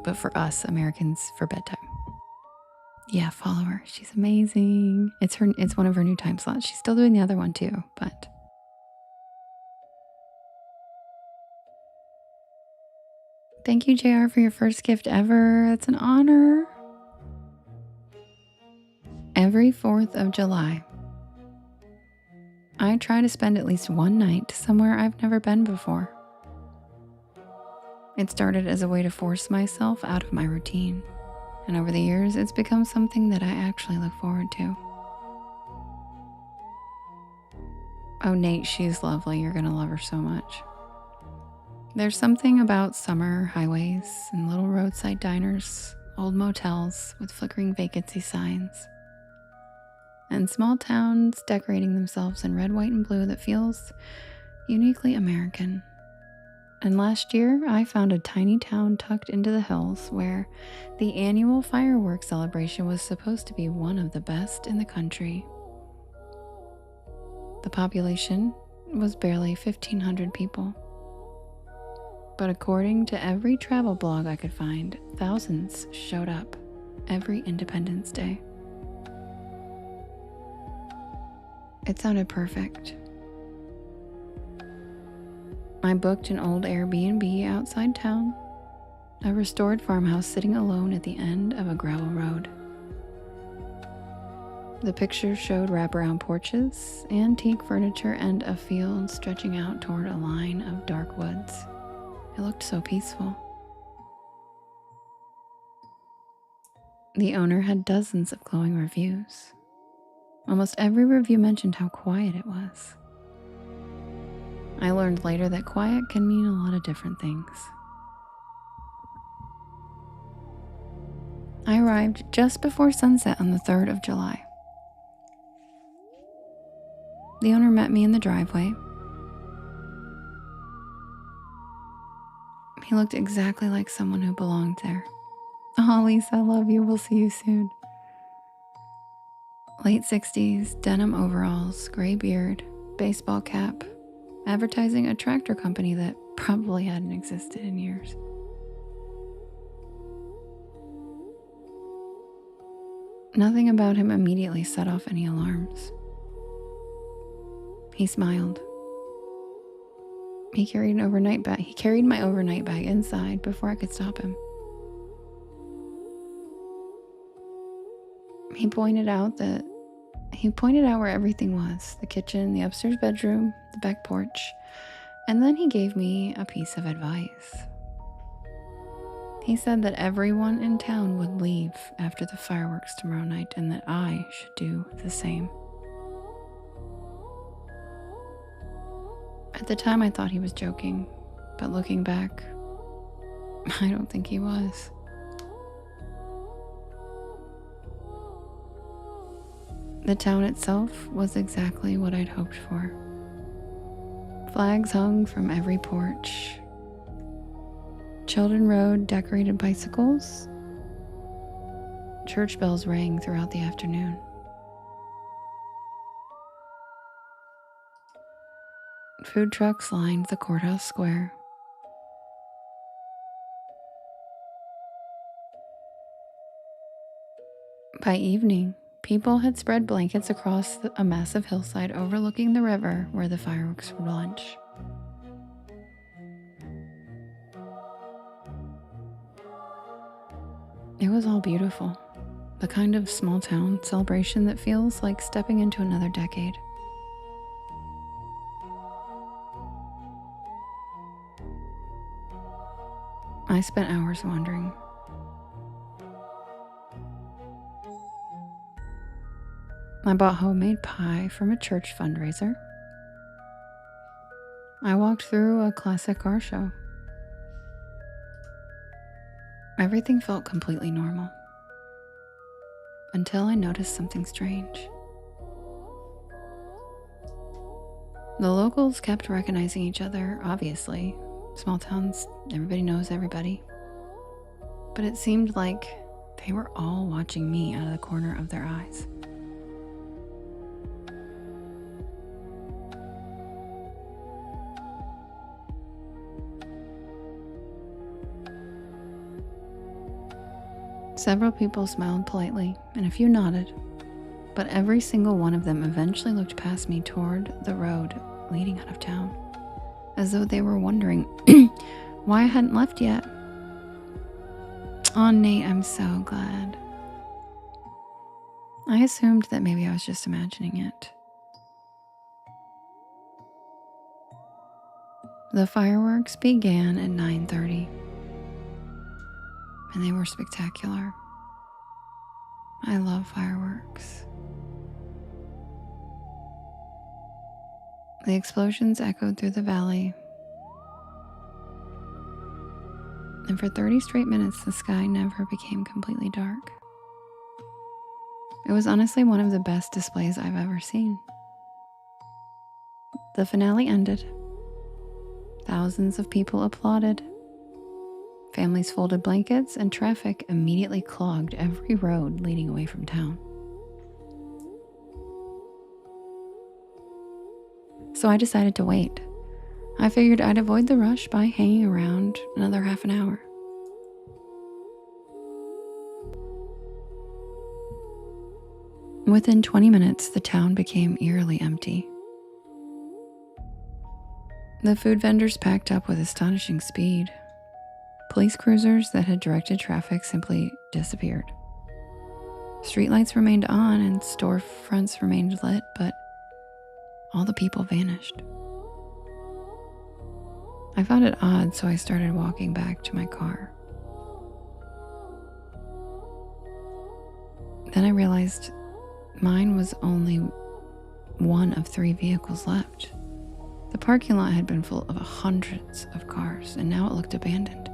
but for us Americans for bedtime. Yeah, follow her. She's amazing. It's one of her new time slots. She's still doing the other one too, but thank you, JR, for your first gift ever. It's an honor. Every 4th of July, I try to spend at least one night somewhere I've never been before. It started as a way to force myself out of my routine, and over the years, it's become something that I actually look forward to. Oh, Nate, she's lovely. You're gonna love her so much. There's something about summer highways and little roadside diners, old motels with flickering vacancy signs, and small towns decorating themselves in red, white, and blue that feels uniquely American. And last year, I found a tiny town tucked into the hills where the annual fireworks celebration was supposed to be one of the best in the country. The population was barely 1,500 people. But according to every travel blog I could find, thousands showed up every Independence Day. It sounded perfect. I booked an old Airbnb outside town, a restored farmhouse sitting alone at the end of a gravel road. The pictures showed wraparound porches, antique furniture, and a field stretching out toward a line of dark woods. It looked so peaceful. The owner had dozens of glowing reviews. Almost every review mentioned how quiet it was. I learned later that quiet can mean a lot of different things. I arrived just before sunset on the 3rd of July. The owner met me in the driveway. He looked exactly like someone who belonged there. Oh, Lisa, I love you. We'll see you soon. Late 60s, denim overalls, gray beard, baseball cap, advertising a tractor company that probably hadn't existed in years. Nothing about him immediately set off any alarms. He smiled. He carried my overnight bag inside before I could stop him. He pointed out where everything was: the kitchen, the upstairs bedroom, the back porch, and then he gave me a piece of advice. He said that everyone in town would leave after the fireworks tomorrow night and that I should do the same. At the time, I thought he was joking, but looking back, I don't think he was. The town itself was exactly what I'd hoped for. Flags hung from every porch. Children rode decorated bicycles. Church bells rang throughout the afternoon. Food trucks lined the courthouse square. By evening, people had spread blankets across a massive hillside overlooking the river where the fireworks would launch. It was all beautiful, the kind of small town celebration that feels like stepping into another decade. I spent hours wandering. I bought homemade pie from a church fundraiser. I walked through a classic car show. Everything felt completely normal, until I noticed something strange. The locals kept recognizing each other, obviously. Small towns, everybody knows everybody. But it seemed like they were all watching me out of the corner of their eyes. Several people smiled politely, and a few nodded, but every single one of them eventually looked past me toward the road leading out of town, as though they were wondering why I hadn't left yet. Oh, Nate, I'm so glad. I assumed that maybe I was just imagining it. The fireworks began at 9:30. And they were spectacular. I love fireworks. The explosions echoed through the valley. And for 30 straight minutes, the sky never became completely dark. It was honestly one of the best displays I've ever seen. The finale ended. Thousands of people applauded. Families folded blankets, and traffic immediately clogged every road leading away from town. So I decided to wait. I figured I'd avoid the rush by hanging around another half an hour. Within 20 minutes, the town became eerily empty. The food vendors packed up with astonishing speed. Police cruisers that had directed traffic simply disappeared. Streetlights remained on and storefronts remained lit, but all the people vanished. I found it odd, so I started walking back to my car. Then I realized mine was only one of 3 vehicles left. The parking lot had been full of hundreds of cars, and now it looked abandoned.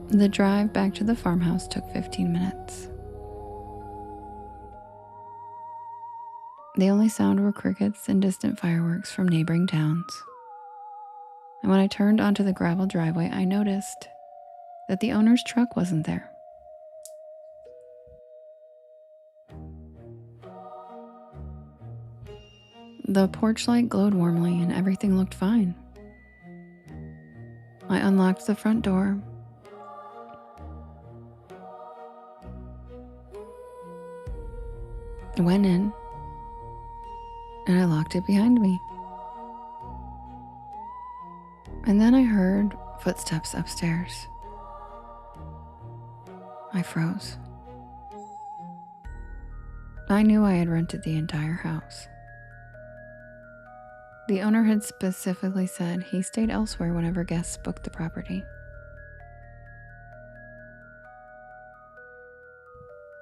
The drive back to the farmhouse took 15 minutes. The only sound were crickets and distant fireworks from neighboring towns. And when I turned onto the gravel driveway, I noticed that the owner's truck wasn't there. The porch light glowed warmly and everything looked fine. I unlocked the front door, I went in and I locked it behind me. And then I heard footsteps upstairs. I froze. I knew I had rented the entire house. The owner had specifically said he stayed elsewhere whenever guests booked the property.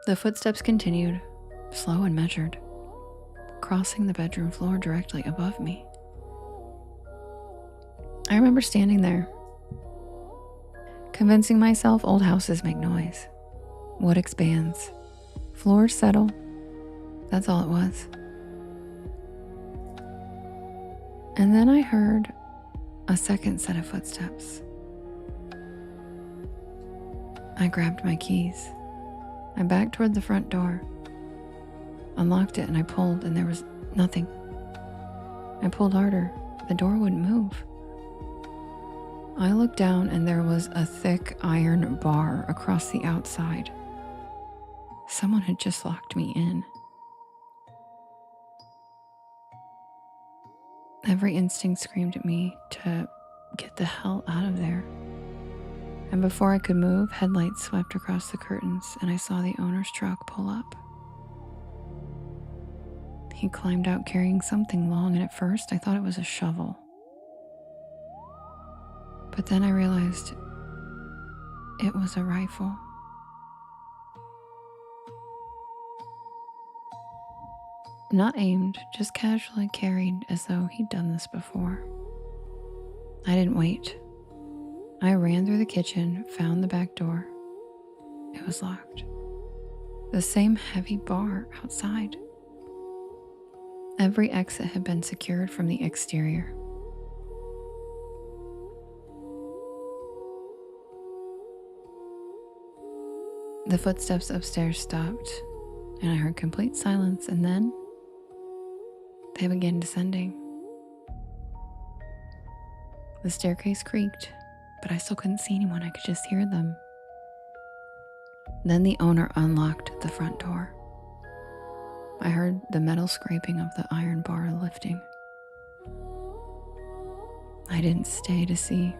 The footsteps continued, slow and measured, crossing the bedroom floor directly above me. I remember standing there, convincing myself old houses make noise. Wood expands. Floors settle. That's all it was. And then I heard a second set of footsteps. I grabbed my keys. I backed toward the front door, unlocked it, and I pulled, and there was nothing. I pulled harder. The door wouldn't move. I looked down, and there was a thick iron bar across the outside. Someone had just locked me in. Every instinct screamed at me to get the hell out of there. And before I could move, headlights swept across the curtains, and I saw the owner's truck pull up. He climbed out carrying something long, and at first I thought it was a shovel. But then I realized it was a rifle. Not aimed, just casually carried as though he'd done this before. I didn't wait. I ran through the kitchen, found the back door. It was locked. The same heavy bar outside. Every exit had been secured from the exterior. The footsteps upstairs stopped, and I heard complete silence, and then they began descending. The staircase creaked, but I still couldn't see anyone. I could just hear them. Then the owner unlocked the front door. I heard the metal scraping of the iron bar lifting. I didn't stay to see.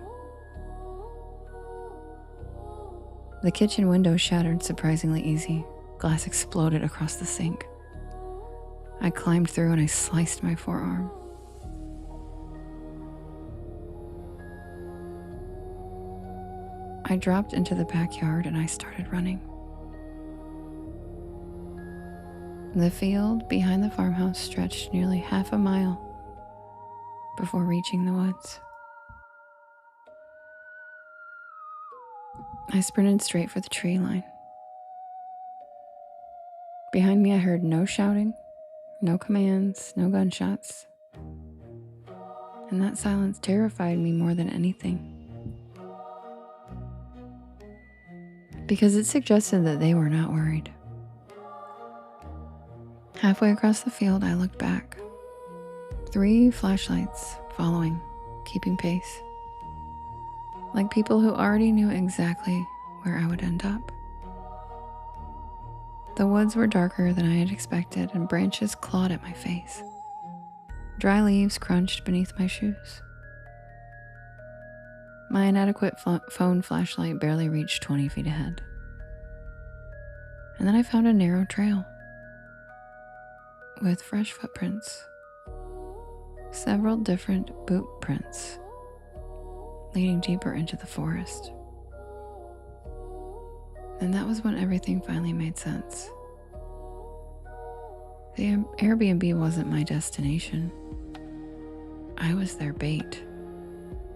The kitchen window shattered surprisingly easy. Glass exploded across the sink. I climbed through and I sliced my forearm. I dropped into the backyard and I started running. The field behind the farmhouse stretched nearly half a mile before reaching the woods. I sprinted straight for the tree line. Behind me, I heard no shouting, no commands, no gunshots. And that silence terrified me more than anything, because it suggested that they were not worried. Halfway across the field, I looked back. 3 flashlights following, keeping pace. Like people who already knew exactly where I would end up. The woods were darker than I had expected, and branches clawed at my face. Dry leaves crunched beneath my shoes. My inadequate phone flashlight barely reached 20 feet ahead. And then I found a narrow trail with fresh footprints. Several different boot prints leading deeper into the forest. And that was when everything finally made sense. The Airbnb wasn't my destination. I was their bait.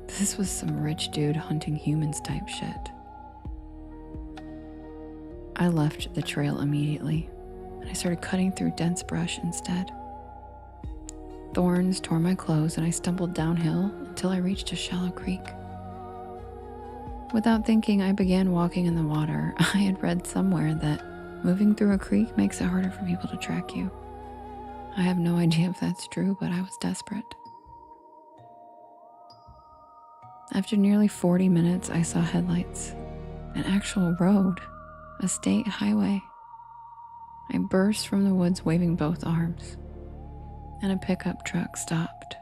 This was some rich dude hunting humans type shit. I left the trail immediately, and I started cutting through dense brush instead. Thorns tore my clothes, and I stumbled downhill until I reached a shallow creek. Without thinking, I began walking in the water. I had read somewhere that moving through a creek makes it harder for people to track you. I have no idea if that's true, but I was desperate. After nearly 40 minutes, I saw headlights, an actual road, a state highway. I burst from the woods waving both arms, and a pickup truck stopped.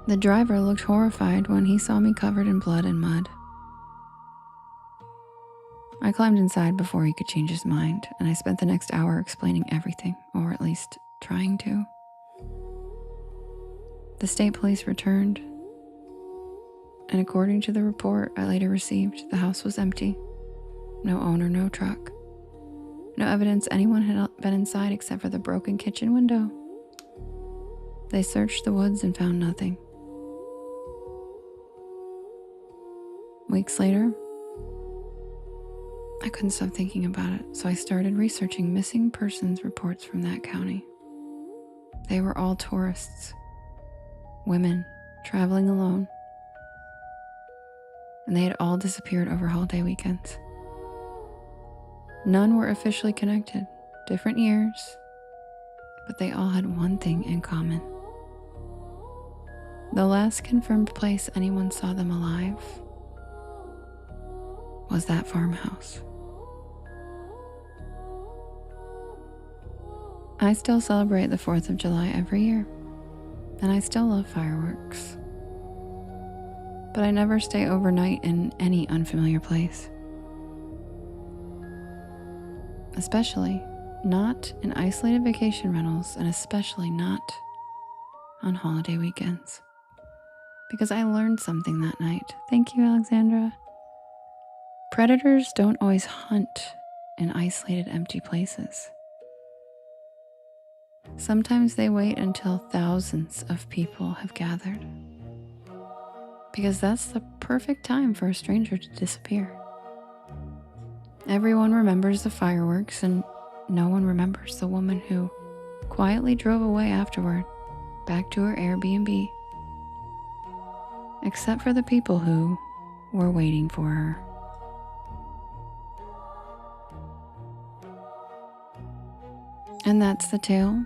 The driver looked horrified when he saw me covered in blood and mud. I climbed inside before he could change his mind, and I spent the next hour explaining everything, or at least trying to. The state police returned, and according to the report I later received, the house was empty. No owner, no truck. No evidence anyone had been inside except for the broken kitchen window. They searched the woods and found nothing. Weeks later, I couldn't stop thinking about it, so I started researching missing persons reports from that county. They were all tourists, women traveling alone, and they had all disappeared over holiday weekends. None were officially connected, different years, but they all had one thing in common. The last confirmed place anyone saw them alive was that farmhouse. I still celebrate the 4th of July every year, and I still love fireworks. But I never stay overnight in any unfamiliar place. Especially not in isolated vacation rentals, and especially not on holiday weekends. Because I learned something that night. Thank you, Alexandra. Predators don't always hunt in isolated, empty places. Sometimes they wait until thousands of people have gathered, because that's the perfect time for a stranger to disappear. Everyone remembers the fireworks, and no one remembers the woman who quietly drove away afterward, back to her Airbnb, except for the people who were waiting for her. And that's the tale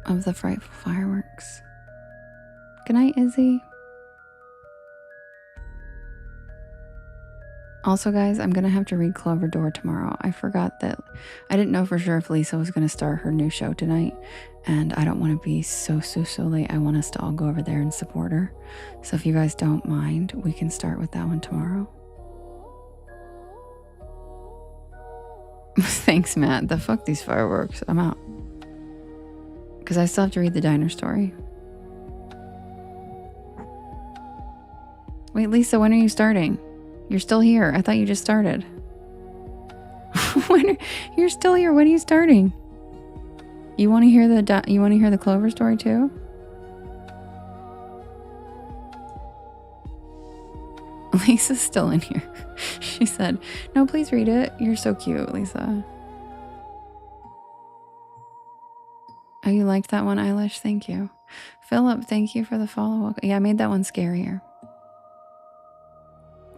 of the frightful fireworks. Good night, Izzy. Also, guys, I'm gonna have to read Clover Door tomorrow. I forgot that I didn't know for sure if Lisa was gonna start her new show tonight, and I don't want to be so late. I want us to all go over there and support her. So if you guys don't mind, we can start with that one tomorrow. Thanks, Matt. The fuck these fireworks. I'm out. Because I still have to read the diner story. Wait, Lisa, when are you starting? You're still here. I thought you just started. You're still here. When are you starting? You want to hear the Clover story too? Lisa's still in here. She said, "No, please read it. You're so cute, Lisa." Oh, you liked that one, Eilish? Thank you. Philip, thank you for the follow. Yeah, I made that one scarier.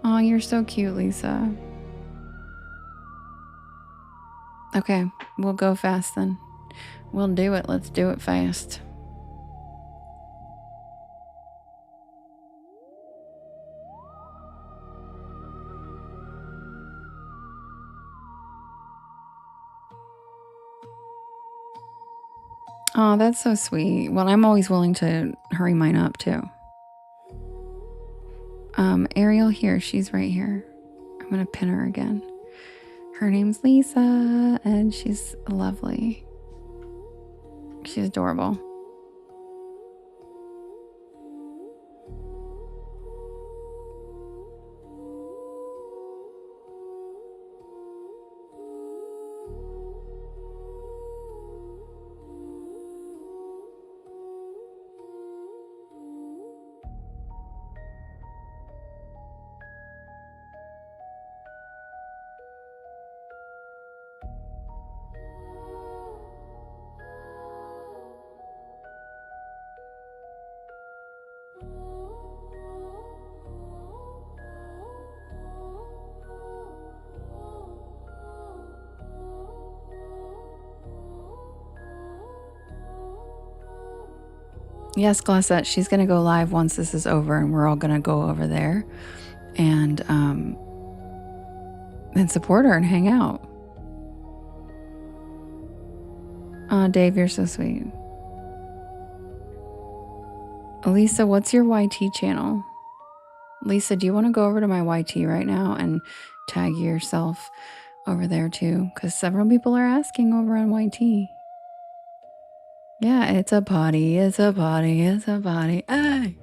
Oh, you're so cute, Lisa. Okay, we'll go fast then. We'll do it. Let's do it fast. Oh, that's so sweet. Well, I'm always willing to hurry mine up too. Ariel here, she's right here. I'm gonna pin her again. Her name's Lisa, and she's lovely. She's adorable. Yes, Glossette, she's going to go live once this is over, and we're all going to go over there. And and support her and hang out. Oh, Dave, you're so sweet. Lisa, what's your YT channel? Lisa, do you want to go over to my YT right now and tag yourself over there too? Because several people are asking over on YT. Yeah, it's a potty, it's a potty, it's a potty. Hey!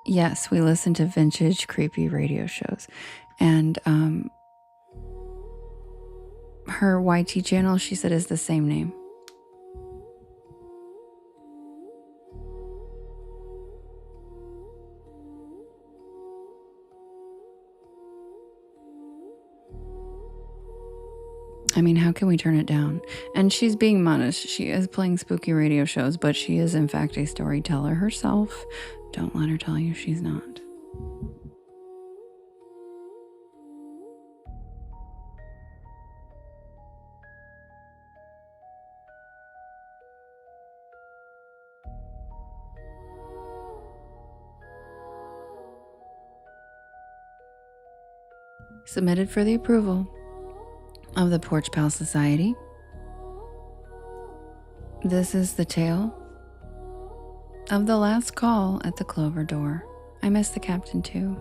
Yes, we listen to vintage creepy radio shows. And her YT channel, she said, is the same name. I mean, how can we turn it down? And she's being modest. She is playing spooky radio shows, but she is in fact a storyteller herself. Don't let her tell you she's not. Submitted for the approval of the Porch Pal Society. This is the tale of the last call at the Clover Door. I miss the captain too.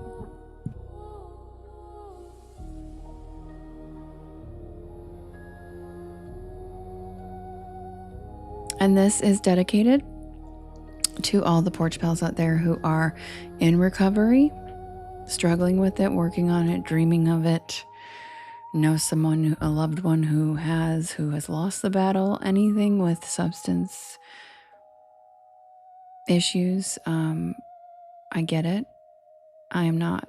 And this is dedicated to all the Porch Pals out there who are in recovery, struggling with it, working on it, dreaming of it, know someone, a loved one who has lost the battle, anything with substance issues. I get it. I am not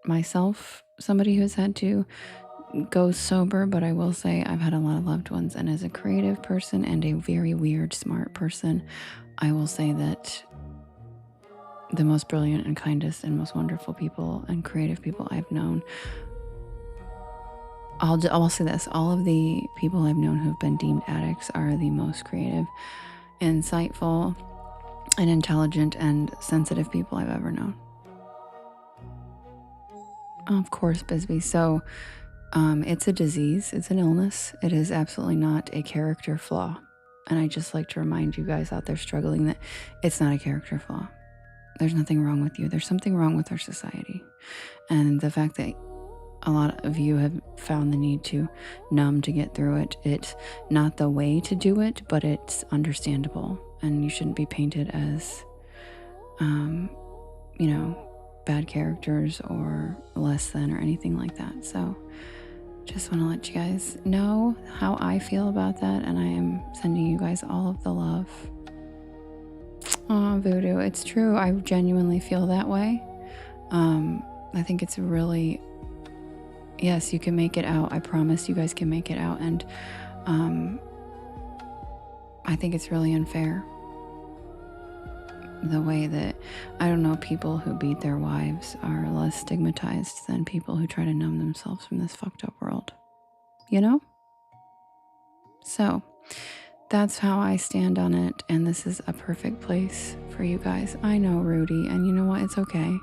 myself somebody who's had to go sober, but I will say I've had a lot of loved ones, and as a creative person and a very weird, smart person, I will say that the most brilliant and kindest and most wonderful people and creative people I've known, I'll say this, all of the people I've known who've been deemed addicts are the most creative, insightful, and intelligent and sensitive people I've ever known. Of course, Bisbee. So it's a disease, it's an illness. It is absolutely not a character flaw. And I just like to remind you guys out there struggling that it's not a character flaw. There's nothing wrong with you. There's something wrong with our society. And the fact that a lot of you have found the need to numb to get through it, it's not the way to do it, but it's understandable. And you shouldn't be painted as, bad characters or less than or anything like that. So just want to let you guys know how I feel about that. And I am sending you guys all of the love. Oh, Voodoo, it's true. I genuinely feel that way. I think it's really, yes, you can make it out. I promise you guys can make it out. And I think it's really unfair. The way that, I don't know, people who beat their wives are less stigmatized than people who try to numb themselves from this fucked up world. You know? So that's how I stand on it, and this is a perfect place for you guys. I know, Rudy, and you know what? It's okay.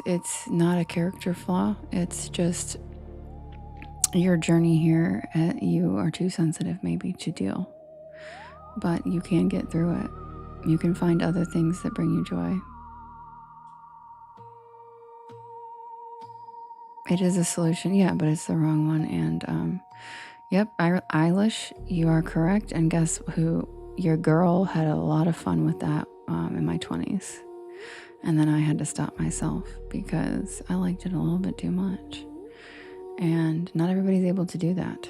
It's not a character flaw. It's just your journey here. You are too sensitive maybe to deal, but you can get through it. You can find other things that bring you joy. It is a solution, yeah, but it's the wrong one. And yep, Eilish, you are correct. And guess who? Your girl had a lot of fun with that in my 20s. And then I had to stop myself because I liked it a little bit too much. And not everybody's able to do that.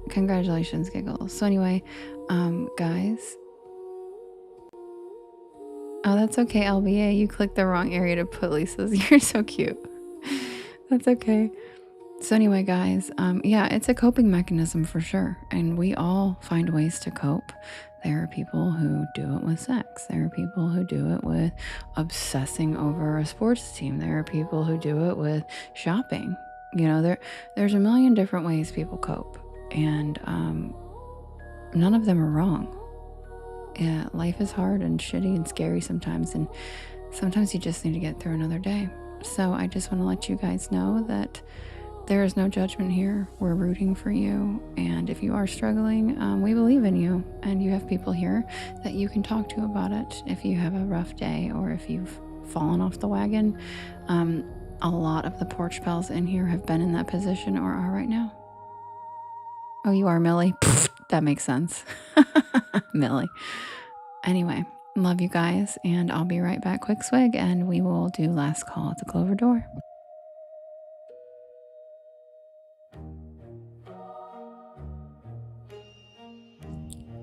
Congratulations, Giggles. So anyway, guys, Oh, that's okay, LBA. You clicked the wrong area to put Lisa's. You're so cute. That's okay. So anyway, guys, yeah, it's a coping mechanism for sure. And we all find ways to cope. There are people who do it with sex. There are people who do it with obsessing over a sports team. There are people who do it with shopping. You know, there's a million different ways people cope. And none of them are wrong. Yeah, life is hard and shitty and scary sometimes. And sometimes you just need to get through another day. So I just want to let you guys know that there is no judgment here. We're rooting for you. And if you are struggling, we believe in you. And you have people here that you can talk to about it if you have a rough day or if you've fallen off the wagon. A lot of the porch pals in here have been in that position or are right now. Oh, you are, Millie? That makes sense. Millie. Anyway, love you guys. And I'll be right back, quick swig, and we will do last call at the Clover Door.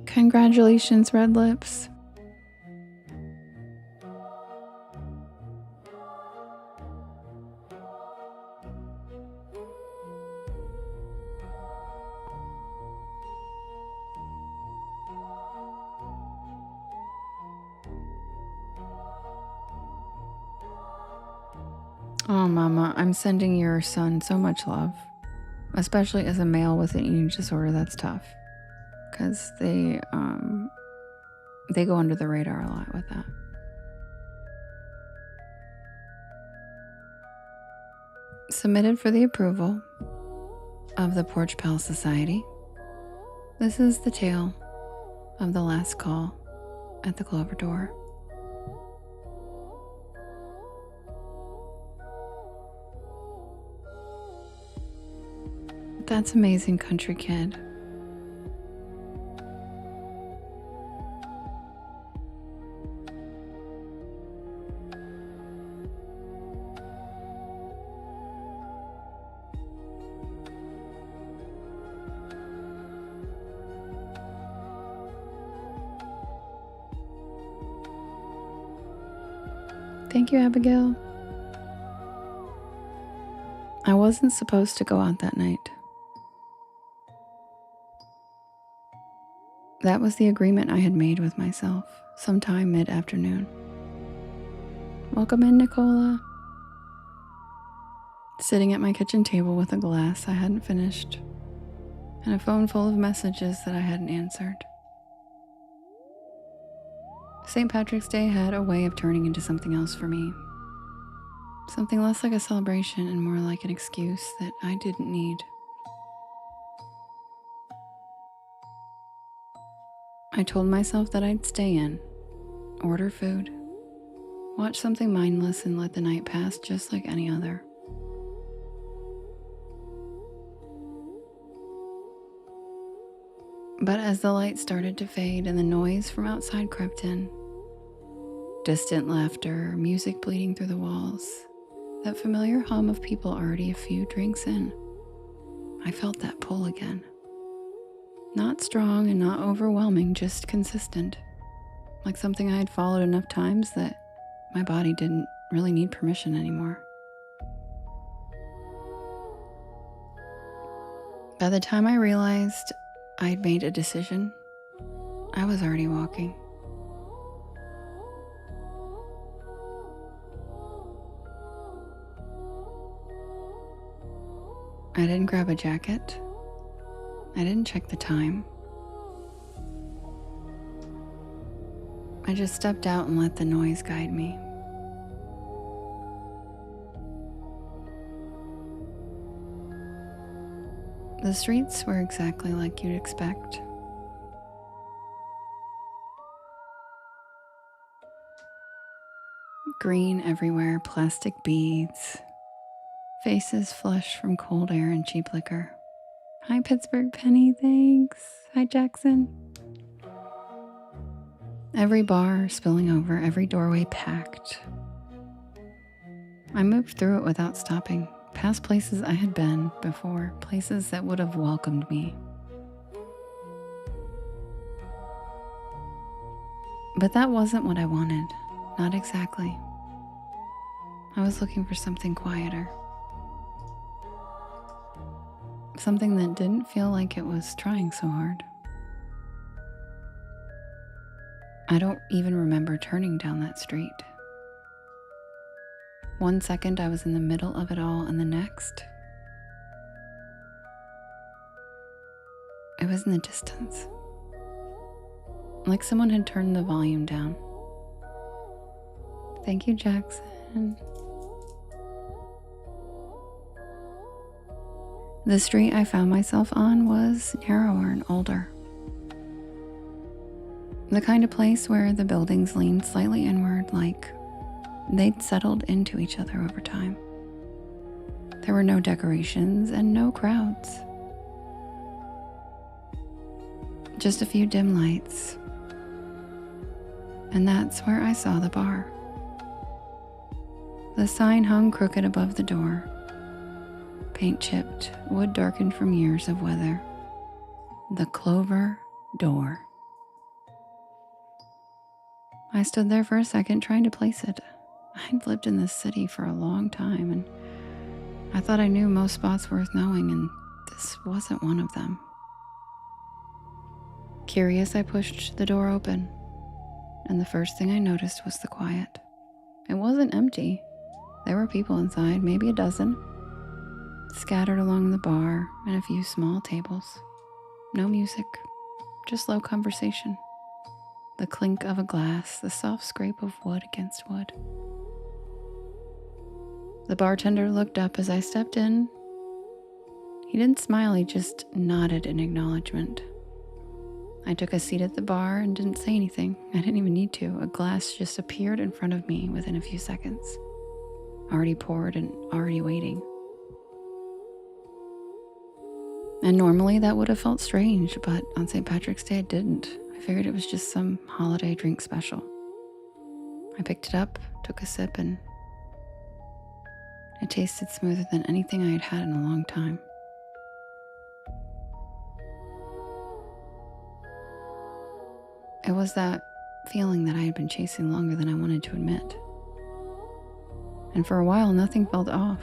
Congratulations, Red Lips. Oh, Mama, I'm sending your son so much love. Especially as a male with an eating disorder, that's tough. Because they go under the radar a lot with that. Submitted for the approval of the Porch Pal Society. This is the tale of the last call at the Clover Door. That's amazing, country kid. Thank you, Abigail. I wasn't supposed to go out that night. That was the agreement I had made with myself sometime mid-afternoon. Welcome in, Nicola. Sitting at my kitchen table with a glass I hadn't finished and a phone full of messages that I hadn't answered. St. Patrick's Day had a way of turning into something else for me. Something less like a celebration and more like an excuse that I didn't need. I told myself that I'd stay in, order food, watch something mindless, and let the night pass just like any other. But as the light started to fade and the noise from outside crept in, distant laughter, music bleeding through the walls, that familiar hum of people already a few drinks in, I felt that pull again. Not strong and not overwhelming, just consistent. Like something I had followed enough times that my body didn't really need permission anymore. By the time I realized I'd made a decision, I was already walking. I didn't grab a jacket. I didn't check the time. I just stepped out and let the noise guide me. The streets were exactly like you'd expect. Green everywhere, plastic beads, faces flush from cold air and cheap liquor. Hi, Pittsburgh Penny, thanks. Hi, Jackson. Every bar spilling over, every doorway packed. I moved through it without stopping, past places I had been before, places that would have welcomed me. But that wasn't what I wanted. not exactly. I was looking for something quieter. Something that didn't feel like it was trying so hard. I don't even remember turning down that street. One second I was in the middle of it all, and the next, it was in the distance. Like someone had turned the volume down. Thank you, Jackson. The street I found myself on was narrower and older. The kind of place where the buildings leaned slightly inward, like they'd settled into each other over time. There were no decorations and no crowds. Just a few dim lights. And that's where I saw the bar. The sign hung crooked above the door. Paint chipped, wood darkened from years of weather. The Clover Door. I stood there for a second trying to place it. I'd lived in this city for a long time, and I thought I knew most spots worth knowing, and this wasn't one of them. Curious, I pushed the door open, and the first thing I noticed was the quiet. It wasn't empty. There were people inside, maybe a dozen, scattered along the bar and a few small tables. No music, just low conversation. The clink of a glass, the soft scrape of wood against wood. The bartender looked up as I stepped in. He didn't smile, he just nodded in acknowledgement. I took a seat at the bar and didn't say anything. I didn't even need to. A glass just appeared in front of me within a few seconds. Already poured and already waiting. And normally that would have felt strange, but on St. Patrick's Day it didn't. I figured it was just some holiday drink special. I picked it up, took a sip, and it tasted smoother than anything I had had in a long time. It was that feeling that I had been chasing longer than I wanted to admit. And for a while, nothing felt off.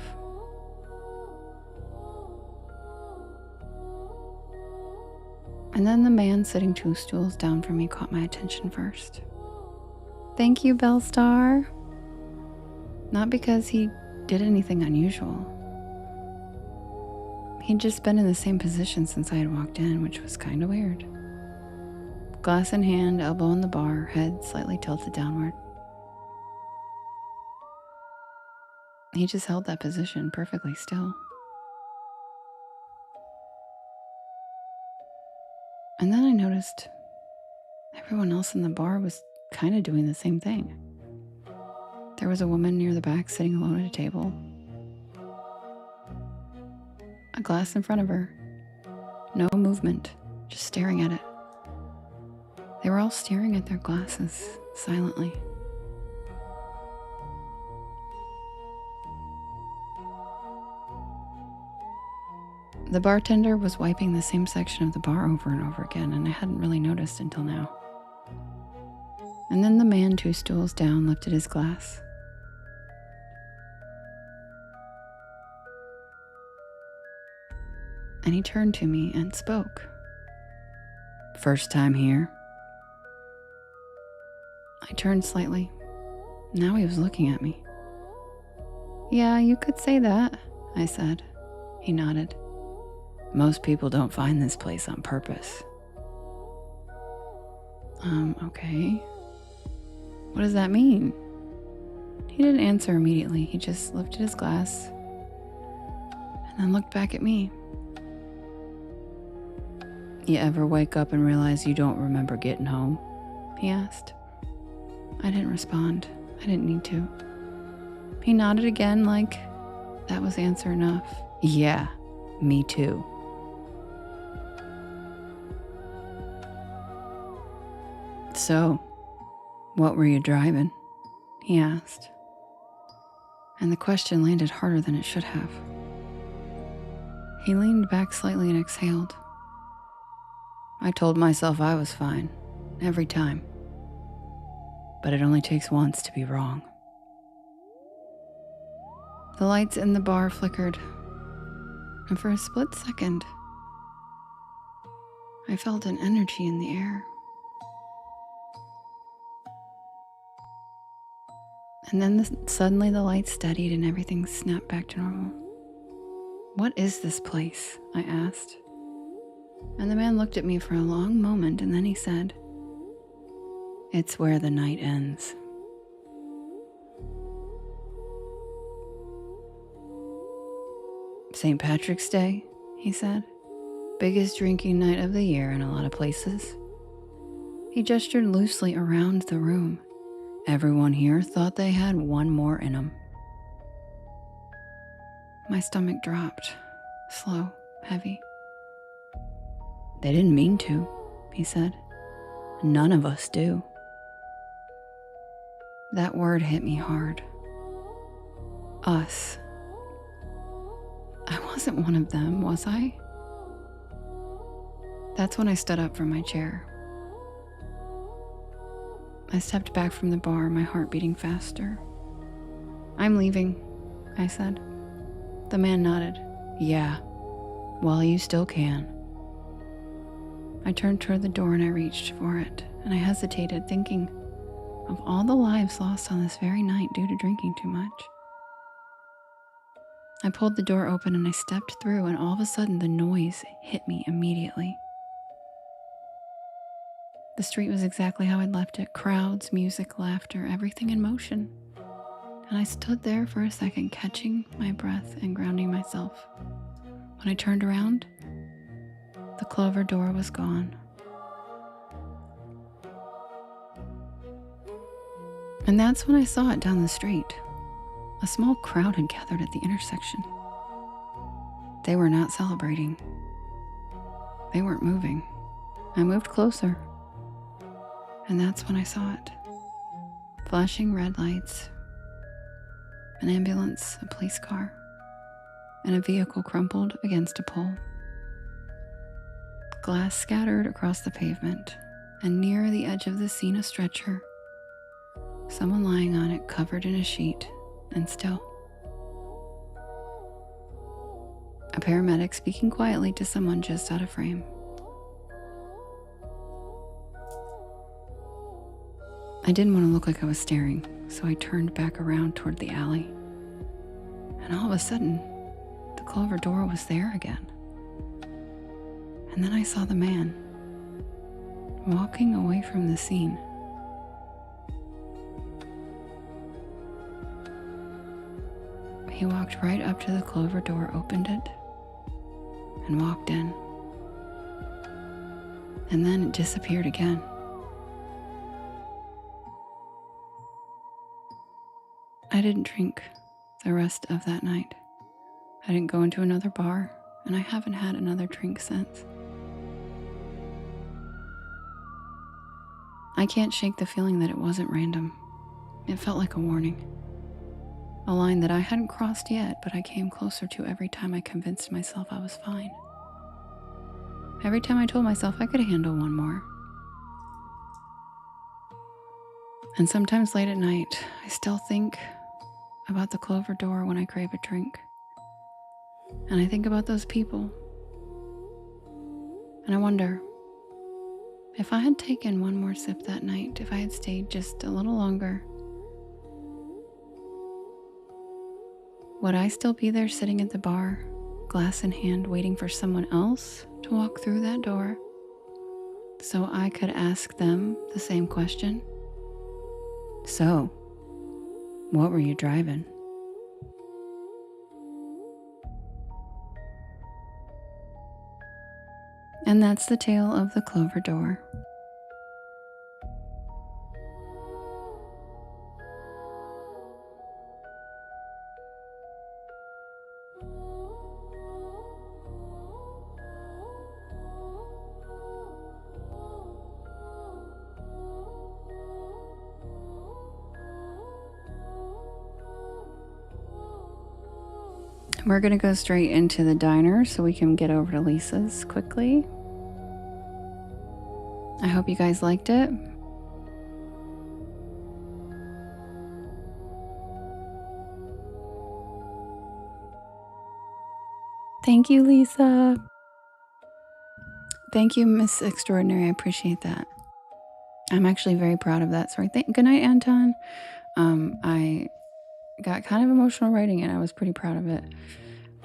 And then the man sitting 2 stools down from me caught my attention first. Thank you, Bellstar. Not because he did anything unusual. He'd just been in the same position since I had walked in, which was kind of weird. Glass in hand, elbow on the bar, head slightly tilted downward. He just held that position perfectly still. And then I noticed everyone else in the bar was kind of doing the same thing. There was a woman near the back sitting alone at a table. A glass in front of her. No movement, just staring at it. They were all staring at their glasses, silently. The bartender was wiping the same section of the bar over and over again, and I hadn't really noticed until now. And then the man 2 stools down lifted his glass. And he turned to me and spoke. First time here? I turned slightly. Now he was looking at me. Yeah, you could say that, I said. He nodded. Most people don't find this place on purpose. Okay. What does that mean? He didn't answer immediately. He just lifted his glass and then looked back at me. You ever wake up and realize you don't remember getting home? He asked. I didn't respond. I didn't need to. He nodded again like that was answer enough. Yeah, me too. So, what were you driving? He asked. And the question landed harder than it should have. He leaned back slightly and exhaled. I told myself I was fine, every time. but it only takes once to be wrong. The lights in the bar flickered, and for a split second, I felt an energy in the air. And then suddenly the lights steadied and everything snapped back to normal. "What is this place?" I asked. And the man looked at me for a long moment, and then he said, "It's where the night ends." "St. Patrick's Day," he said. "Biggest drinking night of the year in a lot of places." He gestured loosely around the room. Everyone here thought they had one more in them. My stomach dropped, slow, heavy. "They didn't mean to," he said. "None of us do." That word hit me hard. Us. I wasn't one of them, was I? That's when I stood up from my chair. I stepped back from the bar, my heart beating faster. "I'm leaving," I said. The man nodded. "Yeah, while you still can." I turned toward the door and I reached for it, and I hesitated, thinking of all the lives lost on this very night due to drinking too much. I pulled the door open and I stepped through, and all of a sudden the noise hit me immediately. The street was exactly how I'd left it. Crowds, music, laughter, everything in motion. And I stood there for a second, catching my breath and grounding myself. When I turned around, the clover door was gone. And that's when I saw it down the street. A small crowd had gathered at the intersection. They were not celebrating. They weren't moving. I moved closer. And that's when I saw it. Flashing red lights, an ambulance, a police car, and a vehicle crumpled against a pole. Glass scattered across the pavement, and near the edge of the scene a stretcher, someone lying on it covered in a sheet and still. A paramedic speaking quietly to someone just out of frame. I didn't want to look like I was staring, so I turned back around toward the alley. And all of a sudden, the clover door was there again. And then I saw the man walking away from the scene. He walked right up to the clover door, opened it, and walked in. And then it disappeared again. I didn't drink the rest of that night. I didn't go into another bar, and I haven't had another drink since. I can't shake the feeling that it wasn't random. It felt like a warning. A line that I hadn't crossed yet, but I came closer to every time I convinced myself I was fine. Every time I told myself I could handle one more. And sometimes late at night, I still think about the clover door when I crave a drink. And I think about those people. And I wonder, if I had taken one more sip that night, if I had stayed just a little longer, would I still be there sitting at the bar, glass in hand, waiting for someone else to walk through that door so I could ask them the same question? "So, what were you driving?" And that's the tale of the clover door. We're going to go straight into the diner so we can get over to Lisa's quickly. I hope you guys liked it. Thank you, Lisa. Thank you, Miss Extraordinary. I appreciate that. I'm actually very proud of that story. Good night, Anton. I got kind of emotional writing it. I was pretty proud of it.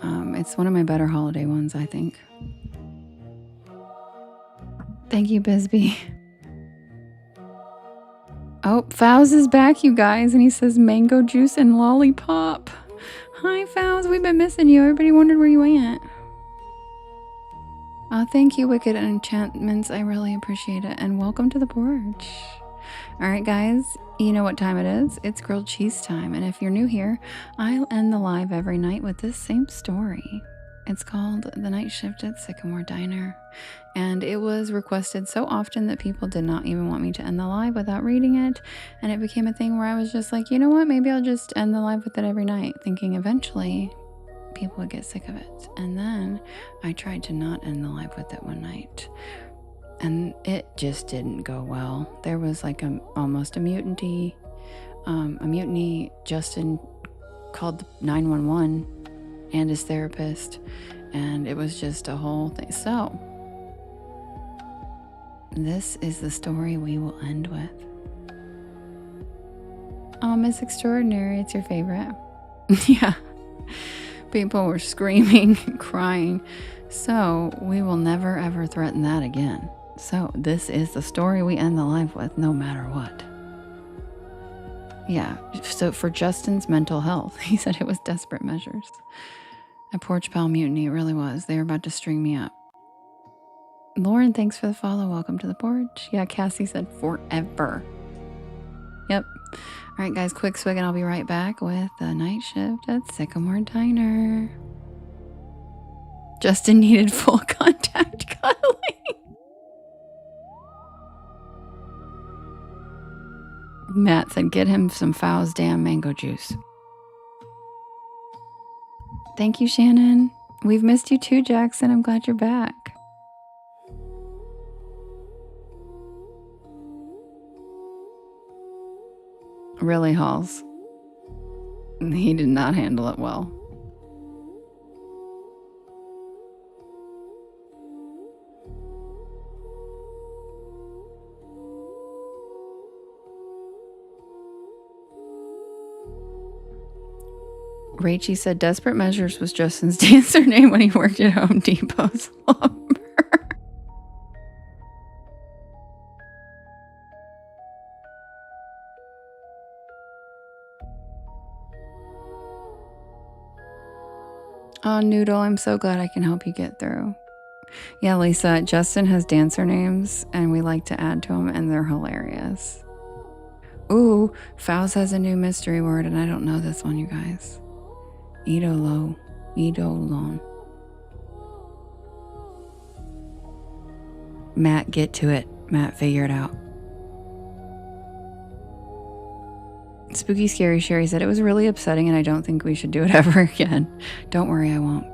It's one of my better holiday ones, I think. Thank you, Bisbee. Oh, Fowz is back, you guys, and he says mango juice and lollipop. Hi, Fowz. We've been missing you. Everybody wondered where you went. Thank you, Wicked Enchantments. I really appreciate it. And welcome to the porch. All right, guys, you know what time it is. It's grilled cheese time. And if you're new here, I'll end the live every night with this same story. It's called The Night Shift at Sycamore Diner. And it was requested so often that people did not even want me to end the live without reading it. And it became a thing where I was just like, you know what? Maybe I'll just end the live with it every night, thinking eventually people would get sick of it. And then I tried to not end the live with it one night. And it just didn't go well. There was like almost a mutiny. Justin called 911 and his therapist, and it was just a whole thing. So this is the story we will end with. Oh, Miss Extraordinary, it's your favorite. Yeah. People were screaming and crying. So we will never ever threaten that again. So this is the story we end the live with, no matter what. Yeah, so for Justin's mental health, he said it was desperate measures. A Porch Pal mutiny, it really was. They were about to string me up. Lauren, thanks for the follow. Welcome to the porch. Yeah, Cassie said forever. Yep. All right, guys, quick swig, and I'll be right back with The Night Shift at Sycamore Diner. Justin needed full contact cuddling. Matt said, get him some Fowz damn mango juice. Thank you, Shannon. We've missed you too, Jackson. I'm glad you're back. Really, Halls. He did not handle it well. Rachie said Desperate Measures was Justin's dancer name when he worked at Home Depot's lumber. Oh, Noodle, I'm so glad I can help you get through. Yeah, Lisa, Justin has dancer names, and we like to add to them, and they're hilarious. Ooh, Fowz has a new mystery word, and I don't know this one, you guys. Idolon. Matt, get to it. Matt, figure it out. Spooky Scary Sherry said it was really upsetting, and I don't think we should do it ever again. Don't worry, I won't.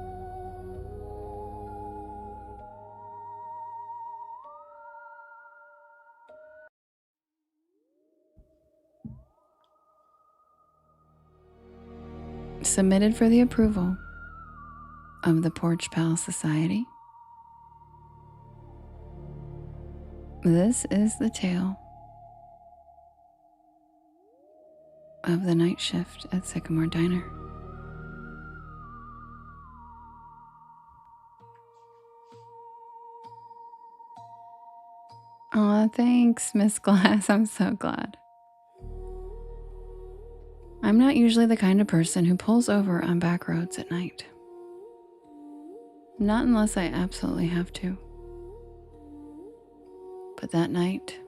Submitted for the approval of the Porch Pal Society. This is the tale of The Night Shift at Sycamore Diner. Aw, thanks, Miss Glass. I'm so glad. I'm not usually the kind of person who pulls over on back roads at night. Not unless I absolutely have to. But that night,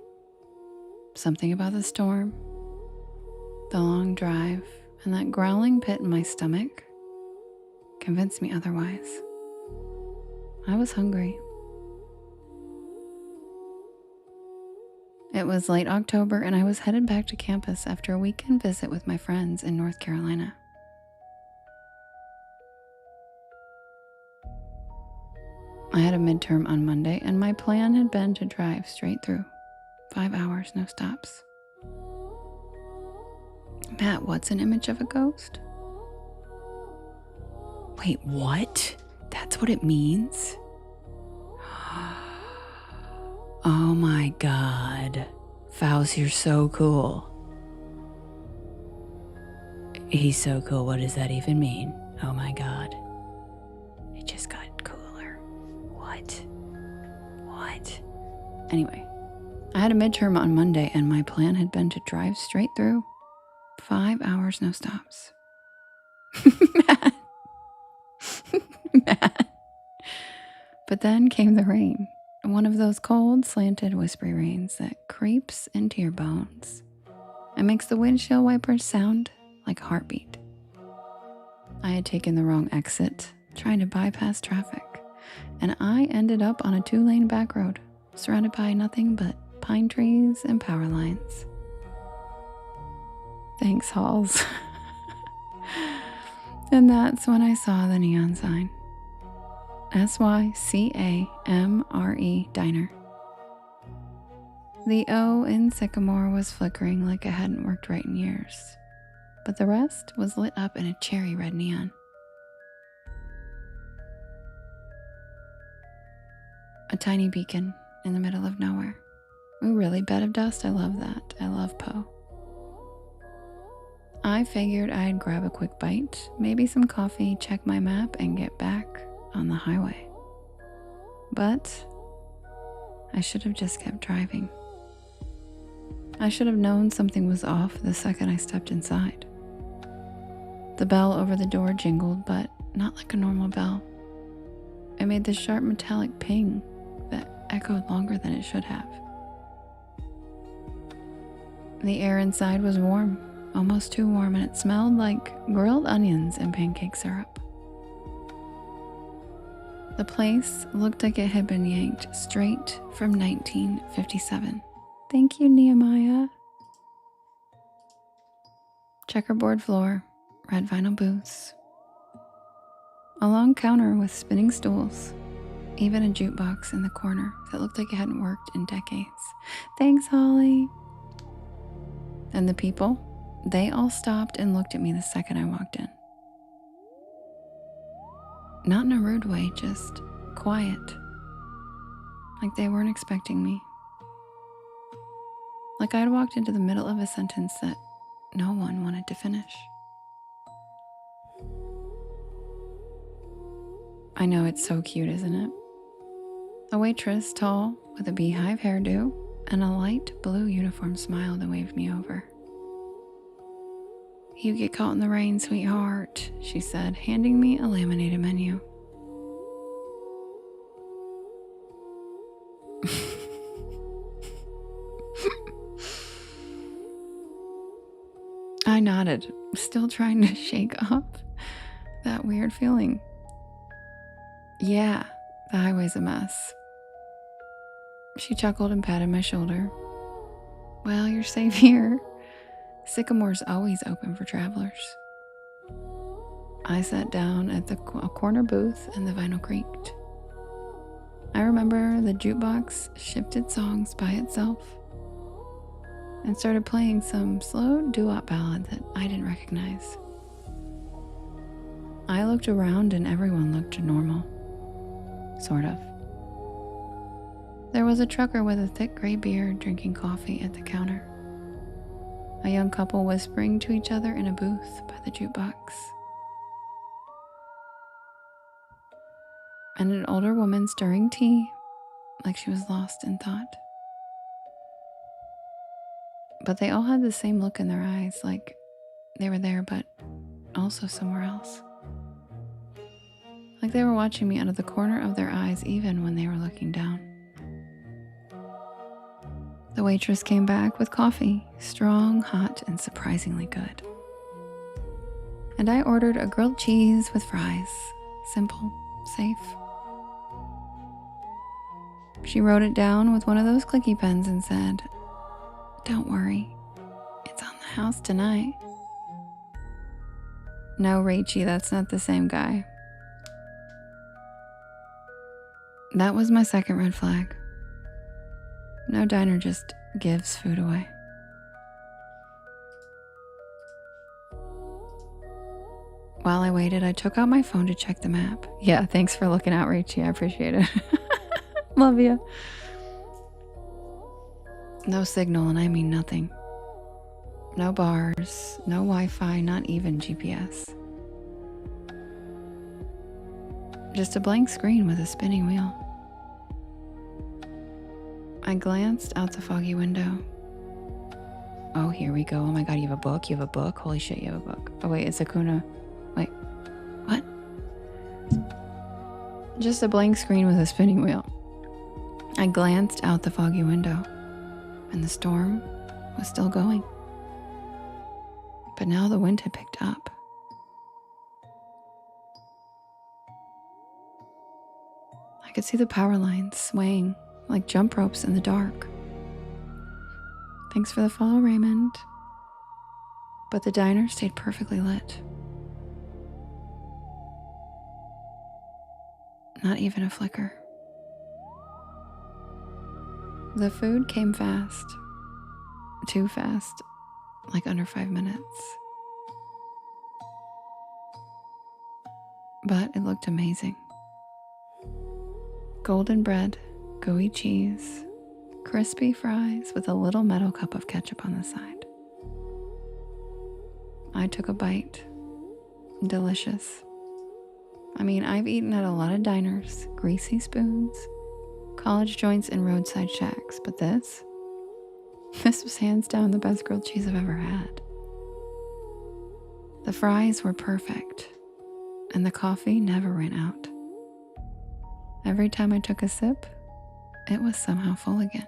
something about the storm, the long drive, and that growling pit in my stomach convinced me otherwise. I was hungry. It was late October, and I was headed back to campus after a weekend visit with my friends in North Carolina. I had a midterm on Monday, and my plan had been to drive straight through. 5 hours, no stops. Matt, what's an image of a ghost? Wait, what? That's what it means? Oh my God. Faust, you're so cool. He's so cool. What does that even mean? Oh my God. It just got cooler. What? Anyway, I had a midterm on Monday and my plan had been to drive straight through. 5 hours, no stops. Mad. Mad. But then came the rain. One of those cold, slanted, whispery rains that creeps into your bones and makes the windshield wipers sound like a heartbeat. I had taken the wrong exit, trying to bypass traffic, and I ended up on a 2-lane back road, surrounded by nothing but pine trees and power lines. Thanks, Halls. And that's when I saw the neon sign. SYCAMRE Diner. The O in Sycamore was flickering like it hadn't worked right in years, but the rest was lit up in a cherry red neon. A tiny beacon in the middle of nowhere. Ooh, really? Bed of dust? I love that. I love Poe. I figured I'd grab a quick bite, maybe some coffee, check my map, and get back on the highway. But I should have just kept driving. I should have known something was off the second I stepped inside. The bell over the door jingled, but not like a normal bell. It made this sharp metallic ping that echoed longer than it should have. The air inside was warm, almost too warm, and it smelled like grilled onions and pancake syrup. The place looked like it had been yanked straight from 1957. Thank you, Nehemiah. Checkerboard floor, red vinyl booths, a long counter with spinning stools, even a jukebox in the corner that looked like it hadn't worked in decades. Thanks, Holly. And the people, they all stopped and looked at me the second I walked in. Not in a rude way, just quiet, like they weren't expecting me. Like I'd walked into the middle of a sentence that no one wanted to finish. I know, it's so cute, isn't it? A waitress, tall, with a beehive hairdo and a light blue uniform, smiled and waved me over. You get caught in the rain, sweetheart, she said, handing me a laminated menu. I nodded, still trying to shake off that weird feeling. Yeah, the highway's a mess. She chuckled and patted my shoulder. Well, you're safe here. Sycamore's always open for travelers. I sat down at a corner booth and the vinyl creaked. I remember the jukebox shifted songs by itself and started playing some slow doo-wop ballad that I didn't recognize. I looked around and everyone looked normal. Sort of. There was a trucker with a thick gray beard drinking coffee at the counter. A young couple whispering to each other in a booth by the jukebox. And an older woman stirring tea like she was lost in thought. But they all had the same look in their eyes, like they were there but also somewhere else. Like they were watching me out of the corner of their eyes even when they were looking down. The waitress came back with coffee, strong, hot, and surprisingly good. And I ordered a grilled cheese with fries. Simple, safe. She wrote it down with one of those clicky pens and said, "Don't worry, it's on the house tonight." No, Rachie, that's not the same guy. That was my second red flag. No diner just gives food away. While I waited, I took out my phone to check the map. Yeah, thanks for looking out, Rachie. I appreciate it. Love you. No signal, and I mean nothing. No bars, no Wi-Fi, not even GPS. Just a blank screen with a spinning wheel. I glanced out the foggy window. Oh, here we go. Oh my god, you have a book? You have a book? Holy shit, you have a book. Oh wait, it's Akuna. Wait, what? Just a blank screen with a spinning wheel. I glanced out the foggy window, and the storm was still going. But now the wind had picked up. I could see the power lines swaying like jump ropes in the dark. Thanks for the follow, Raymond. But the diner stayed perfectly lit. Not even a flicker. The food came fast. Too fast. Like under 5 minutes. But it looked amazing. Golden bread, gooey cheese, crispy fries with a little metal cup of ketchup on the side. I took a bite. Delicious. I mean, I've eaten at a lot of diners, greasy spoons, college joints, and roadside shacks, but this was hands down the best grilled cheese I've ever had. The fries were perfect, and the coffee never ran out. Every time I took a sip, it was somehow full again.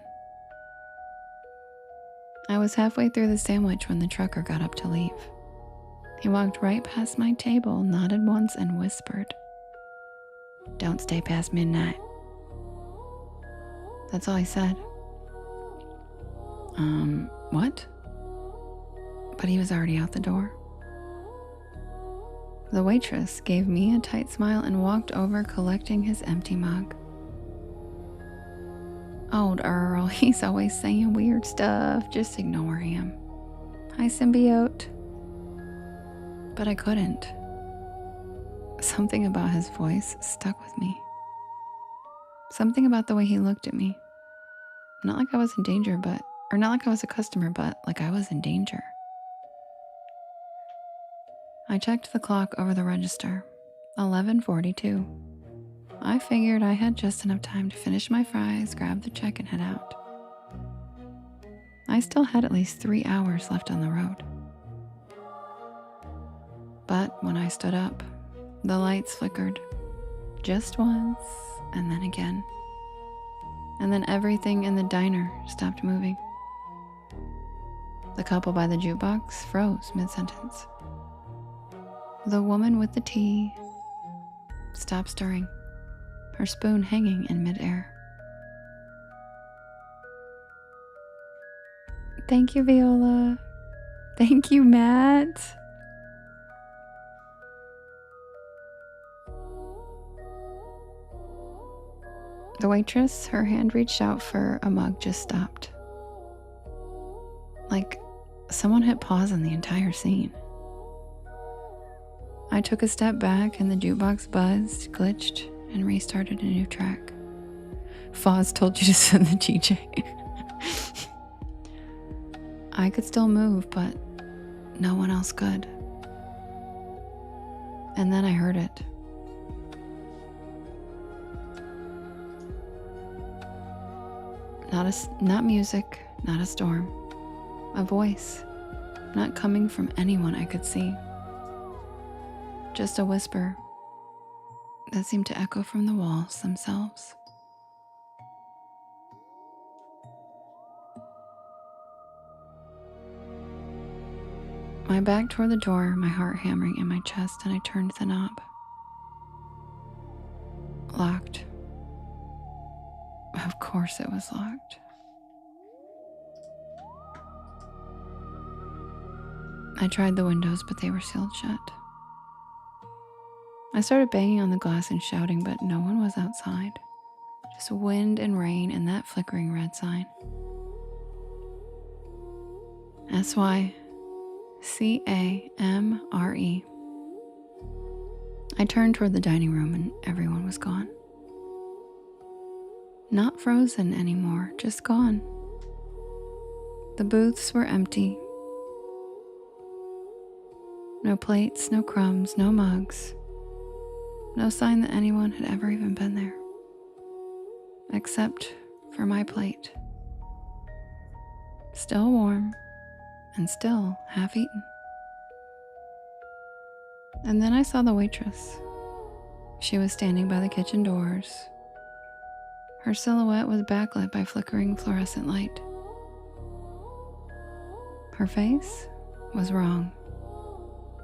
I was halfway through the sandwich when the trucker got up to leave. He walked right past my table, nodded once, and whispered, "Don't stay past midnight." That's all he said. What? But he was already out the door. The waitress gave me a tight smile and walked over, collecting his empty mug. Old Earl, he's always saying weird stuff. Just ignore him. Hi, symbiote. But I couldn't. Something about his voice stuck with me. Something about the way he looked at me. Not like I was in danger, or not like I was a customer, but like I was in danger. I checked the clock over the register. 11:42. I figured I had just enough time to finish my fries, grab the check, and head out. I still had at least 3 hours left on the road. But when I stood up, the lights flickered. Just once, and then again. And then everything in the diner stopped moving. The couple by the jukebox froze mid-sentence. The woman with the tea stopped stirring, her spoon hanging in midair. Thank you, Viola. Thank you, Matt. The waitress, her hand reached out for a mug, just stopped. Like someone hit pause on the entire scene. I took a step back and the jukebox buzzed, glitched, and restarted a new track. Foz told you to send the DJ. I could still move, but no one else could. And then I heard it. Not music, not a storm. A voice, not coming from anyone I could see. Just a whisper that seemed to echo from the walls themselves. My back toward the door, my heart hammering in my chest, and I turned the knob. Locked. Of course it was locked. I tried the windows, but they were sealed shut. I started banging on the glass and shouting, but no one was outside. Just wind and rain and that flickering red sign. SYCAMRE. I turned toward the dining room and everyone was gone. Not frozen anymore, just gone. The booths were empty. No plates, no crumbs, no mugs. No sign that anyone had ever even been there. Except for my plate. Still warm and still half eaten. And then I saw the waitress. She was standing by the kitchen doors. Her silhouette was backlit by flickering fluorescent light. Her face was wrong.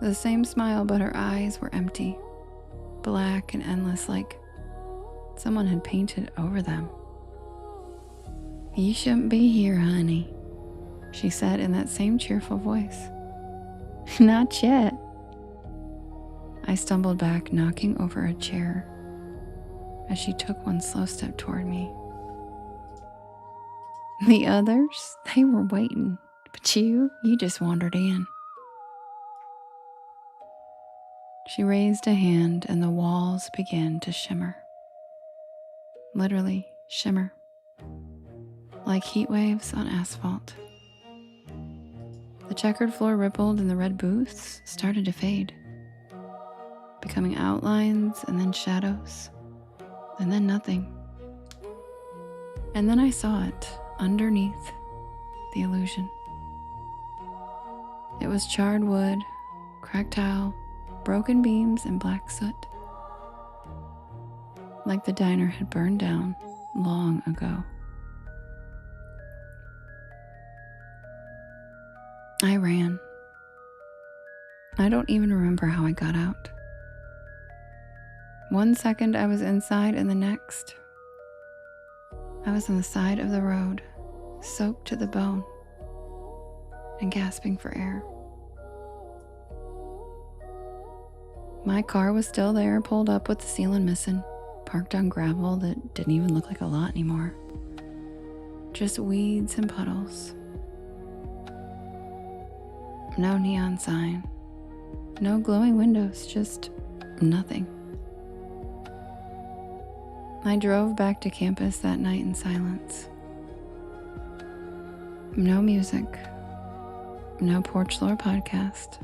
The same smile, but her eyes were empty, black and endless, like someone had painted over them. "You shouldn't be here, honey," she said in that same cheerful voice. "Not yet." I stumbled back, knocking over a chair as she took one slow step toward me. The others, they were waiting, but you just wandered in. She raised a hand and the walls began to shimmer. Literally shimmer. Like heat waves on asphalt. The checkered floor rippled and the red booths started to fade, becoming outlines and then shadows, and then nothing. And then I saw it underneath the illusion. It was charred wood, cracked tile, broken beams, and black soot. Like the diner had burned down long ago. I ran. I don't even remember how I got out. 1 second I was inside and the next I was on the side of the road, soaked to the bone and gasping for air. My car was still there, pulled up with the ceiling missing, parked on gravel that didn't even look like a lot anymore. Just weeds and puddles. No neon sign. No glowing windows, just nothing. I drove back to campus that night in silence. No music. No Porch Lore podcast.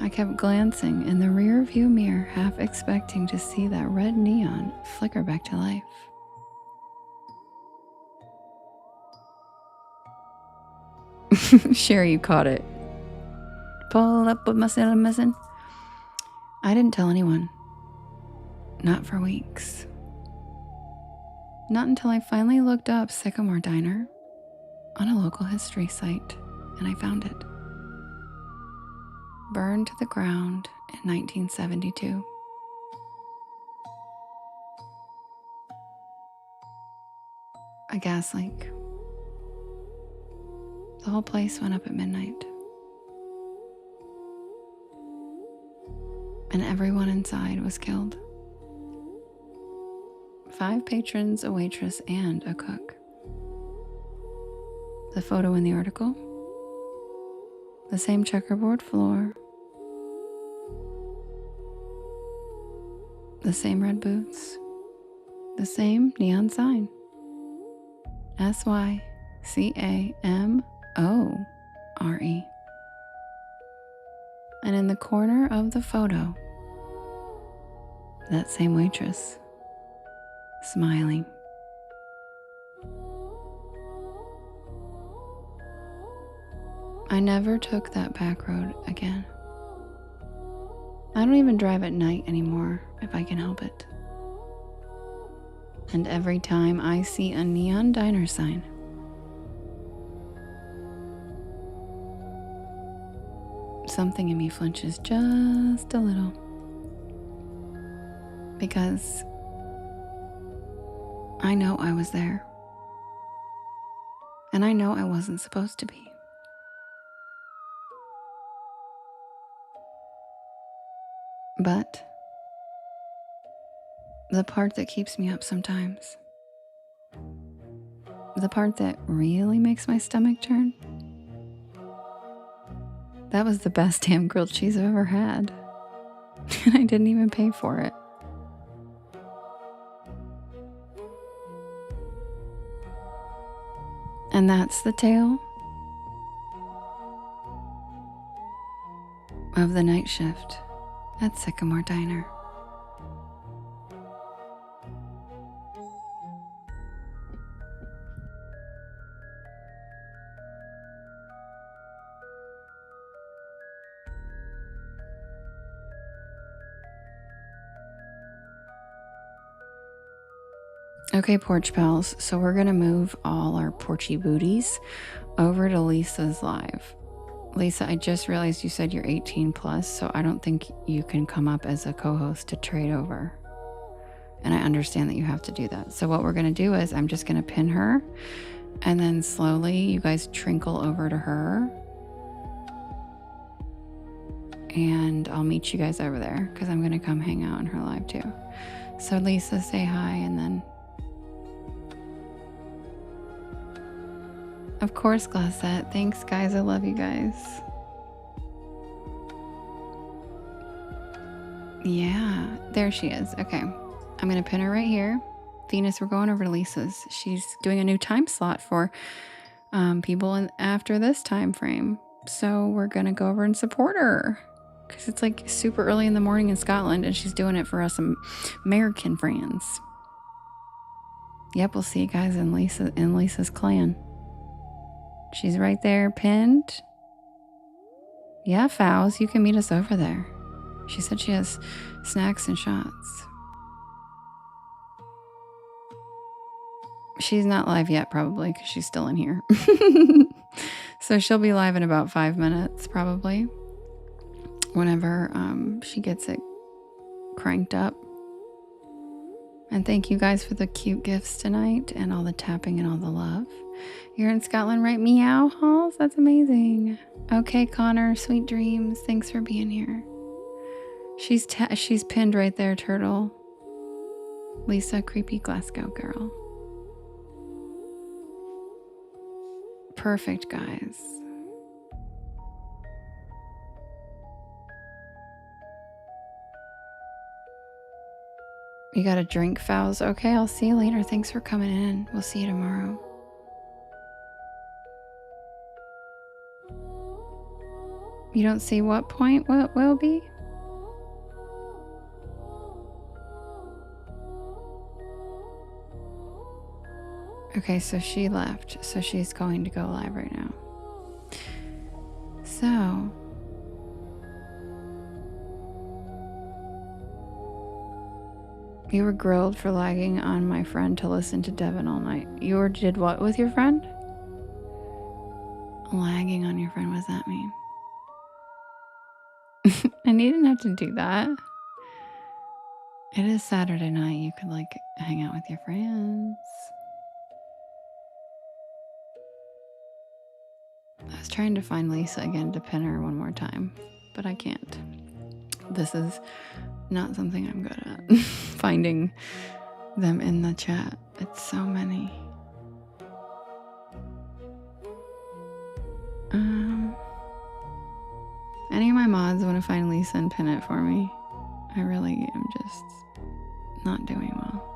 I kept glancing in the rear view mirror, half expecting to see that red neon flicker back to life. Sure, you caught it. Pull up with my ceiling missing. I didn't tell anyone. Not for weeks. Not until I finally looked up Sycamore Diner on a local history site, and I found it. Burned to the ground in 1972. A gas leak. The whole place went up at midnight. And everyone inside was killed. 5 patrons, a waitress, and a cook. The photo in the article. The same checkerboard floor. The same red boots. The same neon sign. SYCAMORE. And in the corner of the photo, that same waitress, smiling. I never took that back road again. I don't even drive at night anymore if I can help it. And every time I see a neon diner sign, something in me flinches just a little. Because I know I was there. And I know I wasn't supposed to be. But the part that keeps me up sometimes, the part that really makes my stomach turn, that was the best damn grilled cheese I've ever had. And I didn't even pay for it. And that's the tale of the night shift at Sycamore Diner. Okay, Porch Pals, so we're gonna move all our porchy booties over to Lisa's live. Lisa, I just realized you said you're 18 plus, so I don't think you can come up as a co-host to trade over. And I understand that you have to do that. So what we're gonna do is I'm just gonna pin her, and then slowly you guys trinkle over to her. And I'll meet you guys over there because I'm gonna come hang out in her live too. So Lisa, say hi, and then of course, Glassette. Thanks, guys. I love you guys. Yeah, there she is. Okay, I'm going to pin her right here. Venus, we're going over to Lisa's. She's doing a new time slot for people after this time frame. So we're going to go over and support her because it's like super early in the morning in Scotland and she's doing it for us American friends. Yep, we'll see you guys in Lisa's clan. She's right there, pinned. Yeah, Fowls, you can meet us over there. She said she has snacks and shots. She's not live yet, probably, because she's still in here. So she'll be live in about 5 minutes, probably, whenever she gets it cranked up. And thank you guys for the cute gifts tonight and all the tapping and all the love. You're in Scotland, right? Meow Halls? That's amazing. Okay, Connor, sweet dreams. Thanks for being here. She's pinned right there, Turtle. Lisa, creepy Glasgow girl. Perfect, guys. You got a drink, Fowls? Okay, I'll see you later. Thanks for coming in. We'll see you tomorrow. You don't see what point what will be? Okay, so she left. So she's going to go live right now. So you were grilled for lagging on my friend to listen to Devin all night. You did what with your friend? Lagging on your friend, what does that mean? And you didn't have to do that. It is Saturday night. You could like hang out with your friends. I was trying to find Lisa again to pin her one more time, but I can't. This is not something I'm good at. Finding them in the chat. It's so many. Any of my mods want to find Lisa and pin it for me? I really am just not doing well.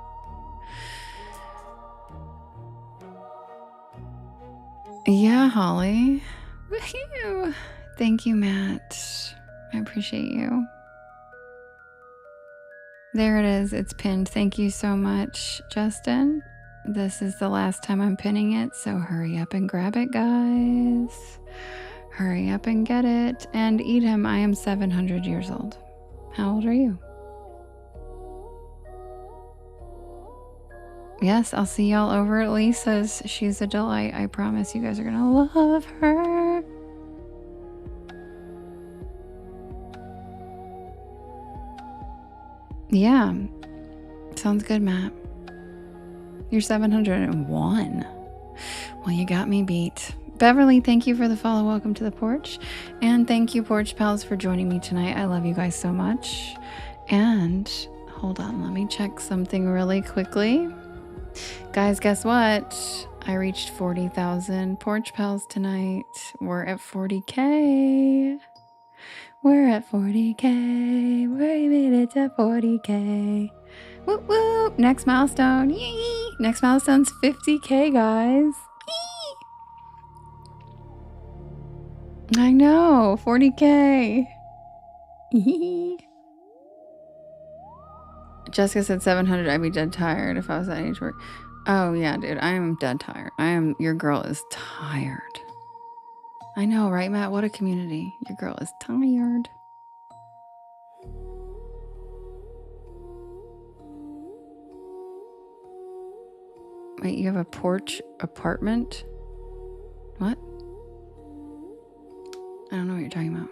Yeah, Holly. Woohoo! Thank you, Matt. I appreciate you. There it is. It's pinned. Thank you so much, Justin. This is the last time I'm pinning it, so hurry up and grab it, guys. Hurry up and get it. And eat him. I am 700 years old. How old are you? Yes, I'll see y'all over at Lisa's. She's a delight. I promise you guys are gonna love her. Yeah. Sounds good, Matt. You're 701. Well, you got me beat. Beverly, thank you for the follow. Welcome to the porch. And thank you, Porch Pals, for joining me tonight. I love you guys so much. And hold on, let me check something really quickly. Guys, guess what? I reached 40,000 Porch Pals tonight. We're at 40K. We're at 40K. We made it to 40K. Whoop whoop. Next milestone. Yee. Next milestone's 50K, guys. Yee. I know. 40K. Yee. Jessica said 700. I'd be dead tired if I was that age work. Oh, yeah, dude. I am dead tired. Your girl is tired. I know, right, Matt? What a community. Your girl is tired. Wait, you have a porch apartment? What? I don't know what you're talking about.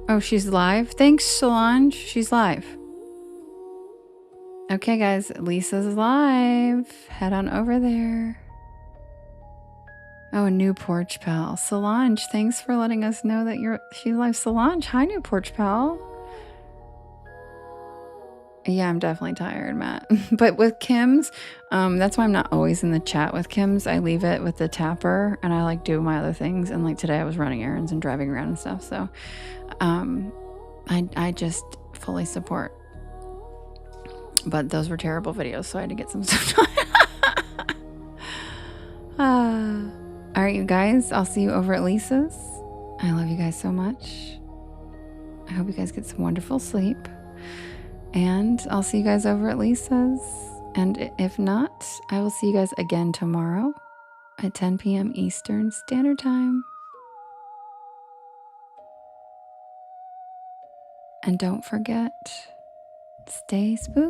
Oh, she's live? Thanks, Solange. She's live. Okay, guys. Lisa's live. Head on over there. Oh, a new porch pal. Solange, thanks for letting us know that she's live. Solange, hi, new porch pal. Yeah, I'm definitely tired, Matt. But with Kim's, that's why I'm not always in the chat with Kim's. I leave it with the tapper and I like do my other things. And like today I was running errands and driving around and stuff. So I just fully support. But those were terrible videos, so I had to get some stuff done. All right, you guys, I'll see you over at Lisa's. I love you guys so much. I hope you guys get some wonderful sleep. And I'll see you guys over at Lisa's. And if not, I will see you guys again tomorrow at 10 p.m. Eastern Standard Time. And don't forget, stay spooky.